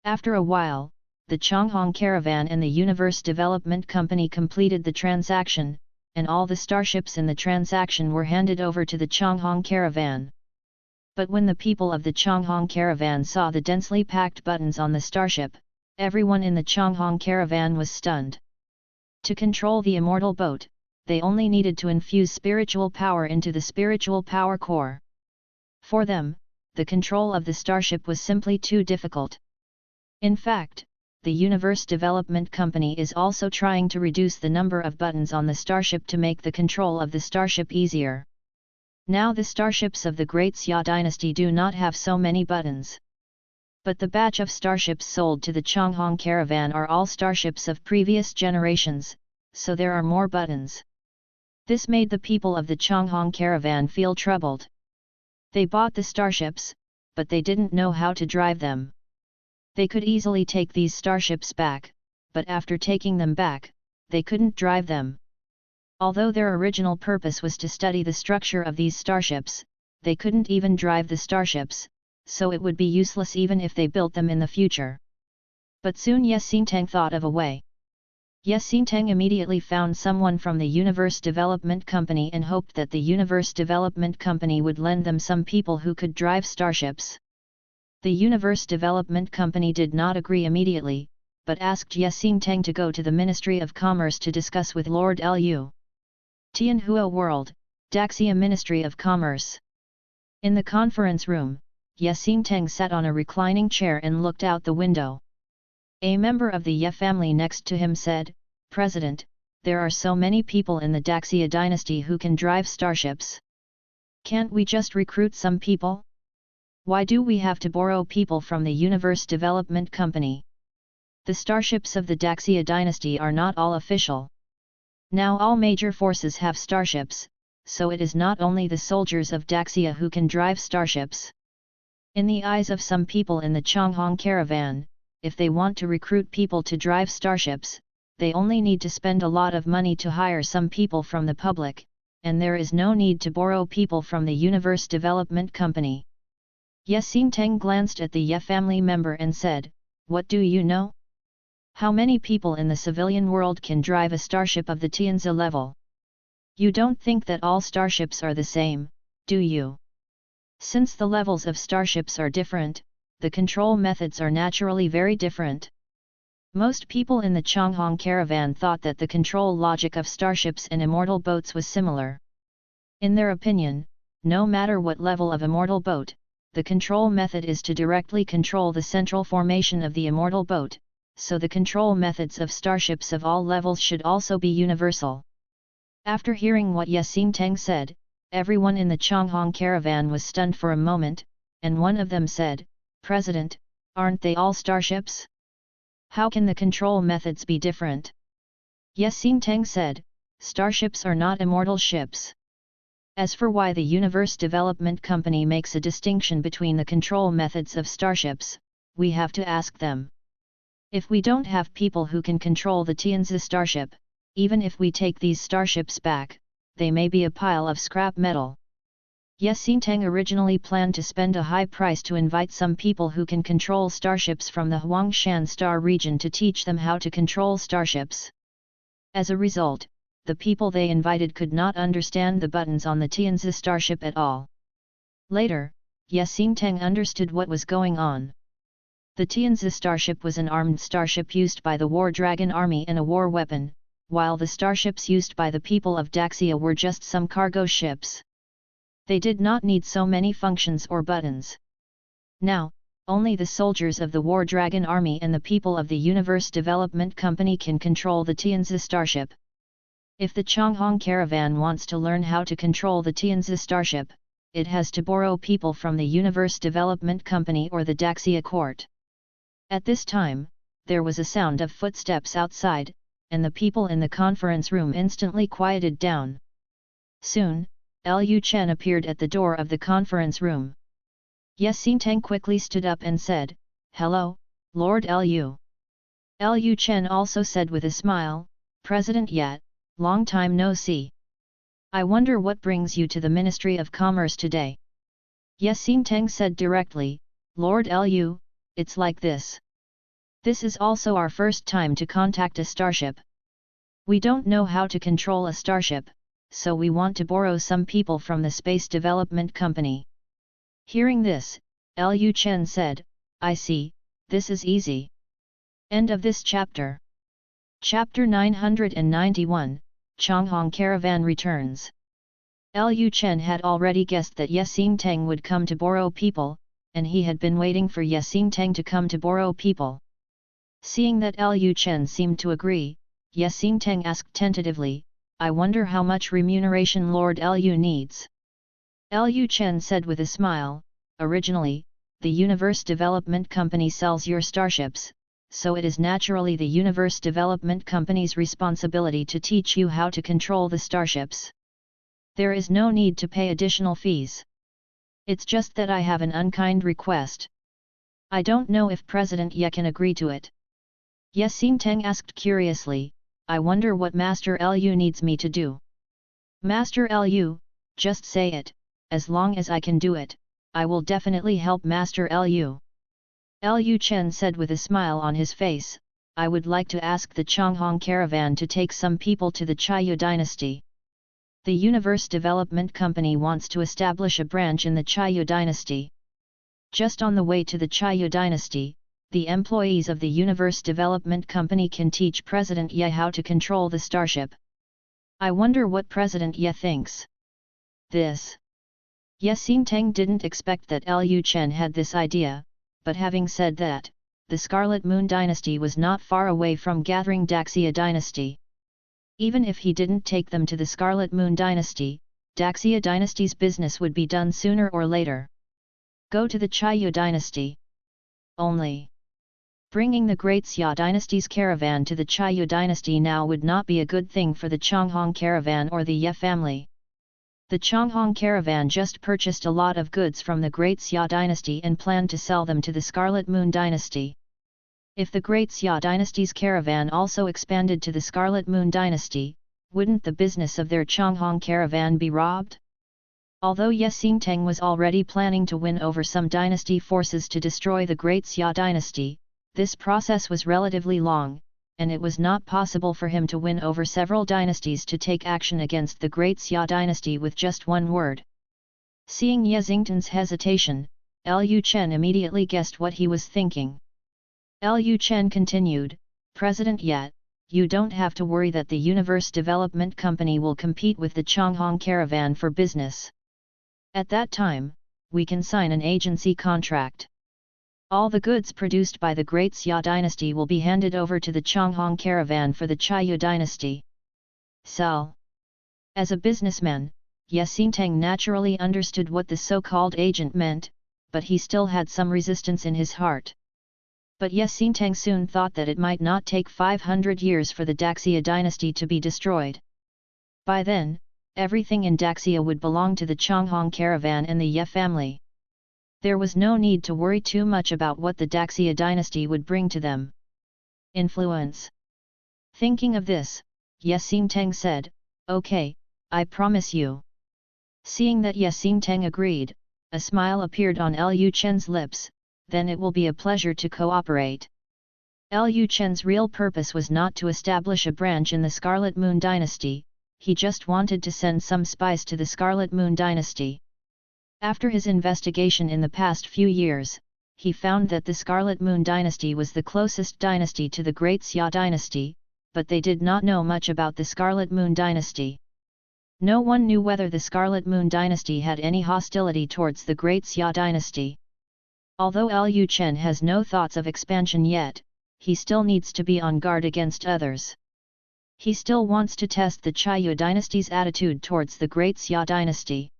After a while, the Changhong caravan and the Universe Development Company completed the transaction, and all the starships in the transaction were handed over to the Changhong caravan. But when the people of the Changhong caravan saw the densely packed buttons on the starship, everyone in the Changhong caravan was stunned. To control the immortal boat, they only needed to infuse spiritual power into the spiritual power core. For them, the control of the starship was simply too difficult. In fact, the Universe Development Company is also trying to reduce the number of buttons on the starship to make the control of the starship easier. Now the starships of the Great Xia Dynasty do not have so many buttons. But the batch of starships sold to the Changhong caravan are all starships of previous generations, so there are more buttons. This made the people of the Changhong caravan feel troubled. They bought the starships, but they didn't know how to drive them. They could easily take these starships back, but after taking them back, they couldn't drive them. Although their original purpose was to study the structure of these starships, they couldn't even drive the starships, so it would be useless even if they built them in the future. But soon Ye Xingteng thought of a way. Ye Xingteng immediately found someone from the Universe Development Company and hoped that the Universe Development Company would lend them some people who could drive starships. The Universe Development Company did not agree immediately, but asked Ye Xingteng to go to the Ministry of Commerce to discuss with Lord Lu. Tianhua World, Daxia Ministry of Commerce. In the conference room, Ye Xingteng sat on a reclining chair and looked out the window. A member of the Ye family next to him said, "President, there are so many people in the Daxia dynasty who can drive starships. Can't we just recruit some people? Why do we have to borrow people from the Universe Development Company? The starships of the Daxia dynasty are not all official. Now all major forces have starships, so it is not only the soldiers of Daxia who can drive starships. In the eyes of some people in the Changhong caravan, if they want to recruit people to drive starships, they only need to spend a lot of money to hire some people from the public, and there is no need to borrow people from the Universe Development Company." Ye Xingteng glanced at the Ye family member and said, "What do you know? How many people in the civilian world can drive a starship of the Tianzi level? You don't think that all starships are the same, do you? Since the levels of starships are different, the control methods are naturally very different." Most people in the Changhong caravan thought that the control logic of starships and immortal boats was similar. In their opinion, no matter what level of immortal boat, the control method is to directly control the central formation of the immortal boat, so the control methods of starships of all levels should also be universal. After hearing what Ye Xingteng said, everyone in the Changhong caravan was stunned for a moment, and one of them said, "President, aren't they all starships? How can the control methods be different?" Ye Xingteng said, "Starships are not immortal ships. As for why the Universe Development Company makes a distinction between the control methods of starships, we have to ask them. If we don't have people who can control the Tianzi starship, even if we take these starships back, they may be a pile of scrap metal." Ye Xingteng originally planned to spend a high price to invite some people who can control starships from the Huangshan Star region to teach them how to control starships. As a result, the people they invited could not understand the buttons on the Tianzi starship at all. Later, Ye Xingteng understood what was going on. The Tianzi starship was an armed starship used by the War Dragon army and a war weapon, while the starships used by the people of Daxia were just some cargo ships. They did not need so many functions or buttons. Now, only the soldiers of the War Dragon army and the people of the Universe Development Company can control the Tianzi starship. If the Changhong caravan wants to learn how to control the Tianzi starship, it has to borrow people from the Universe Development Company or the Daxia court. At this time, there was a sound of footsteps outside, and the people in the conference room instantly quieted down. Soon, Lu Chen appeared at the door of the conference room. Ye Xinteng quickly stood up and said, "Hello, Lord Lu." Lu Chen also said with a smile, "President Ye, long time no see. I wonder what brings you to the Ministry of Commerce today?" Ye Xinteng said directly, "Lord Lu, it's like this. This is also our first time to contact a starship. We don't know how to control a starship, so we want to borrow some people from the Space Development Company." Hearing this, Lu Chen said, "I see, this is easy." End of this chapter. Chapter 991, Changhong Caravan returns. Lu Chen had already guessed that Ye Xinteng would come to borrow people, and he had been waiting for Ye Xinteng to come to borrow people. Seeing that Lu Chen seemed to agree, Ye Xinteng asked tentatively, "I wonder how much remuneration Lord Lu needs?" Lu Chen said with a smile, "Originally, the Universe Development Company sells your starships, so it is naturally the Universe Development Company's responsibility to teach you how to control the starships. There is no need to pay additional fees. It's just that I have an unkind request. I don't know if President Ye can agree to it." Ye Xinteng asked curiously, "I wonder what Master Lu needs me to do?" "Master Lu, just say it, as long as I can do it, I will definitely help Master Lu." Lu Chen said with a smile on his face, "I would like to ask the Changhong Caravan to take some people to the Xia Dynasty. The Universe Development Company wants to establish a branch in the Xia Dynasty. Just on the way to the Xia Dynasty, the employees of the Universe Development Company can teach President Ye how to control the starship. I wonder what President Ye thinks." This. Ye Xinteng didn't expect that Lu Chen had this idea, but having said that, the Scarlet Moon Dynasty was not far away from gathering Daxia Dynasty. Even if he didn't take them to the Scarlet Moon Dynasty, Daxia Dynasty's business would be done sooner or later. Go to the Xia Dynasty. Only. Bringing the Great Xia Dynasty's caravan to the Xia Dynasty now would not be a good thing for the Changhong caravan or the Ye family. The Changhong caravan just purchased a lot of goods from the Great Xia Dynasty and planned to sell them to the Scarlet Moon Dynasty. If the Great Xia Dynasty's caravan also expanded to the Scarlet Moon Dynasty, wouldn't the business of their Changhong caravan be robbed? Although Ye Xinteng was already planning to win over some dynasty forces to destroy the Great Xia Dynasty, this process was relatively long, and it was not possible for him to win over several dynasties to take action against the Great Xia Dynasty with just one word. Seeing Ye Xinteng's hesitation, Lu Chen immediately guessed what he was thinking. Lu Chen continued, "President Ye, you don't have to worry that the Universe Development Company will compete with the Changhong Caravan for business. At that time, we can sign an agency contract. All the goods produced by the Great Xia Dynasty will be handed over to the Changhong Caravan for the Xia Dynasty. Sell." As a businessman, Ye Xinteng naturally understood what the so-called agent meant, but he still had some resistance in his heart. But Ye Xinteng soon thought that it might not take 500 years for the Daxia Dynasty to be destroyed. By then, everything in Daxia would belong to the Changhong Caravan and the Ye family. There was no need to worry too much about what the Daxia Dynasty would bring to them. Influence. Thinking of this, Ye Xinteng said, "Okay, I promise you." Seeing that Ye Xinteng agreed, a smile appeared on Lu Chen's lips, "Then it will be a pleasure to cooperate." Lu Chen's real purpose was not to establish a branch in the Scarlet Moon Dynasty, he just wanted to send some spies to the Scarlet Moon Dynasty. After his investigation in the past few years, he found that the Scarlet Moon Dynasty was the closest dynasty to the Great Xia Dynasty, but they did not know much about the Scarlet Moon Dynasty. No one knew whether the Scarlet Moon Dynasty had any hostility towards the Great Xia Dynasty. Although Lu Chen has no thoughts of expansion yet, he still needs to be on guard against others. He still wants to test the Xia Dynasty's attitude towards the Great Xia Dynasty.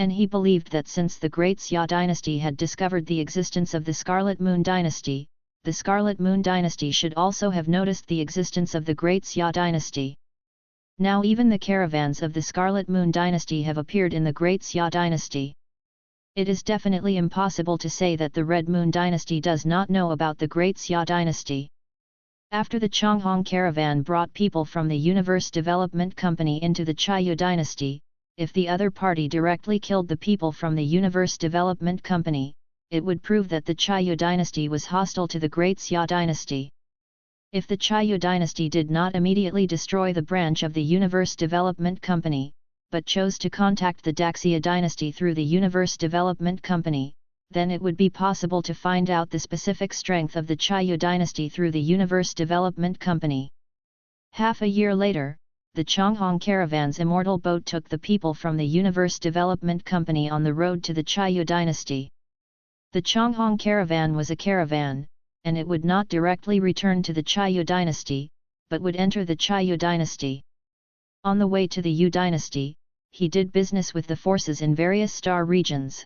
and he believed that since the Great Xia Dynasty had discovered the existence of the Scarlet Moon Dynasty, the Scarlet Moon Dynasty should also have noticed the existence of the Great Xia Dynasty. Now even the caravans of the Scarlet Moon Dynasty have appeared in the Great Xia Dynasty. It is definitely impossible to say that the Red Moon Dynasty does not know about the Great Xia Dynasty. After the Chonghong caravan brought people from the Universe Development Company into the Chayu Dynasty, if the other party directly killed the people from the Universe Development Company, it would prove that the Chayu Dynasty was hostile to the Great Xia Dynasty. If the Chayu Dynasty did not immediately destroy the branch of the Universe Development Company, but chose to contact the Xia Dynasty through the Universe Development Company, then it would be possible to find out the specific strength of the Chayu Dynasty through the Universe Development Company. Half a year later, the Chonghong caravan's immortal boat took the people from the Universe Development Company on the road to the Chayu Dynasty. The Chonghong caravan was a caravan, and it would not directly return to the Chayu Dynasty, but would enter the Chayu Dynasty. On the way to the Yu Dynasty, he did business with the forces in various star regions.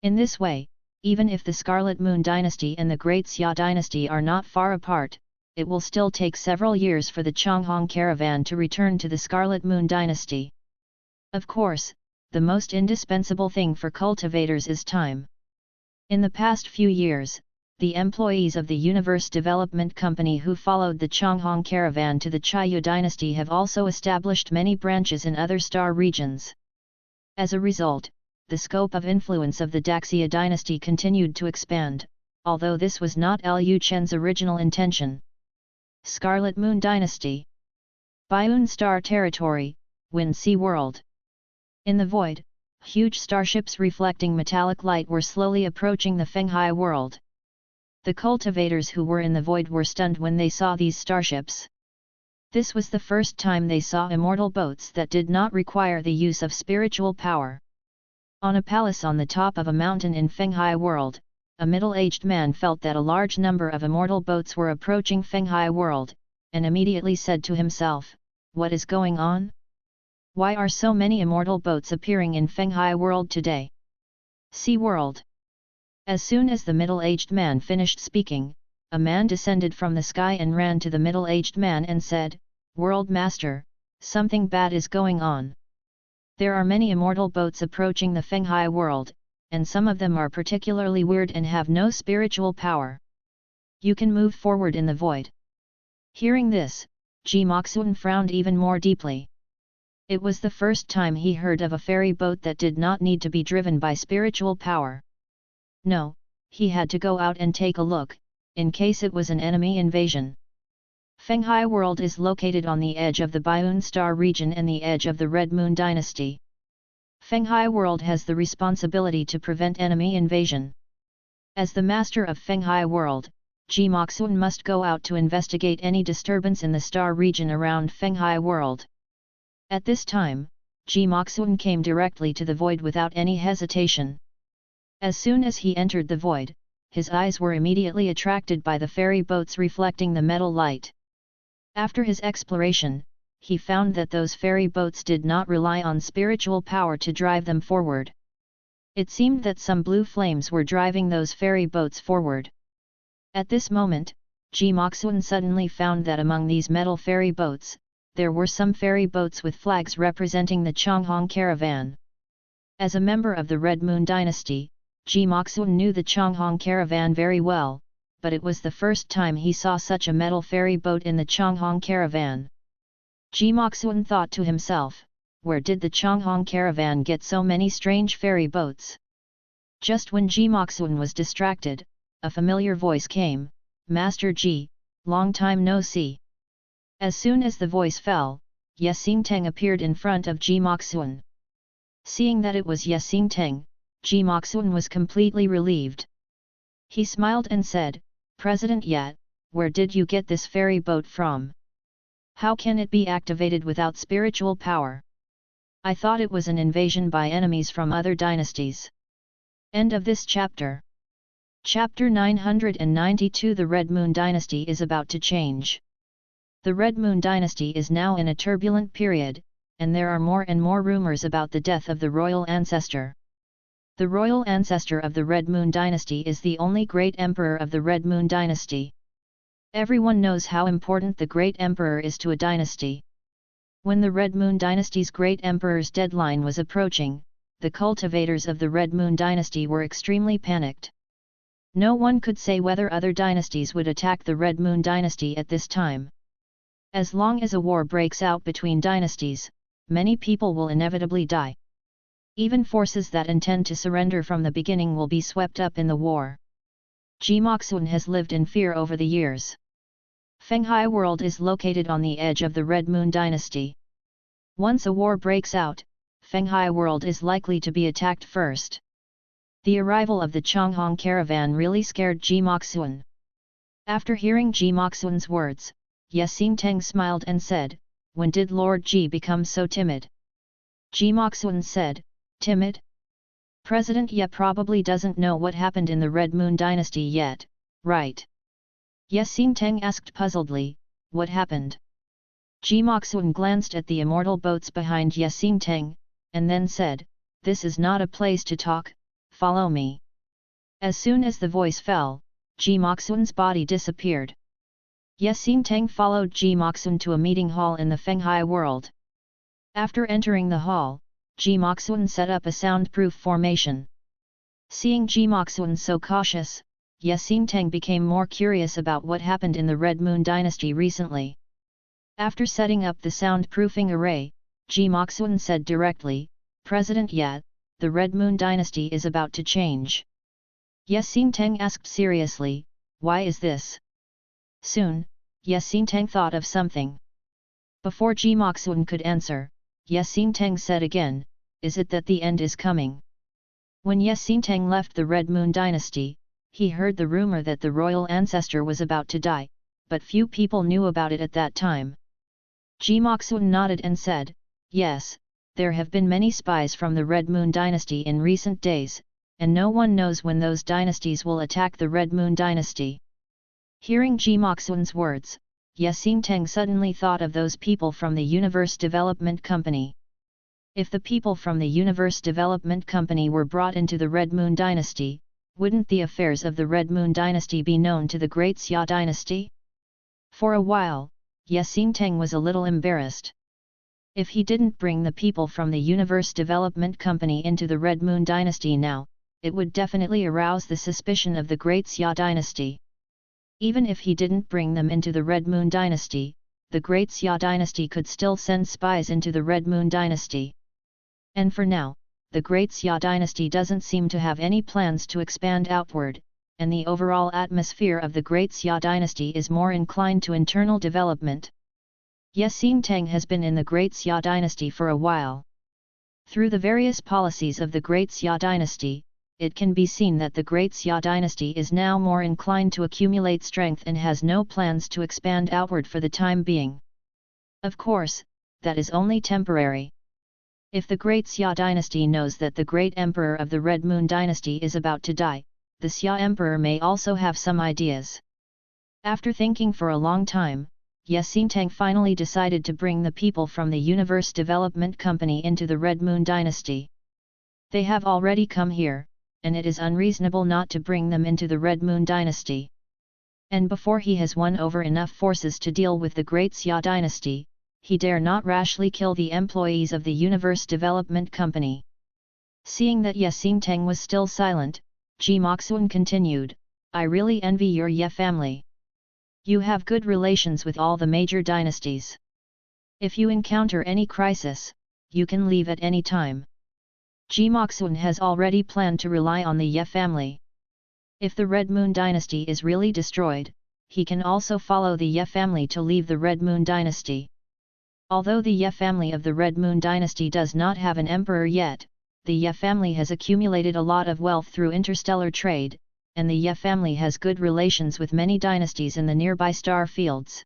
In this way, even if the Scarlet Moon Dynasty and the Great Xia Dynasty are not far apart, it will still take several years for the Chonghong caravan to return to the Scarlet Moon Dynasty. Of course, the most indispensable thing for cultivators is time. In the past few years, the employees of the Universe Development Company who followed the Chonghong caravan to the Chayu Dynasty have also established many branches in other star regions. As a result, the scope of influence of the Xia Dynasty continued to expand, although this was not Lu Chen's original intention. Scarlet Moon Dynasty. Baiun Star Territory, Wind Sea World. In the void, huge starships reflecting metallic light were slowly approaching the Fenghai world. The cultivators who were in the void were stunned when they saw these starships. This was the first time they saw immortal boats that did not require the use of spiritual power. On a palace on the top of a mountain in Fenghai world, a middle-aged man felt that a large number of immortal boats were approaching Fenghai world, and immediately said to himself, "What is going on? Why are so many immortal boats appearing in Fenghai world today?" Sea world. As soon as the middle-aged man finished speaking, a man descended from the sky and ran to the middle-aged man and said, "World Master, something bad is going on. There are many immortal boats approaching the Fenghai world, and some of them are particularly weird and have no spiritual power. You can move forward in the void." Hearing this, Ji Moxun frowned even more deeply. It was the first time he heard of a ferry boat that did not need to be driven by spiritual power. No, he had to go out and take a look, in case it was an enemy invasion. Fenghai world is located on the edge of the Baiun Star region and the edge of the Red Moon Dynasty. Fenghai world has the responsibility to prevent enemy invasion. As the master of Fenghai world, Ji Moxun must go out to investigate any disturbance in the star region around Fenghai world. At this time, Ji Moxun came directly to the void without any hesitation. As soon as he entered the void, his eyes were immediately attracted by the ferry boats reflecting the metal light. After his exploration, he found that those ferry boats did not rely on spiritual power to drive them forward. It seemed that some blue flames were driving those ferry boats forward. At this moment, Ji Moxun suddenly found that among these metal ferry boats, there were some ferry boats with flags representing the Chonghong caravan. As a member of the Red Moon Dynasty, Ji Moxun knew the Chonghong caravan very well, but it was the first time he saw such a metal ferry boat in the Chonghong caravan. Ji Moxun thought to himself, where did the Chonghong caravan get so many strange ferry boats? Just when Ji Moxun was distracted, a familiar voice came, "Master Ji, long time no see." As soon as the voice fell, Ye Xingteng appeared in front of Ji Moxun. Seeing that it was Ye Xingteng, Ji Moxun was completely relieved. He smiled and said, "President Ye, where did you get this ferry boat from? How can it be activated without spiritual power? I thought it was an invasion by enemies from other dynasties." End of this chapter. Chapter 992. The Red Moon Dynasty is about to change. The Red Moon Dynasty is now in a turbulent period, and there are more and more rumors about the death of the royal ancestor. The royal ancestor of the Red Moon Dynasty is the only great emperor of the Red Moon Dynasty. Everyone knows how important the great emperor is to a dynasty. When the Red Moon Dynasty's great emperor's deadline was approaching, the cultivators of the Red Moon Dynasty were extremely panicked. No one could say whether other dynasties would attack the Red Moon Dynasty at this time. As long as a war breaks out between dynasties, many people will inevitably die. Even forces that intend to surrender from the beginning will be swept up in the war. Jimoxun has lived in fear over the years. Fenghai World is located on the edge of the Red Moon Dynasty. Once a war breaks out, Fenghai World is likely to be attacked first. The arrival of the Chonghong caravan really scared Jimoxun. After hearing Jimoxun's words, Yexingteng smiled and said, "When did Lord Ji become so timid?" Jimoxun said, "Timid? President Ye probably doesn't know what happened in the Red Moon Dynasty yet, right?" Yexingteng asked puzzledly, "What happened?" Jimoxun glanced at the immortal boats behind Yexingteng, and then said, "This is not a place to talk, follow me." As soon as the voice fell, Jimoxun's body disappeared. Yexingteng followed Jimoxun to a meeting hall in the Fenghai World. After entering the hall, Jimoxun set up a soundproof formation. Seeing Jimoxun so cautious, Yexingteng became more curious about what happened in the Red Moon Dynasty recently. After setting up the soundproofing array, Jimoxun said directly, "President Ye, the Red Moon Dynasty is about to change." Yexingteng asked seriously, "Why is this?" Soon, Yexingteng thought of something. Before Jimoxun could answer, Yexingteng said again, "Is it that the end is coming?" When Yexingteng left the Red Moon Dynasty, he heard the rumor that the royal ancestor was about to die, but few people knew about it at that time. Jimoxun nodded and said, "Yes, there have been many spies from the Red Moon Dynasty in recent days, and no one knows when those dynasties will attack the Red Moon Dynasty." Hearing Jimoxun's words, Yexingteng suddenly thought of those people from the Universe Development Company. If the people from the Universe Development Company were brought into the Red Moon Dynasty, wouldn't the affairs of the Red Moon Dynasty be known to the Great Xia Dynasty? For a while, Yexingteng was a little embarrassed. If he didn't bring the people from the Universe Development Company into the Red Moon Dynasty now, it would definitely arouse the suspicion of the Great Xia Dynasty. Even if he didn't bring them into the Red Moon Dynasty, the Great Xia Dynasty could still send spies into the Red Moon Dynasty. And for now, the Great Xia Dynasty doesn't seem to have any plans to expand outward, and the overall atmosphere of the Great Xia Dynasty is more inclined to internal development. Yexingteng has been in the Great Xia Dynasty for a while. Through the various policies of the Great Xia Dynasty, it can be seen that the Great Xia Dynasty is now more inclined to accumulate strength and has no plans to expand outward for the time being. Of course, that is only temporary. If the Great Xia Dynasty knows that the Great Emperor of the Red Moon Dynasty is about to die, the Xia Emperor may also have some ideas. After thinking for a long time, Yexingteng finally decided to bring the people from the Universe Development Company into the Red Moon Dynasty. They have already come here, and it is unreasonable not to bring them into the Red Moon Dynasty. And before he has won over enough forces to deal with the Great Xia Dynasty, he dare not rashly kill the employees of the Universe Development Company. Seeing that Yexingteng was still silent, Jimoxun continued, "I really envy your Ye family. You have good relations with all the major dynasties. If you encounter any crisis, you can leave at any time." Jimoxun has already planned to rely on the Ye family. If the Red Moon Dynasty is really destroyed, he can also follow the Ye family to leave the Red Moon Dynasty. Although the Ye family of the Red Moon Dynasty does not have an emperor yet, the Ye family has accumulated a lot of wealth through interstellar trade, and the Ye family has good relations with many dynasties in the nearby star fields.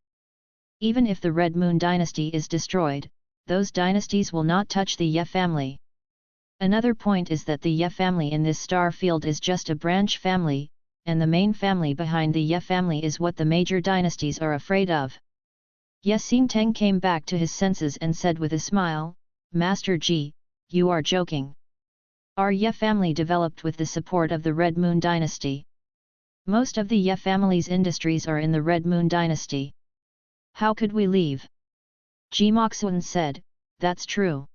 Even if the Red Moon Dynasty is destroyed, those dynasties will not touch the Ye family. Another point is that the Ye family in this star field is just a branch family, and the main family behind the Ye family is what the major dynasties are afraid of. Yexingteng came back to his senses and said with a smile, Master Ji, you are joking. Our Ye family developed with the support of the Red Moon Dynasty. Most of the Ye family's industries are in the Red Moon Dynasty. How could we leave? Ji Moxun said, that's true.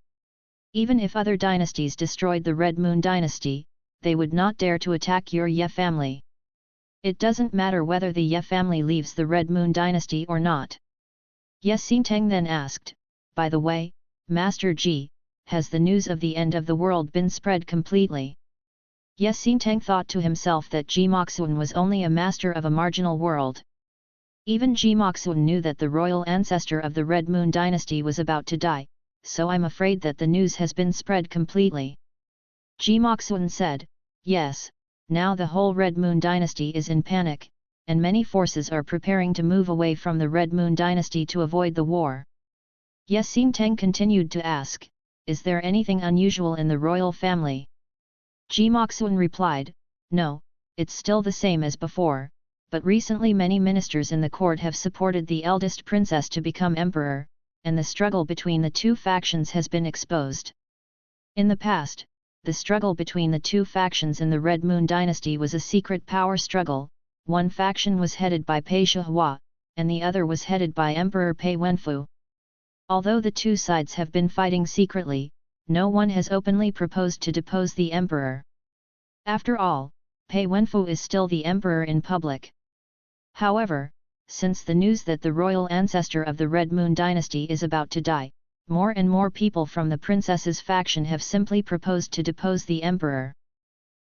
Even if other dynasties destroyed the Red Moon Dynasty, they would not dare to attack your Ye family. It doesn't matter whether the Ye family leaves the Red Moon Dynasty or not. Ye Xinteng then asked, by the way, Master Ji, has the news of the end of the world been spread completely? Ye Xinteng thought to himself that Ji Moxun was only a master of a marginal world. Even Ji Moxun knew that the royal ancestor of the Red Moon Dynasty was about to die, so I'm afraid that the news has been spread completely. Ji Moxun said, yes, now the whole Red Moon Dynasty is in panic, and many forces are preparing to move away from the Red Moon Dynasty to avoid the war. Ye Xinteng continued to ask, is there anything unusual in the royal family? Ji Moxun replied, no, it's still the same as before, but recently many ministers in the court have supported the eldest princess to become emperor, and the struggle between the two factions has been exposed. In the past, the struggle between the two factions in the Red Moon Dynasty was a secret power struggle. One faction was headed by Pei Shihua, and the other was headed by Emperor Pei Wenfu. Although the two sides have been fighting secretly, no one has openly proposed to depose the emperor. After all, Pei Wenfu is still the emperor in public. However, since the news that the royal ancestor of the Red Moon Dynasty is about to die, more and more people from the princess's faction have simply proposed to depose the emperor.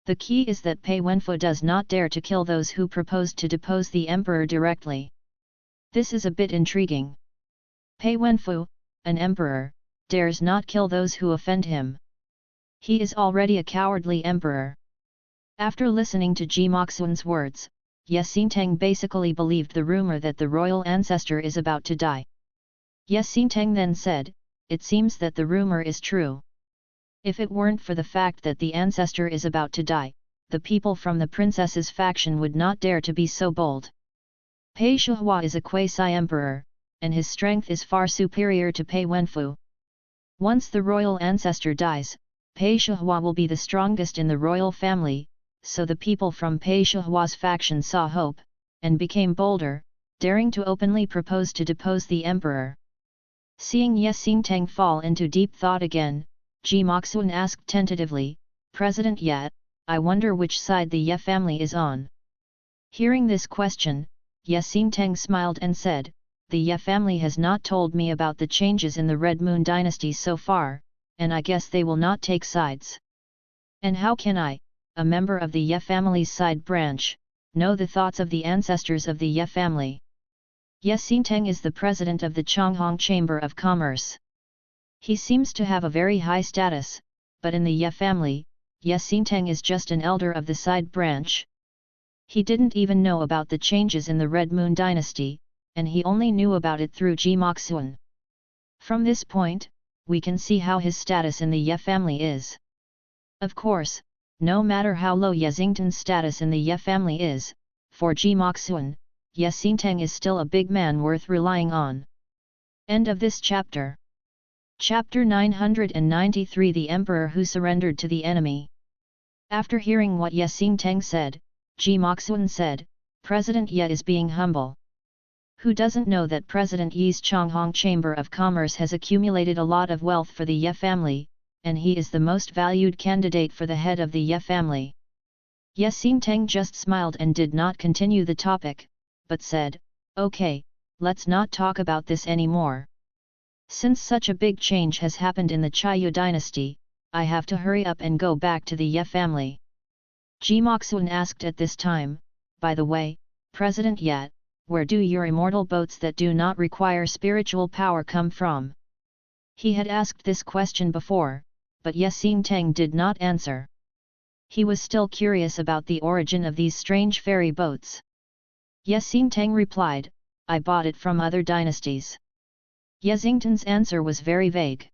The key is that Pei Wenfu does not dare to kill those who proposed to depose the emperor directly. This is a bit intriguing. Pei Wenfu, an emperor, dares not kill those who offend him. He is already a cowardly emperor. After listening to Ji Moxun's words, Ye Xinteng basically believed the rumor that the royal ancestor is about to die. Ye Xinteng then said, it seems that the rumor is true. If it weren't for the fact that the ancestor is about to die, the people from the princess's faction would not dare to be so bold. Pei Shihua is a quasi-emperor, and his strength is far superior to Pei Wenfu. Once the royal ancestor dies, Pei Shihua will be the strongest in the royal family, so the people from Pei Shihua's faction saw hope, and became bolder, daring to openly propose to depose the emperor. Seeing Ye Xinteng fall into deep thought again, Ji Moxun asked tentatively, President Ye, I wonder which side the Ye family is on. Hearing this question, Ye Xinteng smiled and said, the Ye family has not told me about the changes in the Red Moon Dynasty so far, and I guess they will not take sides. And how can I, a member of the Ye family's side branch, know the thoughts of the ancestors of the Ye family? Ye Xinteng is the president of the Changhong Chamber of Commerce. He seems to have a very high status, but in the Ye family, Ye Xinteng is just an elder of the side branch. He didn't even know about the changes in the Red Moon Dynasty, and he only knew about it through Ji Moxun. From this point, we can see how his status in the Ye family is. Of course, no matter how low Ye Xingteng's status in the Ye family is, for Ji Moxun, Ye Xinteng is still a big man worth relying on. End of this chapter. Chapter 993 The Emperor Who Surrendered to the Enemy. After hearing what Ye Xinteng said, Ji Moxun said, President Ye is being humble. Who doesn't know that President Ye's Changhong Chamber of Commerce has accumulated a lot of wealth for the Ye family, and he is the most valued candidate for the head of the Ye family. Ye Xinteng just smiled and did not continue the topic, but said, okay, let's not talk about this anymore. Since such a big change has happened in the Xia Dynasty, I have to hurry up and go back to the Ye family. Ji Moxun asked at this time, by the way, President Ye, where do your immortal boats that do not require spiritual power come from? He had asked this question before, but Ye Xinteng did not answer. He was still curious about the origin of these strange fairy boats. Ye Xinteng replied, I bought it from other dynasties. Ye Xingteng's answer was very vague.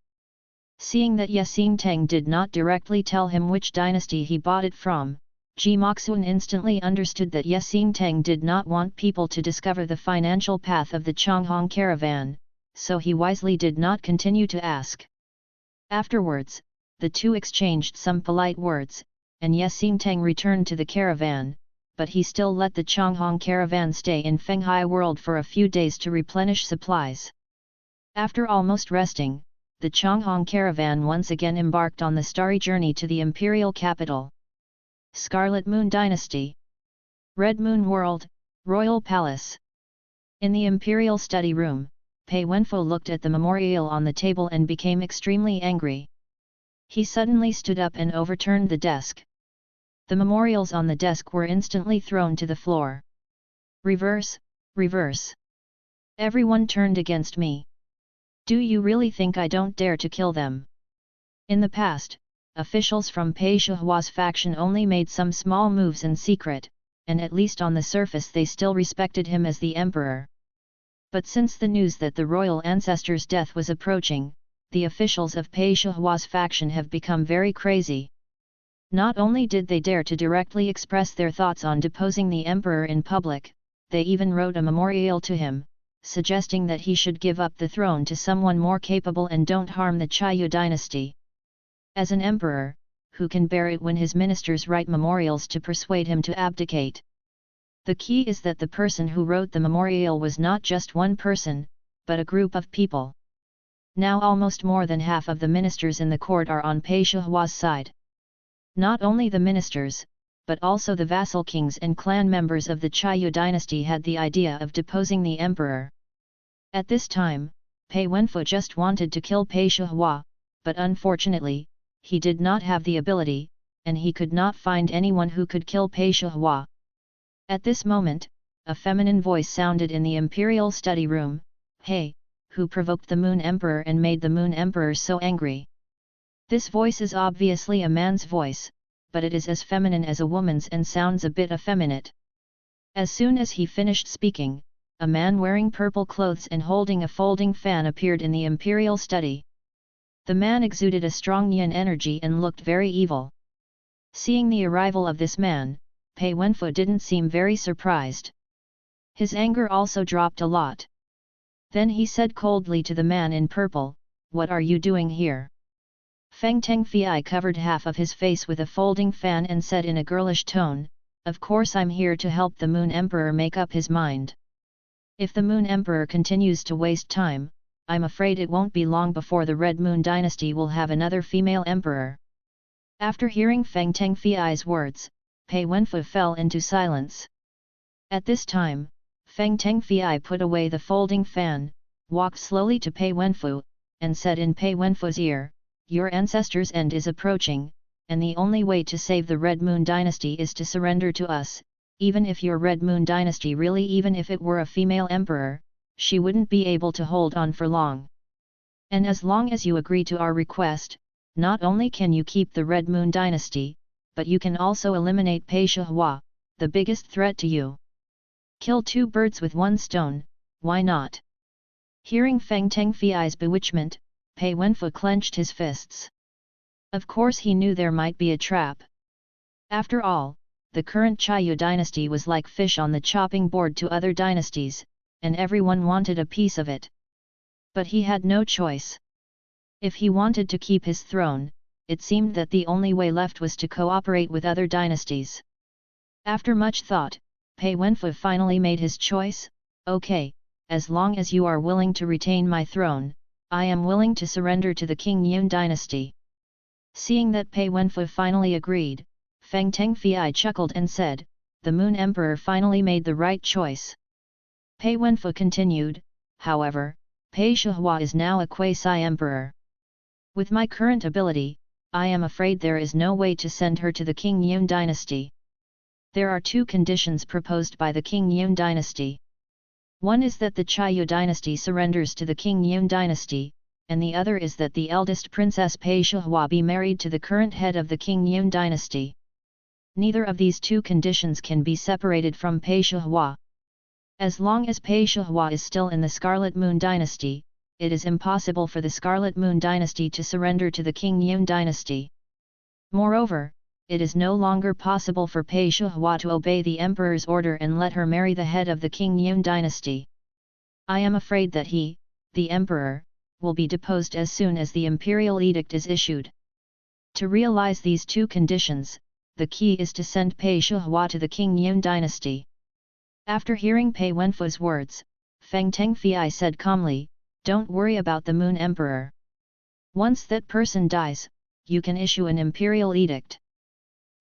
Seeing that Ye Xinteng did not directly tell him which dynasty he bought it from, Ji Moxun instantly understood that Ye Xinteng did not want people to discover the financial path of the Changhong caravan, so he wisely did not continue to ask. Afterwards, the two exchanged some polite words, and Ye Xingtang returned to the caravan, but he still let the Changhong caravan stay in Fenghai world for a few days to replenish supplies. After almost resting, the Changhong caravan once again embarked on the starry journey to the imperial capital. Scarlet Moon Dynasty. Red Moon World, Royal Palace. In the imperial study room, Pei Wenfo looked at the memorial on the table and became extremely angry. He suddenly stood up and overturned the desk. The memorials on the desk were instantly thrown to the floor. Reverse, reverse. Everyone turned against me. Do you really think I don't dare to kill them? In the past, officials from Pei Shihua's faction only made some small moves in secret, and at least on the surface they still respected him as the emperor. But since the news that the royal ancestor's death was approaching, the officials of Pei Shihua's faction have become very crazy. Not only did they dare to directly express their thoughts on deposing the emperor in public, they even wrote a memorial to him, suggesting that he should give up the throne to someone more capable and don't harm the Xia dynasty. As an emperor, who can bear it when his ministers write memorials to persuade him to abdicate? The key is that the person who wrote the memorial was not just one person, but a group of people. Now almost more than half of the ministers in the court are on Pei Shihua's side. Not only the ministers, but also the vassal kings and clan members of the Xia dynasty had the idea of deposing the emperor. At this time, Pei Wenfo just wanted to kill Pei Shihua, but unfortunately, he did not have the ability, and he could not find anyone who could kill Pei Shihua. At this moment, a feminine voice sounded in the imperial study room, "Hey, who provoked the Moon Emperor and made the Moon Emperor so angry?" This voice is obviously a man's voice, but it is as feminine as a woman's and sounds a bit effeminate. As soon as he finished speaking, a man wearing purple clothes and holding a folding fan appeared in the imperial study. The man exuded a strong yin energy and looked very evil. Seeing the arrival of this man, Pei Wenfo didn't seem very surprised. His anger also dropped a lot. Then he said coldly to the man in purple, "What are you doing here?" Feng Tengfei covered half of his face with a folding fan and said in a girlish tone, "Of course I'm here to help the Moon Emperor make up his mind. If the Moon Emperor continues to waste time, I'm afraid it won't be long before the Red Moon Dynasty will have another female emperor." After hearing Feng Tengfei's words, Pei Wenfo fell into silence. At this time, Feng Tengfei put away the folding fan, walked slowly to Pei Wenfo, and said in Pei Wenfo's ear, "Your ancestor's end is approaching, and the only way to save the Red Moon Dynasty is to surrender to us. Even if your Red Moon Dynasty really, even if it were a female emperor, she wouldn't be able to hold on for long. And as long as you agree to our request, not only can you keep the Red Moon Dynasty, but you can also eliminate Pei Shihua, the biggest threat to you. Kill two birds with one stone, why not?" Hearing Feng Tengfei's bewitchment, Pei Wenfo clenched his fists. Of course he knew there might be a trap. After all, the current Xia dynasty was like fish on the chopping board to other dynasties, and everyone wanted a piece of it. But he had no choice. If he wanted to keep his throne, it seemed that the only way left was to cooperate with other dynasties. After much thought, Pei Wenfo finally made his choice. "Okay, as long as you are willing to retain my throne, I am willing to surrender to the King Yun dynasty." Seeing that Pei Wenfo finally agreed, Feng Tengfei chuckled and said, "The Moon Emperor finally made the right choice." Pei Wenfo continued, "However, Pei Shihua is now a quasi-emperor. With my current ability, I am afraid there is no way to send her to the King Yun dynasty. There are two conditions proposed by the King Yun dynasty. One is that the Xia dynasty surrenders to the King Yun dynasty, and the other is that the eldest princess Pei Shihua be married to the current head of the King Yun dynasty. Neither of these two conditions can be separated from Pei Shihua. As long as Pei Shihua is still in the Scarlet Moon dynasty, it is impossible for the Scarlet Moon dynasty to surrender to the King Yun dynasty. Moreover, it is no longer possible for Pei Shihua to obey the emperor's order and let her marry the head of the King Yun dynasty. I am afraid that he, the emperor, will be deposed as soon as the imperial edict is issued. To realize these two conditions, the key is to send Pei Shihua to the King Yun dynasty. After hearing Pei Wenfu's words, Feng Tengfei said calmly, "Don't worry about the Moon Emperor. Once that person dies, you can issue an imperial edict.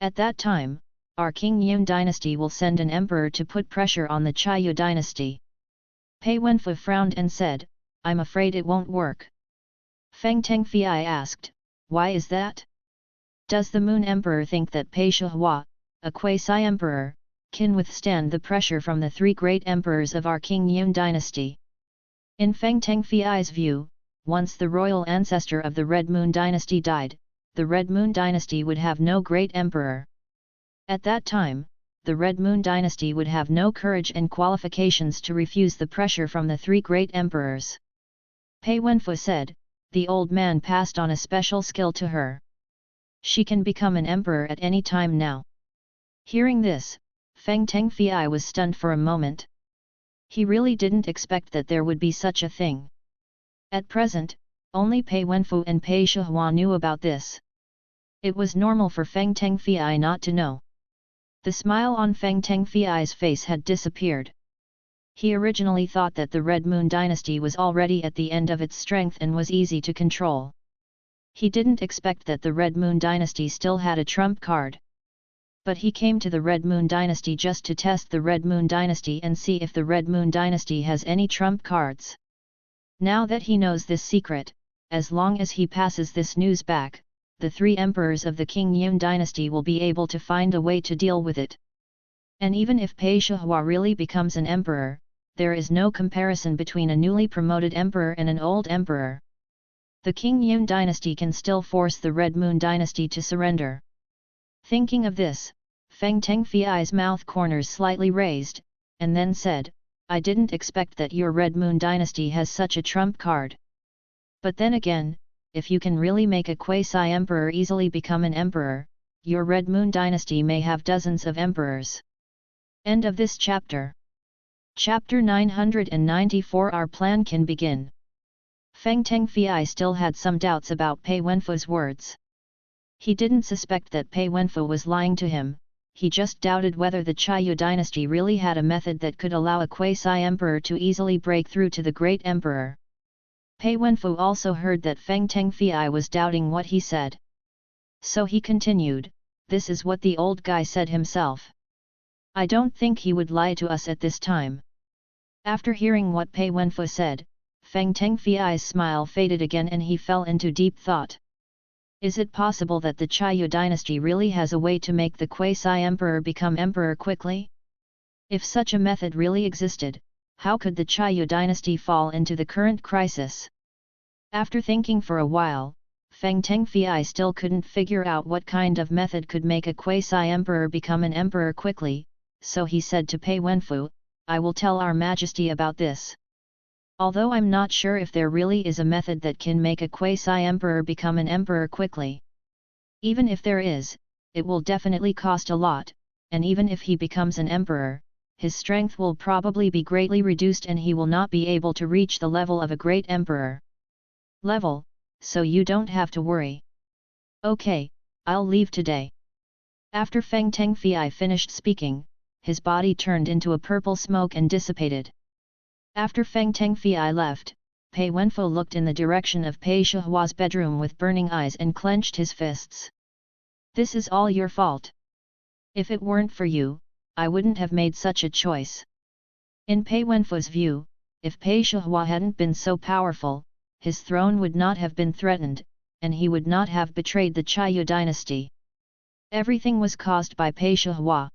At that time, our King Yun dynasty will send an emperor to put pressure on the Xia dynasty." Pei Wenfu frowned and said, "I'm afraid it won't work." Feng Tengfei asked, "Why is that? Does the Moon Emperor think that Pei Shihua, a quasi-emperor, can withstand the pressure from the three great emperors of our King Yun dynasty?" In Feng Tengfei's view, once the royal ancestor of the Red Moon dynasty died, the Red Moon dynasty would have no great emperor. At that time, the Red Moon dynasty would have no courage and qualifications to refuse the pressure from the three great emperors. Pei Wenfu said, "The old man passed on a special skill to her. She can become an emperor at any time now." Hearing this, Feng Tengfei was stunned for a moment. He really didn't expect that there would be such a thing. At present, only Pei Wenfu and Pei Shihua knew about this. It was normal for Feng Tengfei not to know. The smile on Feng Tengfei's face had disappeared. He originally thought that the Red Moon dynasty was already at the end of its strength and was easy to control. He didn't expect that the Red Moon dynasty still had a trump card. But he came to the Red Moon dynasty just to test the Red Moon dynasty and see if the Red Moon dynasty has any trump cards. Now that he knows this secret, as long as he passes this news back, the three emperors of the King Yun dynasty will be able to find a way to deal with it. And even if Pei Shihua really becomes an emperor, there is no comparison between a newly promoted emperor and an old emperor. The King Yun dynasty can still force the Red Moon dynasty to surrender. Thinking of this, Feng Tengfei's mouth corners slightly raised, and then said, "I didn't expect that your Red Moon dynasty has such a trump card. But then again, if you can really make a quasi-emperor easily become an emperor, your Red Moon dynasty may have dozens of emperors." End of this chapter. Chapter 994. Our plan can begin. Feng Tengfei still had some doubts about Pei Wenfu's words. He didn't suspect that Pei Wenfu was lying to him, he just doubted whether the Xia dynasty really had a method that could allow a quasi-emperor to easily break through to the great emperor. Pei Wenfu also heard that Feng Tengfei was doubting what he said. So he continued, "This is what the old guy said himself. I don't think he would lie to us at this time." After hearing what Pei Wenfu said, Feng Tengfei's smile faded again and he fell into deep thought. Is it possible that the Xia dynasty really has a way to make the quasi-emperor become emperor quickly? If such a method really existed, how could the Xia dynasty fall into the current crisis? After thinking for a while, Feng Tengfei still couldn't figure out what kind of method could make a quasi-emperor become an emperor quickly, so he said to Pei Wenfu, "I will tell our Majesty about this. Although I'm not sure if there really is a method that can make a quasi-emperor become an emperor quickly. Even if there is, it will definitely cost a lot, and even if he becomes an emperor, his strength will probably be greatly reduced and he will not be able to reach the level of a great emperor. So you don't have to worry. Okay, I'll leave today." After Feng Tengfei finished speaking, his body turned into a purple smoke and dissipated. After Feng Tengfei left, Pei Wenfu looked in the direction of Pei Shihua's bedroom with burning eyes and clenched his fists. "This is all your fault. If it weren't for you, I wouldn't have made such a choice." In Pei Wenfu's view, if Pei Shihua hadn't been so powerful, his throne would not have been threatened, and he would not have betrayed the Xia dynasty. Everything was caused by Pei Shihua.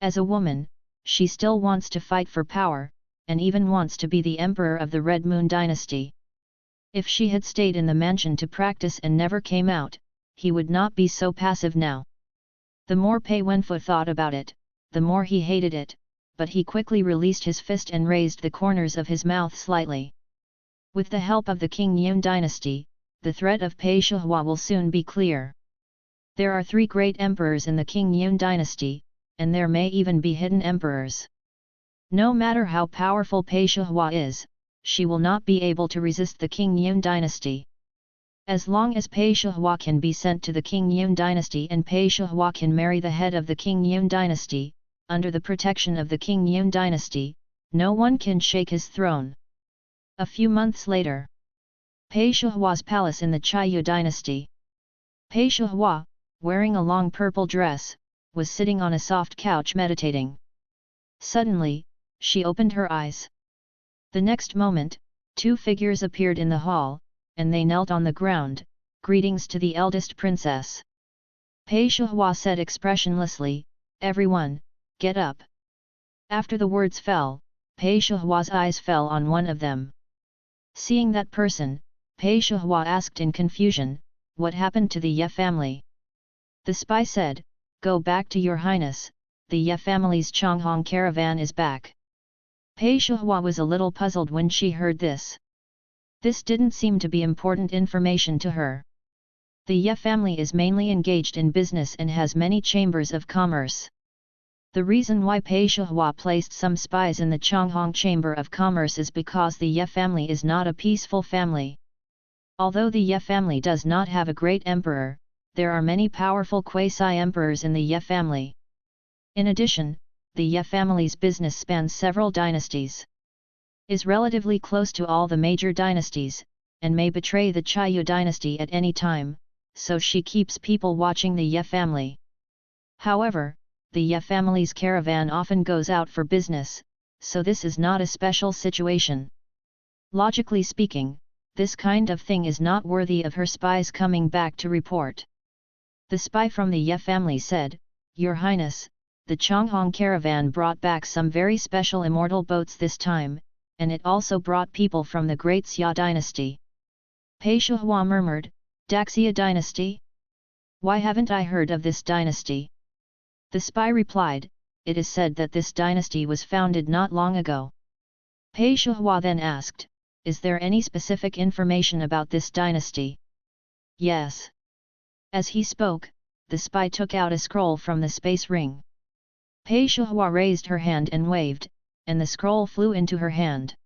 As a woman, she still wants to fight for power, and even wants to be the emperor of the Red Moon dynasty. If she had stayed in the mansion to practice and never came out, he would not be so passive now. The more Pei Wenfu thought about it, the more he hated it, but he quickly released his fist and raised the corners of his mouth slightly. With the help of the King Yun dynasty, the threat of Pei Shihua will soon be clear. There are 3 great emperors in the King Yun dynasty, and there may even be hidden emperors. No matter how powerful Pei Shihua is, she will not be able to resist the King Yun dynasty. As long as Pei Shihua can be sent to the King Yun dynasty and Pei Shihua can marry the head of the King Yun dynasty, under the protection of the King Yun dynasty, no one can shake his throne. A few months later, Pei Shihua's palace in the Qiyu dynasty. Pei Shihua, wearing a long purple dress, was sitting on a soft couch meditating. Suddenly, she opened her eyes. The next moment, two figures appeared in the hall, and they knelt on the ground, greetings to the eldest princess. Pei Shihua said expressionlessly, "Everyone, get up." After the words fell, Pei Shihua's eyes fell on one of them. Seeing that person, Pei Shihua asked in confusion, "What happened to the Ye family?" The spy said, "Go back to your highness, the Ye family's Changhong caravan is back." Pei Shihua was a little puzzled when she heard this. This didn't seem to be important information to her. The Ye family is mainly engaged in business and has many chambers of commerce. The reason why Pei Shihua placed some spies in the Changhong Chamber of Commerce is because the Ye family is not a peaceful family. Although the Ye family does not have a great emperor, there are many powerful quasi-emperors in the Ye family. In addition, the Ye family's business spans several dynasties, is relatively close to all the major dynasties, and may betray the Qiyu dynasty at any time, so she keeps people watching the Ye family. However, the Ye family's caravan often goes out for business, so this is not a special situation. Logically speaking, this kind of thing is not worthy of her spies coming back to report. The spy from the Ye family said, "Your Highness, the Changhong caravan brought back some very special immortal boats this time, and it also brought people from the Great Xia Dynasty." Pei Shihua murmured, "Great Xia Dynasty? Why haven't I heard of this dynasty?" The spy replied, "It is said that this dynasty was founded not long ago." Pei Shihua then asked, "Is there any specific information about this dynasty?" "Yes." As he spoke, the spy took out a scroll from the space ring. Pei Shihua raised her hand and waved, and the scroll flew into her hand.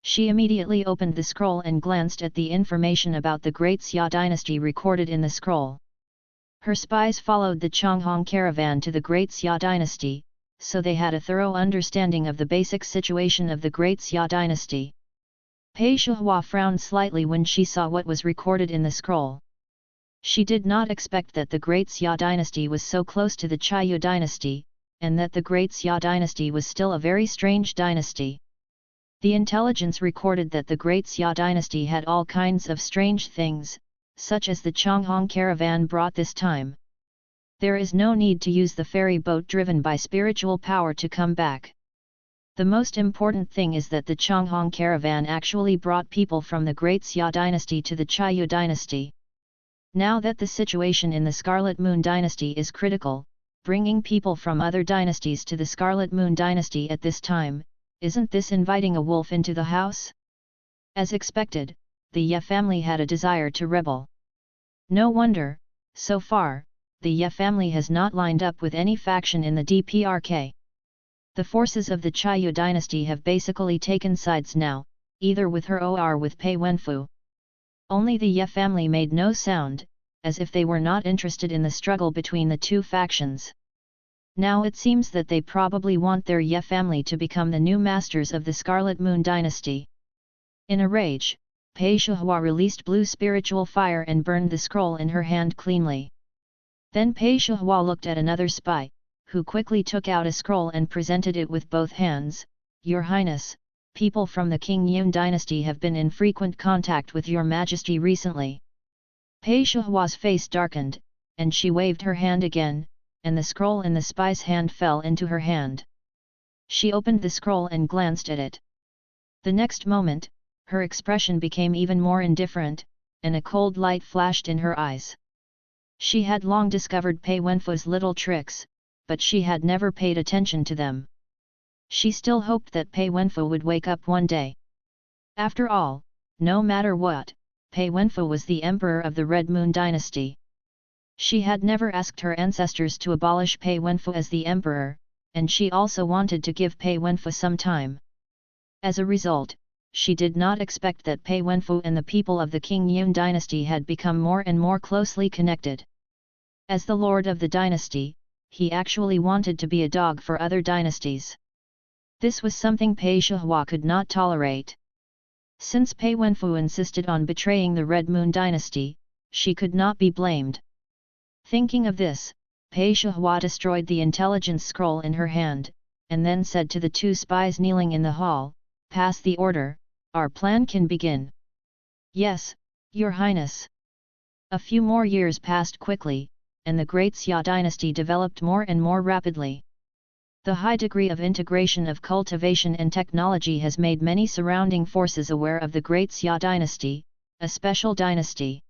She immediately opened the scroll and glanced at the information about the Great Xia Dynasty recorded in the scroll. Her spies followed the Changhong caravan to the Great Xia Dynasty, so they had a thorough understanding of the basic situation of the Great Xia Dynasty. Pei Shihua frowned slightly when she saw what was recorded in the scroll. She did not expect that the Great Xia Dynasty was so close to the Qiyu Dynasty, and that the Great Xia Dynasty was still a very strange dynasty. The intelligence recorded that the Great Xia Dynasty had all kinds of strange things, such as the Changhong caravan brought this time. There is no need to use the ferry boat driven by spiritual power to come back. The most important thing is that the Changhong caravan actually brought people from the Great Xia Dynasty to the Qiyu Dynasty. Now that the situation in the Scarlet Moon Dynasty is critical, bringing people from other dynasties to the Scarlet Moon Dynasty at this time, isn't this inviting a wolf into the house? As expected, the Ye family had a desire to rebel. No wonder, so far, the Ye family has not lined up with any faction in the DPRK. The forces of the Qiyu dynasty have basically taken sides now, either with her or with Pei Wenfu. Only the Ye family made no sound, as if they were not interested in the struggle between the two factions. Now it seems that they probably want their Ye family to become the new masters of the Scarlet Moon dynasty. In a rage, Pei Shihua released blue spiritual fire and burned the scroll in her hand cleanly. Then Pei Shihua looked at another spy, who quickly took out a scroll and presented it with both hands. "Your Highness, people from the King Yun dynasty have been in frequent contact with your Majesty recently." Pei Shihua's face darkened, and she waved her hand again, and the scroll in the spy's hand fell into her hand. She opened the scroll and glanced at it. The next moment, her expression became even more indifferent, and a cold light flashed in her eyes. She had long discovered Pei Wenfu's little tricks, but she had never paid attention to them. She still hoped that Pei Wenfu would wake up one day. After all, no matter what, Pei Wenfu was the emperor of the Red Moon dynasty. She had never asked her ancestors to abolish Pei Wenfu as the emperor, and she also wanted to give Pei Wenfu some time. As a result, she did not expect that Pei Wenfu and the people of the King Yun dynasty had become more and more closely connected. As the lord of the dynasty, he actually wanted to be a dog for other dynasties. This was something Pei Shihua could not tolerate. Since Pei Wenfu insisted on betraying the Red Moon dynasty, she could not be blamed. Thinking of this, Pei Shihua destroyed the intelligence scroll in her hand, and then said to the two spies kneeling in the hall, "Pass the order, our plan can begin." "Yes, Your Highness." A few more years passed quickly, and the Great Xia Dynasty developed more and more rapidly. The high degree of integration of cultivation and technology has made many surrounding forces aware of the Great Xia Dynasty, a special dynasty.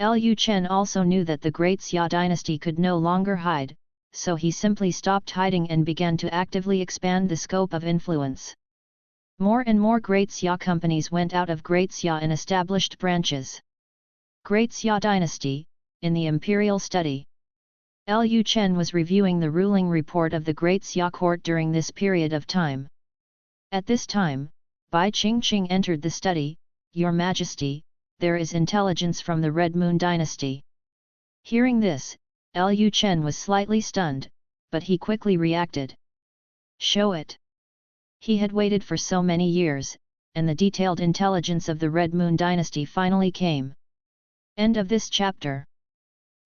Lu Chen also knew that the Great Xia Dynasty could no longer hide, so he simply stopped hiding and began to actively expand the scope of influence. More and more Great Xia companies went out of Great Xia and established branches. Great Xia Dynasty, in the Imperial Study. Lu Chen was reviewing the ruling report of the Great Xia court during this period of time. At this time, Bai Qingqing entered the study. "Your Majesty, there is intelligence from the Red Moon dynasty." Hearing this, Lu Chen was slightly stunned, but he quickly reacted. "Show it." He had waited for so many years, and the detailed intelligence of the Red Moon dynasty finally came. End of this chapter.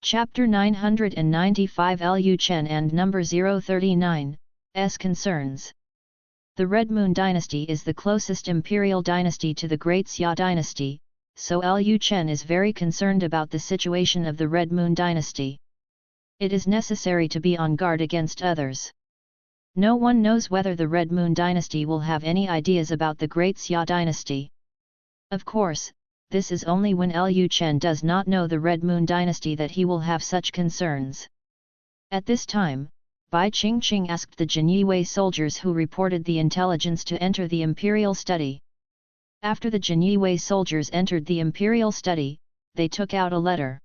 Chapter 995 Lu Chen and number 039, S concerns. The Red Moon dynasty is the closest imperial dynasty to the Great Xia dynasty, so Lu Chen is very concerned about the situation of the Red Moon dynasty. It is necessary to be on guard against others. No one knows whether the Red Moon dynasty will have any ideas about the Great Xia dynasty. Of course, this is only when Lu Chen does not know the Red Moon dynasty that he will have such concerns. At this time, Bai Qingqing asked the Jinyue soldiers who reported the intelligence to enter the imperial study. After the Jinyue soldiers entered the imperial study, they took out a letter.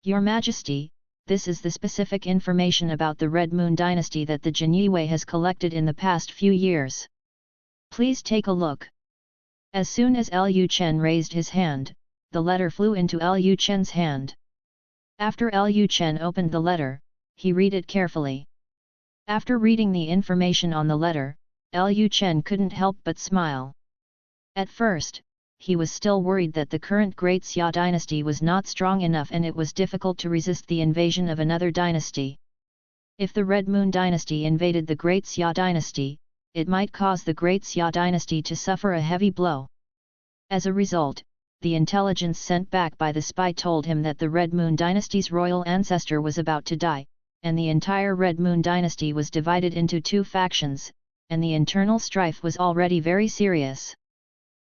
"Your Majesty, this is the specific information about the Red Moon dynasty that the Jinyue has collected in the past few years. Please take a look." As soon as Lu Chen raised his hand, the letter flew into Lu Chen's hand. After Lu Chen opened the letter, he read it carefully. After reading the information on the letter, Lu Chen couldn't help but smile. At first, he was still worried that the current Great Xia dynasty was not strong enough and it was difficult to resist the invasion of another dynasty. If the Red Moon dynasty invaded the Great Xia dynasty, it might cause the Great Xia dynasty to suffer a heavy blow. As a result, the intelligence sent back by the spy told him that the Red Moon dynasty's royal ancestor was about to die, and the entire Red Moon dynasty was divided into two factions, and the internal strife was already very serious.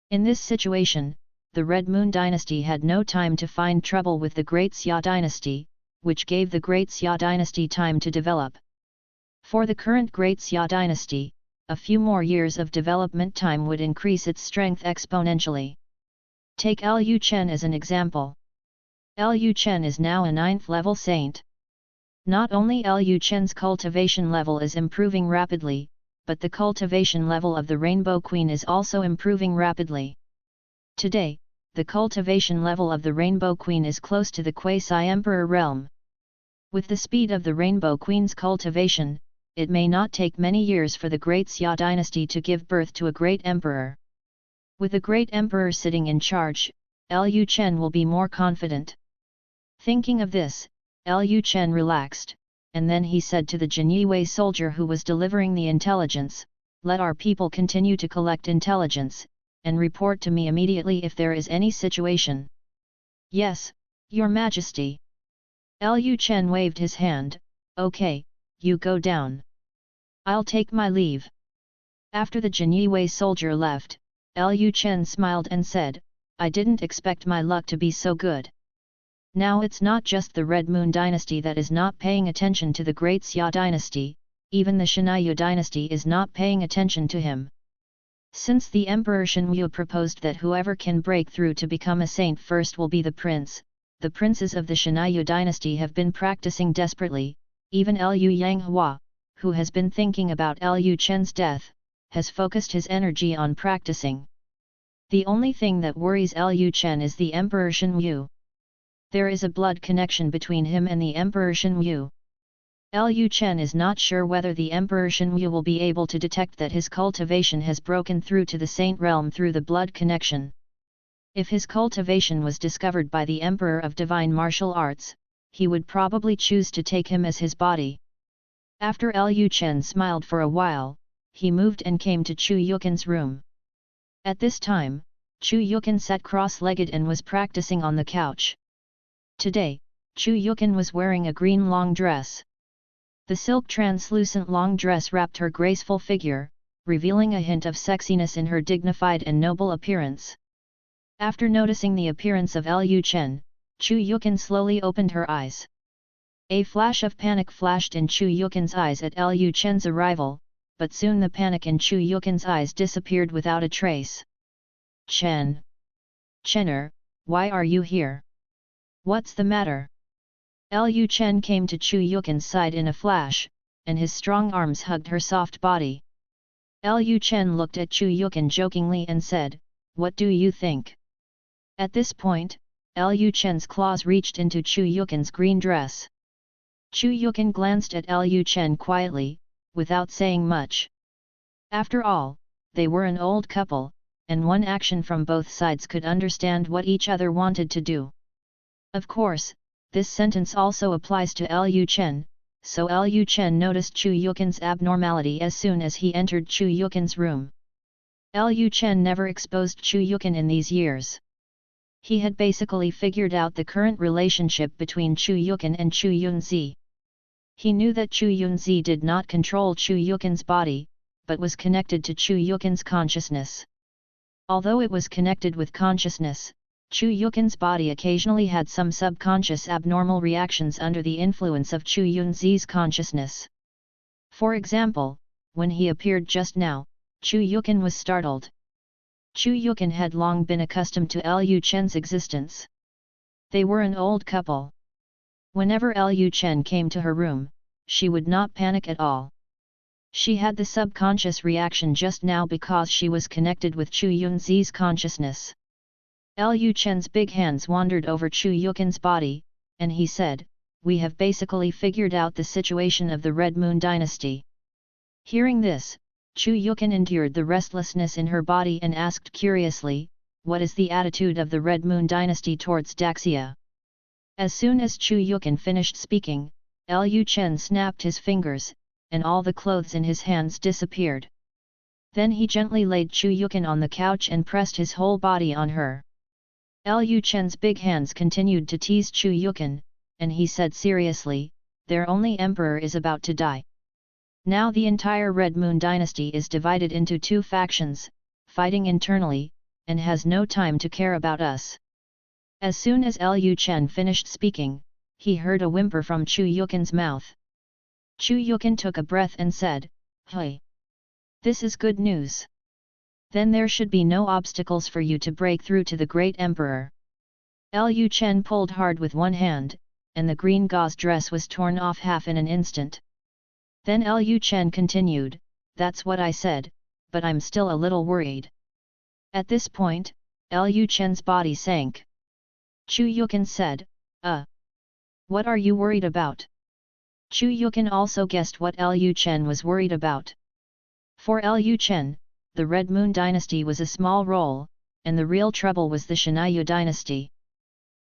In this situation, the Red Moon dynasty had no time to find trouble with the Great Xia dynasty, which gave the Great Xia dynasty time to develop. For the current Great Xia dynasty, a few more years of development time would increase its strength exponentially. Take Lu Chen as an example. Lu Chen is now a 9th level saint. Not only Lu Chen's cultivation level is improving rapidly, but the cultivation level of the Rainbow Queen is also improving rapidly. Today, the cultivation level of the Rainbow Queen is close to the Quasi Emperor realm. With the speed of the Rainbow Queen's cultivation, it may not take many years for the Great Xia dynasty to give birth to a great emperor. With a great emperor sitting in charge, Lu Chen will be more confident. Thinking of this, Lu Chen relaxed, and then he said to the Jinyue soldier who was delivering the intelligence, "Let our people continue to collect intelligence, and report to me immediately if there is any situation." "Yes, Your Majesty." Lu Chen waved his hand, "Okay, you go down. I'll take my leave." After the Jinyue soldier left, Lu Chen smiled and said, "I didn't expect my luck to be so good. Now it's not just the Red Moon dynasty that is not paying attention to the Great Xia dynasty, even the Shinyu dynasty is not paying attention to him. Since the Emperor Shenyu proposed that whoever can break through to become a saint first will be the princes of the Shinyu dynasty have been practicing desperately. Even Liu Yanghua, who has been thinking about Lu Chen's death, has focused his energy on practicing. The only thing that worries Lu Chen is the Emperor Shen Yu. There is a blood connection between him and the Emperor Shen Yu. Lu Chen is not sure whether the Emperor Shen Yu will be able to detect that his cultivation has broken through to the Saint Realm through the blood connection. If his cultivation was discovered by the Emperor of Divine Martial Arts, he would probably choose to take him as his body. After Lu Chen smiled for a while, he moved and came to Chu Yukin's room. At this time, Chu Yukin sat cross-legged and was practicing on the couch. Today, Chu Yukin was wearing a green long dress. The silk translucent long dress wrapped her graceful figure, revealing a hint of sexiness in her dignified and noble appearance. After noticing the appearance of Lu Chen, Chu Yukin slowly opened her eyes. A flash of panic flashed in Chu Yukin's eyes at Lu Chen's arrival, but soon the panic in Chu Yukin's eyes disappeared without a trace. Chen! Chener, why are you here? What's the matter? Lu Chen came to Chu Yukin's side in a flash, and his strong arms hugged her soft body. Lu Chen looked at Chu Yukin jokingly and said, "What do you think?" At this point, Lu Chen's claws reached into Chu Yukin's green dress. Chu Yukin glanced at Lu Chen quietly, without saying much. After all, they were an old couple, and one action from both sides could understand what each other wanted to do. Of course, this sentence also applies to Lu Chen, so Lu Chen noticed Chu Yukin's abnormality as soon as he entered Chu Yukin's room. Lu Chen never exposed Chu Yukin in these years. He had basically figured out the current relationship between Chu Yukin and Chu Yunzi. He knew that Chu Yunzi did not control Chu Yukin's body, but was connected to Chu Yukin's consciousness. Although it was connected with consciousness, Chu Yukin's body occasionally had some subconscious abnormal reactions under the influence of Chu Yunzi's consciousness. For example, when he appeared just now, Chu Yukin was startled. Chu Yukin had long been accustomed to Lu Chen's existence. They were an old couple. Whenever Lu Chen came to her room, she would not panic at all. She had the subconscious reaction just now because she was connected with Chu Yunzi's consciousness. Lu Chen's big hands wandered over Chu Yukin's body, and he said, "We have basically figured out the situation of the Red Moon Dynasty." Hearing this, Chu Yukin endured the restlessness in her body and asked curiously, "What is the attitude of the Red Moon Dynasty towards Daxia?" As soon as Chu Yukin finished speaking, Lu Chen snapped his fingers, and all the clothes in his hands disappeared. Then he gently laid Chu Yukin on the couch and pressed his whole body on her. Lu Chen's big hands continued to tease Chu Yukin, and he said seriously, "Their only emperor is about to die. Now the entire Red Moon Dynasty is divided into two factions, fighting internally, and has no time to care about us." As soon as Lu Chen finished speaking, he heard a whimper from Chu Yukin's mouth. Chu Yukin took a breath and said, "Hey! This is good news. Then there should be no obstacles for you to break through to the Great Emperor." Lu Chen pulled hard with one hand, and the green gauze dress was torn off half in an instant. Then Lu Chen continued, "That's what I said, but I'm still a little worried." At this point, Lu Chen's body sank. Chu Yukin said, What are you worried about?" Chu Yukin also guessed what Lu Chen was worried about. For Lu Chen, the Red Moon Dynasty was a small role, and the real trouble was the Xia Dynasty.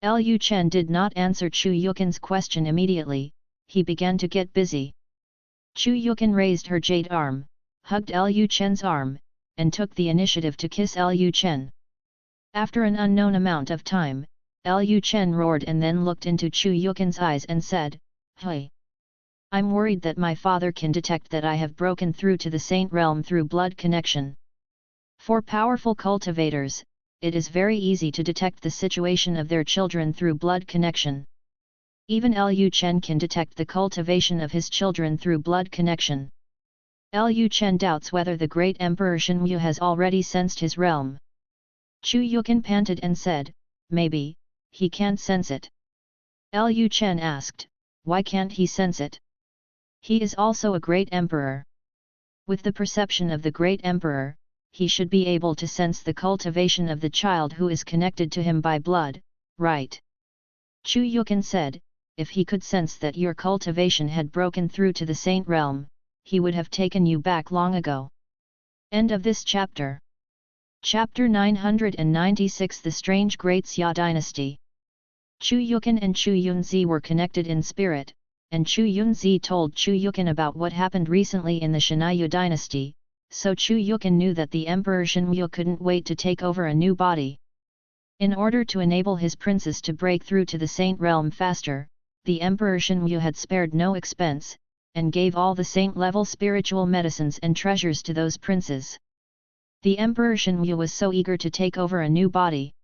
Lu Chen did not answer Chu Yukin's question immediately, he began to get busy. Chu Yukin raised her jade arm, hugged Lu Chen's arm, and took the initiative to kiss Lu Chen. After an unknown amount of time, Lu Chen roared and then looked into Chu Yukin's eyes and said, "Hey! I'm worried that my father can detect that I have broken through to the Saint Realm through blood connection." For powerful cultivators, it is very easy to detect the situation of their children through blood connection. Even Lu Chen can detect the cultivation of his children through blood connection. Lu Chen doubts whether the great Emperor Shen Yu has already sensed his realm. Chu Yukin panted and said, "Maybe, he can't sense it." Lu Chen asked, "Why can't he sense it? He is also a great emperor." With the perception of the great emperor, he should be able to sense the cultivation of the child who is connected to him by blood, right? Chu Yukin said, if he could sense that your cultivation had broken through to the saint realm, he would have taken you back long ago. End of this chapter. Chapter 996 The Strange Great Xia Dynasty. Chu Yukin and Chu Yunzi were connected in spirit, and Chu Yunzi told Chu Yukin about what happened recently in the Shinaya dynasty, so Chu Yukin knew that the Emperor Shenyu couldn't wait to take over a new body. In order to enable his princes to break through to the saint realm faster, the Emperor Shenyu had spared no expense, and gave all the saint-level spiritual medicines and treasures to those princes. The Emperor Shenyu was so eager to take over a new body.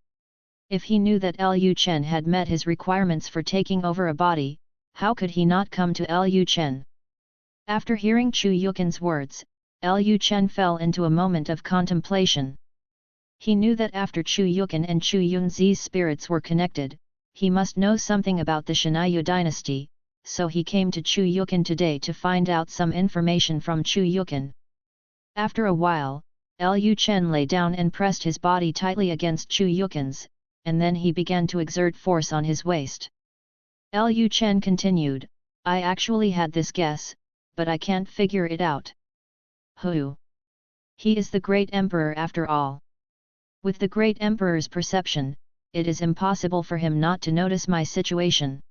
If he knew that Lu Chen had met his requirements for taking over a body, how could he not come to Lu Chen? After hearing Chu Yukin's words, Lu Chen fell into a moment of contemplation. He knew that after Chu Yukin and Chu Yunzi's spirits were connected, he must know something about the Shinaya dynasty, so he came to Chu Yukin today to find out some information from Chu Yukin. After a while, Lu Chen lay down and pressed his body tightly against Chu Yukin's, and then he began to exert force on his waist. Lu Chen continued, I actually had this guess, but I can't figure it out. Who? He is the great emperor after all. With the great emperor's perception, it is impossible for him not to notice my situation.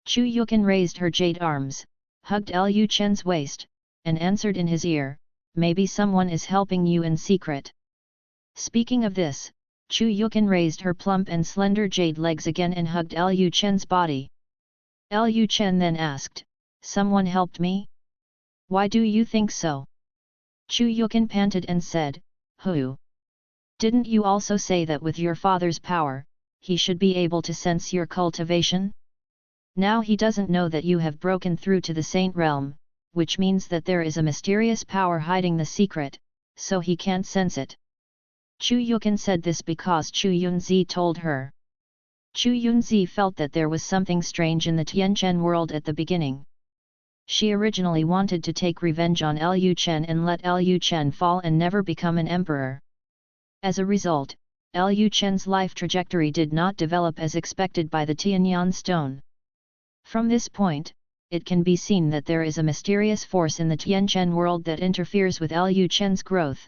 Chu Yukin raised her jade arms, hugged Lu Chen's waist, and answered in his ear, maybe someone is helping you in secret. Speaking of this, Chu Yukin raised her plump and slender jade legs again and hugged Lu Chen's body. Lu Chen then asked, someone helped me? Why do you think so? Chu Yukin panted and said, who? Didn't you also say that with your father's power, he should be able to sense your cultivation? Now he doesn't know that you have broken through to the saint realm, which means that there is a mysterious power hiding the secret, so he can't sense it. Chu Yukin said this because Chu Yunzi told her. Chu Yunzi felt that there was something strange in the Tianchen world at the beginning. She originally wanted to take revenge on Lu Chen and let Lu Chen fall and never become an emperor. As a result, Lu Chen's life trajectory did not develop as expected by the Tianyan stone. From this point, it can be seen that there is a mysterious force in the Tianchen world that interferes with Lu Chen's growth.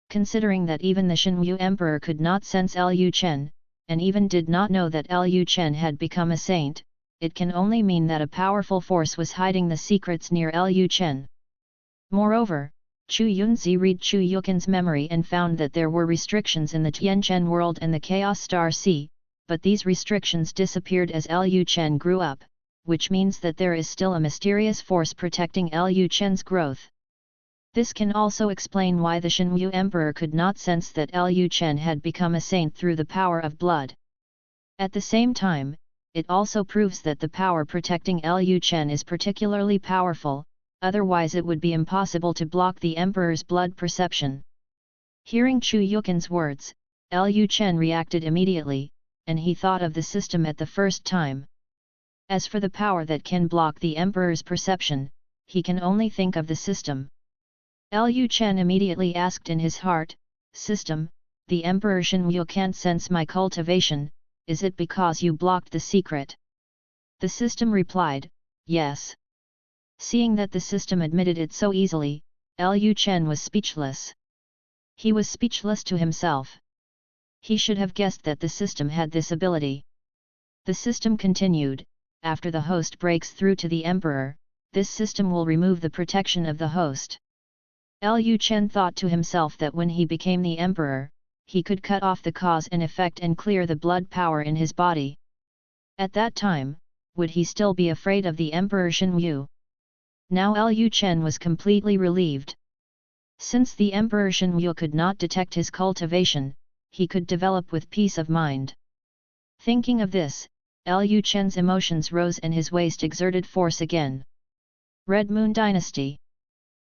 Considering that even the Shenyu emperor could not sense Lu Chen, and even did not know that Lu Chen had become a saint, it can only mean that a powerful force was hiding the secrets near Lu Chen. Moreover, Chu Yunzi read Chu Yukin's memory and found that there were restrictions in the Tianchen world and the Chaos Star Sea, but these restrictions disappeared as Lu Chen grew up, which means that there is still a mysterious force protecting Lu Chen's growth. This can also explain why the Shenyu emperor could not sense that Lu Chen had become a saint through the power of blood. At the same time, it also proves that the power protecting Lu Chen is particularly powerful, otherwise it would be impossible to block the emperor's blood perception. Hearing Chu Yukin's words, Lu Chen reacted immediately, and he thought of the system at the first time. As for the power that can block the emperor's perception, he can only think of the system. Lu Chen immediately asked in his heart, System, the Emperor Shenyu can't sense my cultivation, is it because you blocked the secret? The system replied, yes. Seeing that the system admitted it so easily, Lu Chen was speechless. He was speechless to himself. He should have guessed that the system had this ability. The system continued, after the host breaks through to the Emperor, this system will remove the protection of the host. Lu Chen thought to himself that when he became the emperor, he could cut off the cause and effect and clear the blood power in his body. At that time, would he still be afraid of the Emperor Shenyu? Now Lu Chen was completely relieved. Since the Emperor Shenyu could not detect his cultivation, he could develop with peace of mind. Thinking of this, Lu Chen's emotions rose and his waist exerted force again. Red Moon Dynasty.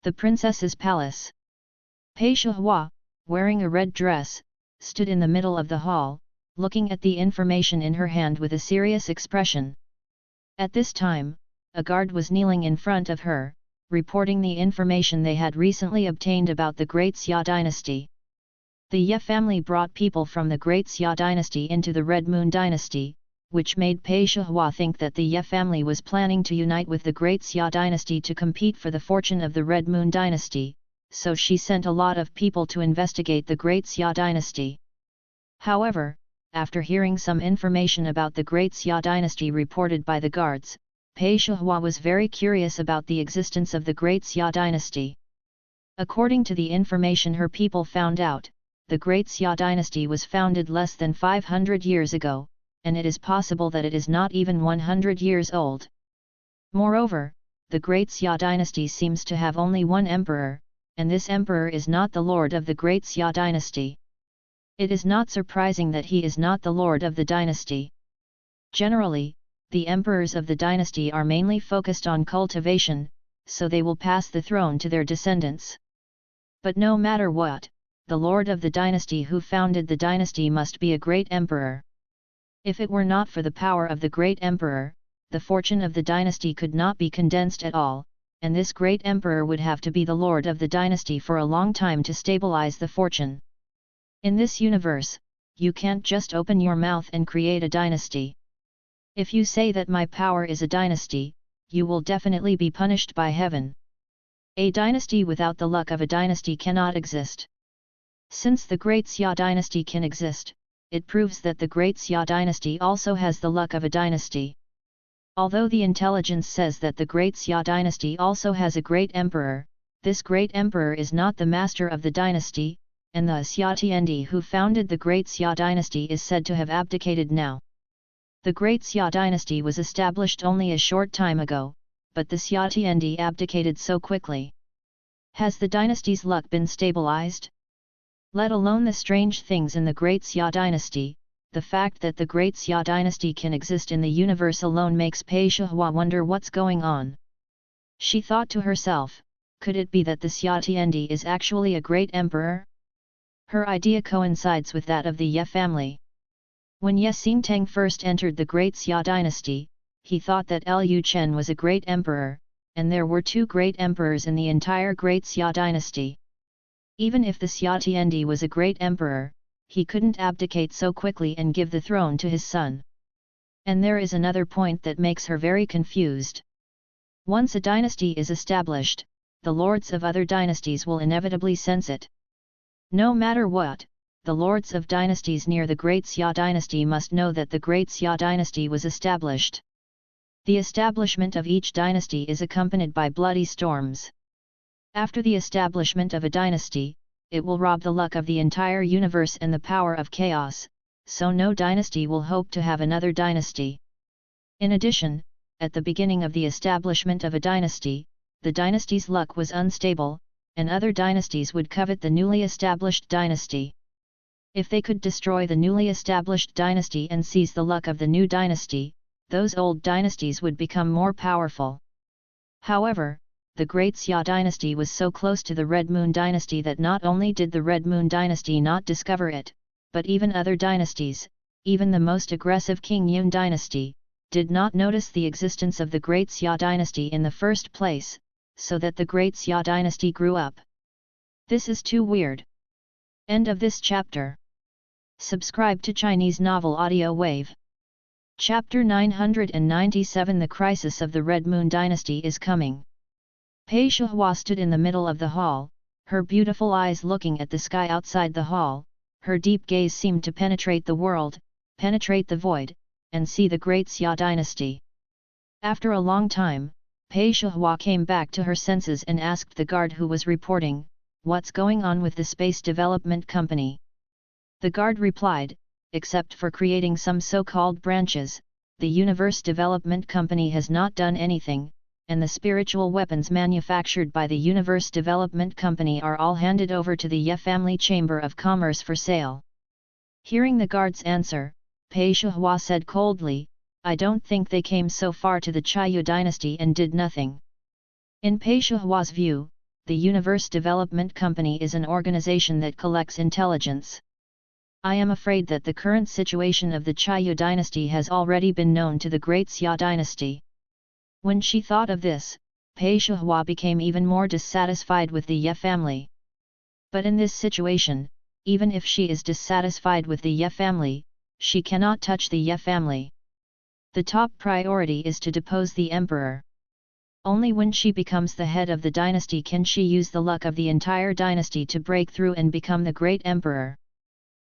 The Princess's Palace. Pei Shihua, wearing a red dress, stood in the middle of the hall, looking at the information in her hand with a serious expression. At this time, a guard was kneeling in front of her, reporting the information they had recently obtained about the Great Xia Dynasty. The Ye family brought people from the Great Xia Dynasty into the Red Moon Dynasty, which made Pei Shihua think that the Ye family was planning to unite with the Great Xia Dynasty to compete for the fortune of the Red Moon Dynasty, so she sent a lot of people to investigate the Great Xia Dynasty. However, after hearing some information about the Great Xia Dynasty reported by the guards, Pei Shihua was very curious about the existence of the Great Xia Dynasty. According to the information her people found out, the Great Xia Dynasty was founded less than 500 years ago, and it is possible that it is not even 100 years old. Moreover, the Great Xia Dynasty seems to have only one emperor, and this emperor is not the lord of the Great Xia Dynasty. It is not surprising that he is not the lord of the dynasty. Generally, the emperors of the dynasty are mainly focused on cultivation, so they will pass the throne to their descendants. But no matter what, the lord of the dynasty who founded the dynasty must be a great emperor. If it were not for the power of the great emperor, the fortune of the dynasty could not be condensed at all, and this great emperor would have to be the lord of the dynasty for a long time to stabilize the fortune. In this universe, you can't just open your mouth and create a dynasty. If you say that my power is a dynasty, you will definitely be punished by heaven. A dynasty without the luck of a dynasty cannot exist. Since the Great Xia Dynasty can exist, it proves that the Great Xia Dynasty also has the luck of a dynasty. Although the intelligence says that the Great Xia Dynasty also has a great emperor, this great emperor is not the master of the dynasty, and the Xia Tiandi who founded the Great Xia Dynasty is said to have abdicated now. The Great Xia Dynasty was established only a short time ago, but the Xia Tiandi abdicated so quickly. Has the dynasty's luck been stabilized? Let alone the strange things in the Great Xia Dynasty, the fact that the Great Xia Dynasty can exist in the universe alone makes Pei Shihua wonder what's going on. She thought to herself, could it be that the Xia Tiandi is actually a great emperor? Her idea coincides with that of the Ye family. When Ye Xingtang first entered the Great Xia Dynasty, he thought that Lu Chen was a great emperor, and there were two great emperors in the entire Great Xia Dynasty. Even if the Xia Tiandi was a great emperor, he couldn't abdicate so quickly and give the throne to his son. And there is another point that makes her very confused. Once a dynasty is established, the lords of other dynasties will inevitably sense it. No matter what, the lords of dynasties near the Great Xia Dynasty must know that the Great Xia Dynasty was established. The establishment of each dynasty is accompanied by bloody storms. After the establishment of a dynasty, it will rob the luck of the entire universe and the power of chaos, so no dynasty will hope to have another dynasty. In addition, at the beginning of the establishment of a dynasty, the dynasty's luck was unstable, and other dynasties would covet the newly established dynasty. If they could destroy the newly established dynasty and seize the luck of the new dynasty, those old dynasties would become more powerful. However, the Great Xia Dynasty was so close to the Red Moon Dynasty that not only did the Red Moon Dynasty not discover it, but even other dynasties, even the most aggressive King Yun Dynasty, did not notice the existence of the Great Xia Dynasty in the first place, so that the Great Xia Dynasty grew up. This is too weird. End of this chapter. Subscribe to Chinese Novel Audio Wave. Chapter 997 The Crisis of the Red Moon Dynasty is coming. Pei Shihua stood in the middle of the hall, her beautiful eyes looking at the sky outside the hall. Her deep gaze seemed to penetrate the world, penetrate the void, and see the Great Xia Dynasty. After a long time, Pei Shihua came back to her senses and asked the guard who was reporting, "What's going on with the Space Development Company?" The guard replied, "Except for creating some so-called branches, the Universe Development Company has not done anything, and the spiritual weapons manufactured by the Universe Development Company are all handed over to the Ye Family Chamber of Commerce for sale." Hearing the guard's answer, Pei Shihua said coldly, "I don't think they came so far to the Qiyu dynasty and did nothing." In Pei Shihua's view, the Universe Development Company is an organization that collects intelligence. I am afraid that the current situation of the Qiyu dynasty has already been known to the Great Xia Dynasty. When she thought of this, Pei Shihua became even more dissatisfied with the Ye family. But in this situation, even if she is dissatisfied with the Ye family, she cannot touch the Ye family. The top priority is to depose the emperor. Only when she becomes the head of the dynasty can she use the luck of the entire dynasty to break through and become the great emperor.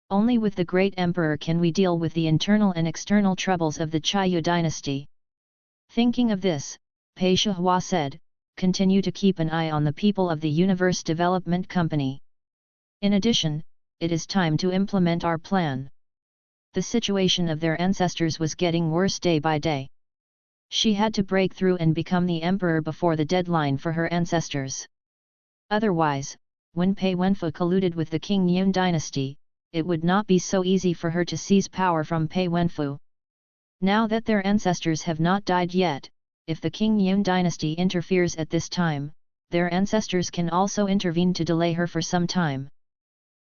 Only with the great emperor can we deal with the internal and external troubles of the Xia dynasty. Thinking of this, Pei Shihua said, "Continue to keep an eye on the people of the Universe Development Company. In addition, it is time to implement our plan." The situation of their ancestors was getting worse day by day. She had to break through and become the emperor before the deadline for her ancestors. Otherwise, when Pei Wenfu colluded with the King Yun dynasty, it would not be so easy for her to seize power from Pei Wenfu. Now that their ancestors have not died yet, if the King Yun dynasty interferes at this time, their ancestors can also intervene to delay her for some time.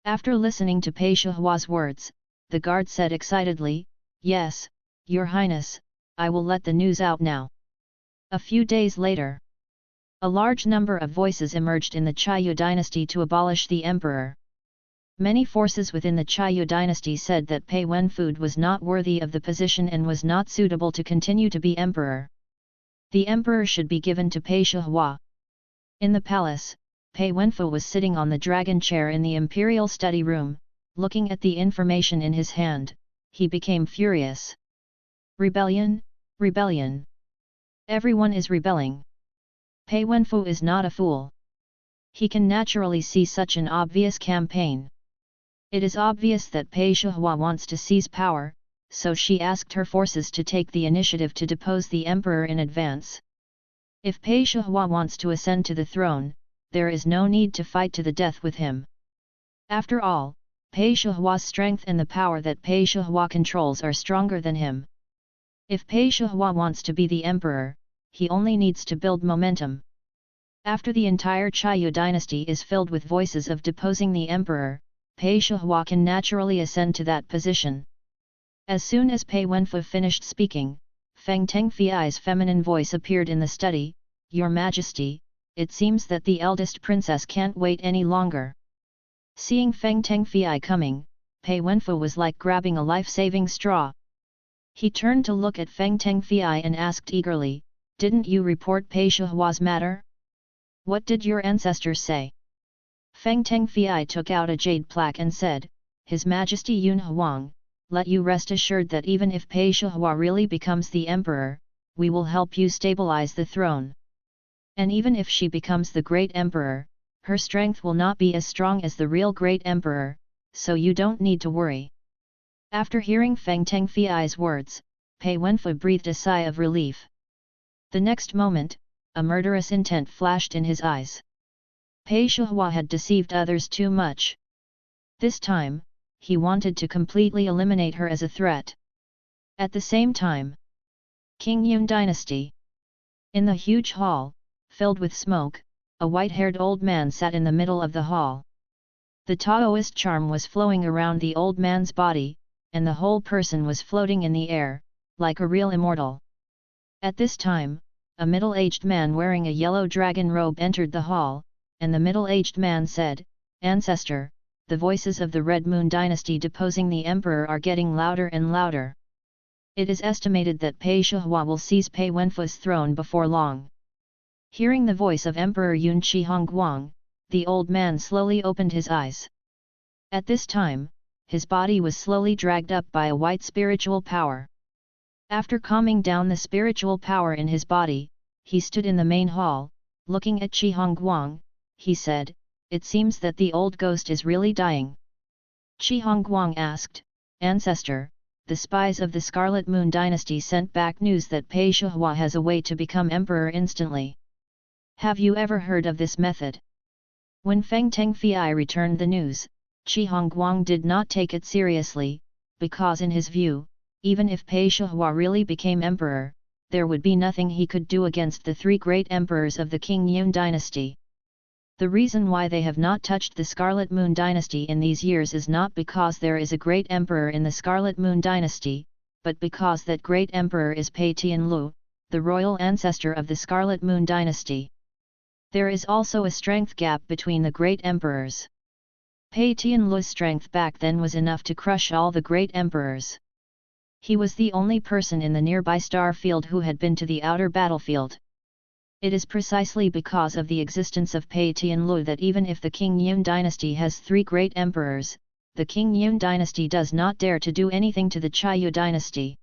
After listening to Pei Shihua's words, the guard said excitedly, "Yes, Your Highness, I will let the news out now." A few days later, a large number of voices emerged in the Xia dynasty to abolish the emperor. Many forces within the Xia dynasty said that Pei Wenfu was not worthy of the position and was not suitable to continue to be emperor. The emperor should be given to Pei Shihua. In the palace, Pei Wenfu was sitting on the dragon chair in the imperial study room, looking at the information in his hand. He became furious. Rebellion, rebellion. Everyone is rebelling. Pei Wenfu is not a fool. He can naturally see such an obvious campaign. It is obvious that Pei Shihua wants to seize power, so she asked her forces to take the initiative to depose the emperor in advance. If Pei Shihua wants to ascend to the throne, there is no need to fight to the death with him. After all, Pei Shihua's strength and the power that Pei Shihua controls are stronger than him. If Pei Shihua wants to be the emperor, he only needs to build momentum. After the entire Xia dynasty is filled with voices of deposing the emperor, Pei Shihua can naturally ascend to that position. As soon as Pei Wenfu finished speaking, Feng Tengfei's feminine voice appeared in the study. "Your Majesty, it seems that the eldest princess can't wait any longer." Seeing Feng Tengfei coming, Pei Wenfu was like grabbing a life-saving straw. He turned to look at Feng Tengfei and asked eagerly, "Didn't you report Pei Shihua's matter? What did your ancestors say?" Feng Tengfei took out a jade plaque and said, "His Majesty Yun Huang, let you rest assured that even if Pei Shihua really becomes the emperor, we will help you stabilize the throne. And even if she becomes the great emperor, her strength will not be as strong as the real great emperor, so you don't need to worry." After hearing Feng Tengfei's words, Pei Wenfu breathed a sigh of relief. The next moment, a murderous intent flashed in his eyes. Pei Shihua had deceived others too much. This time, he wanted to completely eliminate her as a threat. At the same time, King Yun Dynasty. In the huge hall, filled with smoke, a white-haired old man sat in the middle of the hall. The Taoist charm was flowing around the old man's body, and the whole person was floating in the air, like a real immortal. At this time, a middle-aged man wearing a yellow dragon robe entered the hall, and the middle-aged man said, "Ancestor, the voices of the Red Moon Dynasty deposing the emperor are getting louder and louder. It is estimated that Pei Shihua will seize Pei Wenfu's throne before long." Hearing the voice of Emperor Yun Shihongguang, the old man slowly opened his eyes. At this time, his body was slowly dragged up by a white spiritual power. After calming down the spiritual power in his body, he stood in the main hall, looking at Shihongguang. He said, "It seems that the old ghost is really dying." Shihongguang asked, "Ancestor, the spies of the Scarlet Moon Dynasty sent back news that Pei Shihua has a way to become emperor instantly. Have you ever heard of this method?" When Feng Tengfei returned the news, Shihongguang did not take it seriously, because in his view, even if Pei Shihua really became emperor, there would be nothing he could do against the three great emperors of the King Yun Dynasty. The reason why they have not touched the Scarlet Moon Dynasty in these years is not because there is a great emperor in the Scarlet Moon Dynasty, but because that great emperor is Pei Tianlu, the royal ancestor of the Scarlet Moon Dynasty. There is also a strength gap between the great emperors. Pei Tianlu's strength back then was enough to crush all the great emperors. He was the only person in the nearby star field who had been to the outer battlefield. It is precisely because of the existence of Pei Tianlu that even if the King Yun dynasty has 3 great emperors, the King Yun dynasty does not dare to do anything to the Xia dynasty.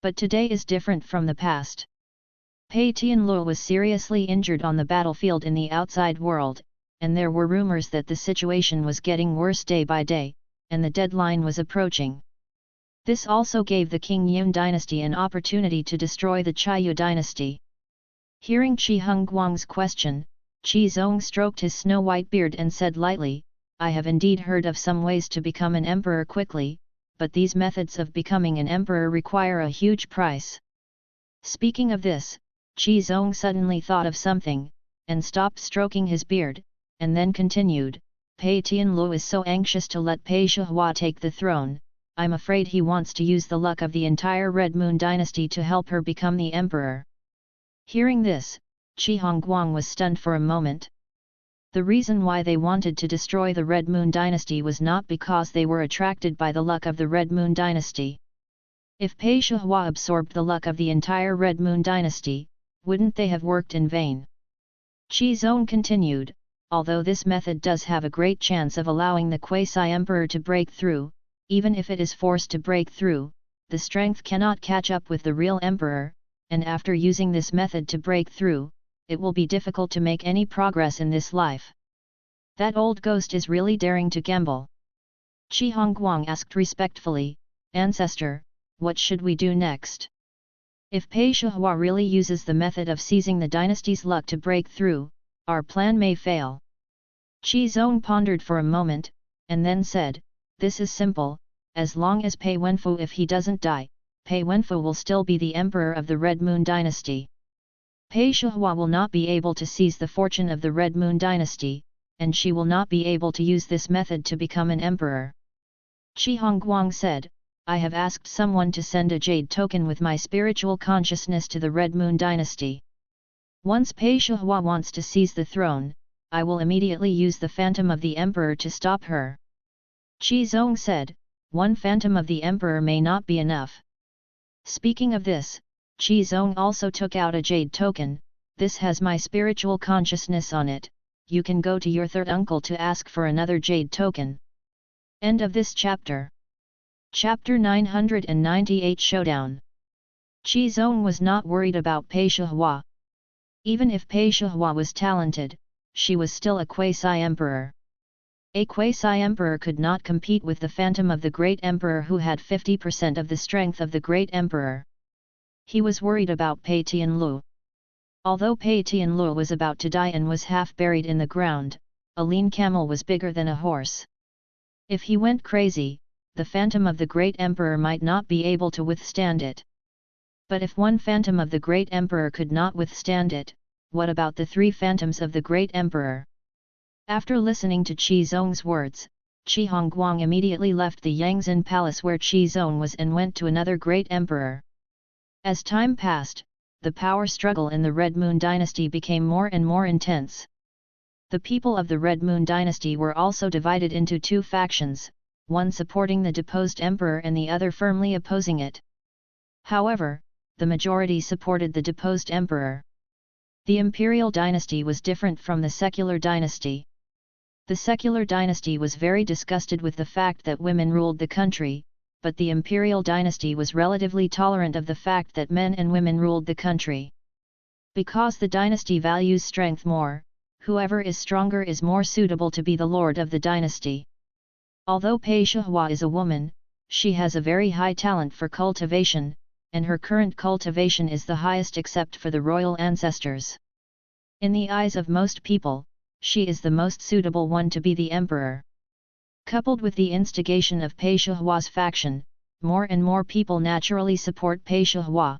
But today is different from the past. Pei Tianlu was seriously injured on the battlefield in the outside world, and there were rumors that the situation was getting worse day by day, and the deadline was approaching. This also gave the King Yun dynasty an opportunity to destroy the Xia dynasty. Hearing Qi Hongguang's question, Qi Zong stroked his snow-white beard and said lightly, "I have indeed heard of some ways to become an emperor quickly, but these methods of becoming an emperor require a huge price." Speaking of this, Qi Zong suddenly thought of something, and stopped stroking his beard, and then continued, "Pei Tianlu is so anxious to let Pei Shihua take the throne, I'm afraid he wants to use the luck of the entire Red Moon dynasty to help her become the emperor." Hearing this, Qi Hongguang was stunned for a moment. The reason why they wanted to destroy the Red Moon dynasty was not because they were attracted by the luck of the Red Moon dynasty. If Pei Shihua absorbed the luck of the entire Red Moon dynasty, wouldn't they have worked in vain? Qi Zong continued, "Although this method does have a great chance of allowing the quasi-emperor to break through, even if it is forced to break through, the strength cannot catch up with the real emperor, and after using this method to break through, it will be difficult to make any progress in this life. That old ghost is really daring to gamble." Qi Hongguang asked respectfully, "Ancestor, what should we do next? If Pei Shihua really uses the method of seizing the dynasty's luck to break through, our plan may fail." Qi Zong pondered for a moment, and then said, "This is simple, as long as Pei Wenfu, if he doesn't die, Pei Wenfu will still be the emperor of the Red Moon dynasty. Pei Shihua will not be able to seize the fortune of the Red Moon dynasty, and she will not be able to use this method to become an emperor." Qi Hongguang said, "I have asked someone to send a jade token with my spiritual consciousness to the Red Moon dynasty. Once Pei Shihua wants to seize the throne, I will immediately use the phantom of the emperor to stop her." Qi Zong said, "One phantom of the emperor may not be enough." Speaking of this, Qi Zong also took out a jade token. "This has my spiritual consciousness on it, you can go to your third uncle to ask for another jade token." End of this chapter. Chapter 998 Showdown. Qi Zong was not worried about Pei Shihua. Even if Pei Shihua was talented, she was still a quasi-emperor. A quasi-emperor could not compete with the phantom of the great emperor who had 50% of the strength of the great emperor. He was worried about Pei Tianlu. Although Pei Tianlu was about to die and was half buried in the ground, a lean camel was bigger than a horse. If he went crazy, the phantom of the great emperor might not be able to withstand it. But if one phantom of the great emperor could not withstand it, what about the 3 phantoms of the great emperor? After listening to Qi Zong's words, Qi Hongguang immediately left the Yangzhen palace where Qi Zong was and went to another great emperor. As time passed, the power struggle in the Red Moon dynasty became more and more intense. The people of the Red Moon dynasty were also divided into 2 factions, one supporting the deposed emperor and the other firmly opposing it. However, the majority supported the deposed emperor. The imperial dynasty was different from the secular dynasty. The secular dynasty was very disgusted with the fact that women ruled the country, but the imperial dynasty was relatively tolerant of the fact that men and women ruled the country. Because the dynasty values strength more, whoever is stronger is more suitable to be the lord of the dynasty. Although Pei Shihua is a woman, she has a very high talent for cultivation, and her current cultivation is the highest except for the royal ancestors. In the eyes of most people, she is the most suitable one to be the emperor. Coupled with the instigation of Pei Shihua's faction, more and more people naturally support Pei Shihua.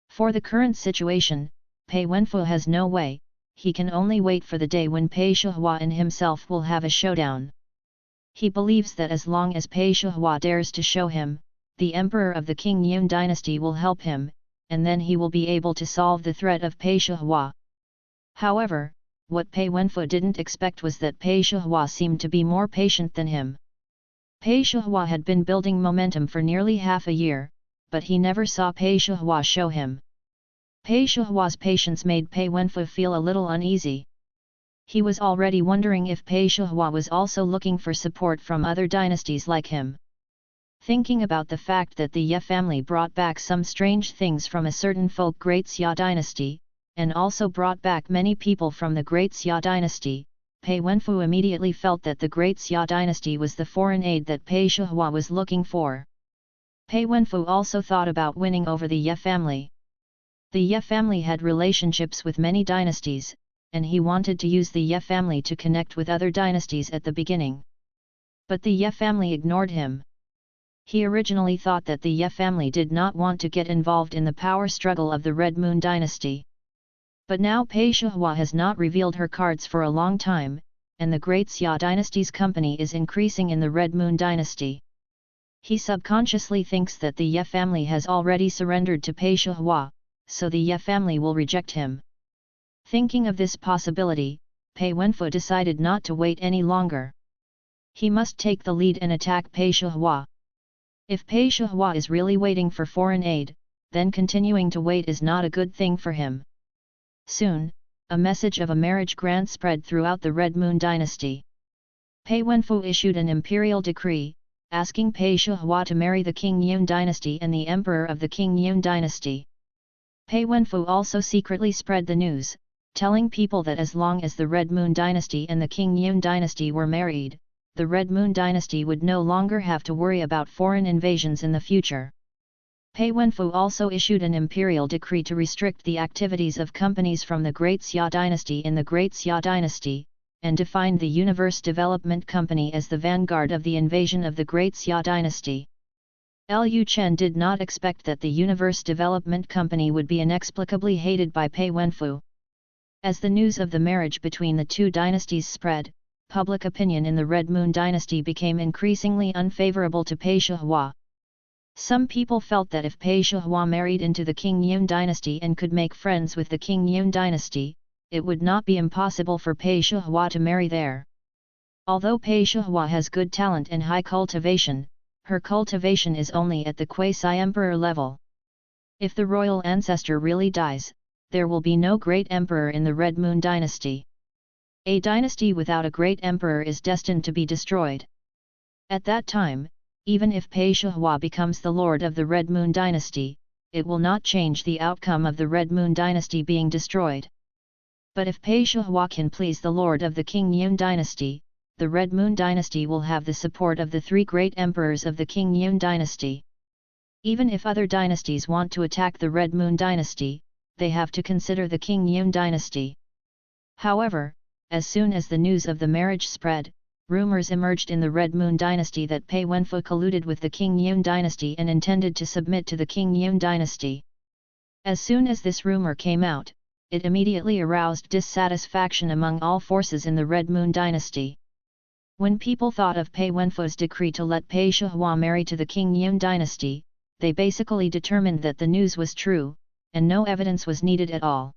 For the current situation, Pei Wenfu has no way, he can only wait for the day when Pei Shihua and himself will have a showdown. He believes that as long as Pei Shihua dares to show him, the emperor of the King Yun dynasty will help him, and then he will be able to solve the threat of Pei Shihua. However, what Pei Wenfu didn't expect was that Pei Shihua seemed to be more patient than him. Pei Shihua had been building momentum for nearly half a year, but he never saw Pei Shihua show him. Pei Shihua's patience made Pei Wenfu feel a little uneasy. He was already wondering if Pei Shihua was also looking for support from other dynasties like him. Thinking about the fact that the Ye family brought back some strange things from a certain folk Great Xia Dynasty, and also brought back many people from the Great Xia Dynasty, Pei Wenfu immediately felt that the Great Xia Dynasty was the foreign aid that Pei Shihua was looking for. Pei Wenfu also thought about winning over the Ye family. The Ye family had relationships with many dynasties, and he wanted to use the Ye family to connect with other dynasties at the beginning. But the Ye family ignored him. He originally thought that the Ye family did not want to get involved in the power struggle of the Red Moon dynasty. But now Pei Shihua has not revealed her cards for a long time, and the Great Xia dynasty's company is increasing in the Red Moon dynasty. He subconsciously thinks that the Ye family has already surrendered to Pei Shihua, so the Ye family will reject him. Thinking of this possibility, Pei Wenfu decided not to wait any longer. He must take the lead and attack Pei Shihua. If Pei Shihua is really waiting for foreign aid, then continuing to wait is not a good thing for him. Soon, a message of a marriage grant spread throughout the Red Moon dynasty. Pei Wenfu issued an imperial decree, asking Pei Shihua to marry the King Yun dynasty and the emperor of the King Yun dynasty. Pei Wenfu also secretly spread the news, telling people that as long as the Red Moon dynasty and the King Yun dynasty were married, the Red Moon dynasty would no longer have to worry about foreign invasions in the future. Pei Wenfu also issued an imperial decree to restrict the activities of companies from the Great Xia dynasty in the Great Xia dynasty, and defined the Universe Development Company as the vanguard of the invasion of the Great Xia dynasty. Lu Chen did not expect that the Universe Development Company would be inexplicably hated by Pei Wenfu. As the news of the marriage between the two dynasties spread, public opinion in the Red Moon dynasty became increasingly unfavorable to Pei Shihua. Some people felt that if Pei Shihua married into the King Yun dynasty and could make friends with the King Yun dynasty, it would not be impossible for Pei Shihua to marry there. Although Pei Shihua has good talent and high cultivation, her cultivation is only at the quasi-emperor level. If the royal ancestor really dies, there will be no great emperor in the Red Moon dynasty. A dynasty without a great emperor is destined to be destroyed. At that time, even if Pei Shihua becomes the lord of the Red Moon dynasty, it will not change the outcome of the Red Moon dynasty being destroyed. But if Pei Shihua can please the lord of the King Yun dynasty, the Red Moon dynasty will have the support of the three great emperors of the King Yun dynasty. Even if other dynasties want to attack the Red Moon dynasty, they have to consider the King Yun dynasty. However, as soon as the news of the marriage spread, rumors emerged in the Red Moon dynasty that Pei Wenfu colluded with the King Yun dynasty and intended to submit to the King Yun dynasty. As soon as this rumor came out, it immediately aroused dissatisfaction among all forces in the Red Moon dynasty. When people thought of Pei Wenfu's decree to let Pei Shihua marry to the King Yun dynasty, they basically determined that the news was true, and no evidence was needed at all.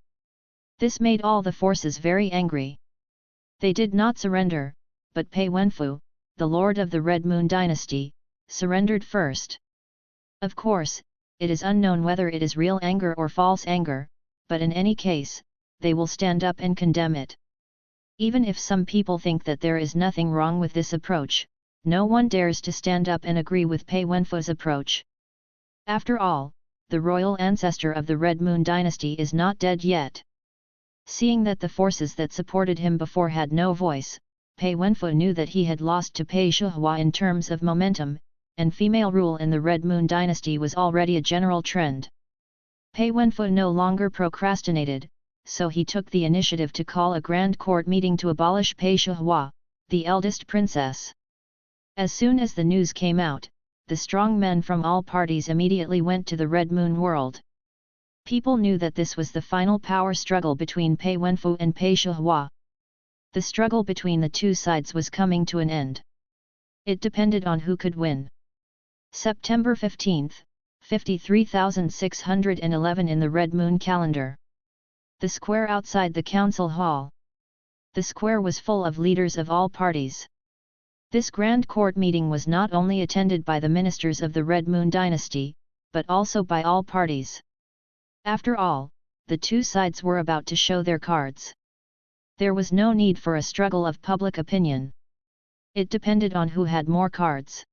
This made all the forces very angry. They did not surrender, but Pei Wenfu, the lord of the Red Moon dynasty, surrendered first. Of course, it is unknown whether it is real anger or false anger, but in any case, they will stand up and condemn it. Even if some people think that there is nothing wrong with this approach, no one dares to stand up and agree with Pei Wenfu's approach. After all, the royal ancestor of the Red Moon dynasty is not dead yet. Seeing that the forces that supported him before had no voice, Pei Wenfu knew that he had lost to Pei Shihua in terms of momentum, and female rule in the Red Moon dynasty was already a general trend. Pei Wenfu no longer procrastinated, so he took the initiative to call a grand court meeting to abolish Pei Shihua, the eldest princess. As soon as the news came out, the strong men from all parties immediately went to the Red Moon world. People knew that this was the final power struggle between Pei Wenfu and Pei Shihua. The struggle between the two sides was coming to an end. It depended on who could win. September 15, 53,611 in the Red Moon calendar. The square outside the council hall. The square was full of leaders of all parties. This grand court meeting was not only attended by the ministers of the Red Moon dynasty, but also by all parties. After all, the two sides were about to show their cards. There was no need for a struggle of public opinion. It depended on who had more cards.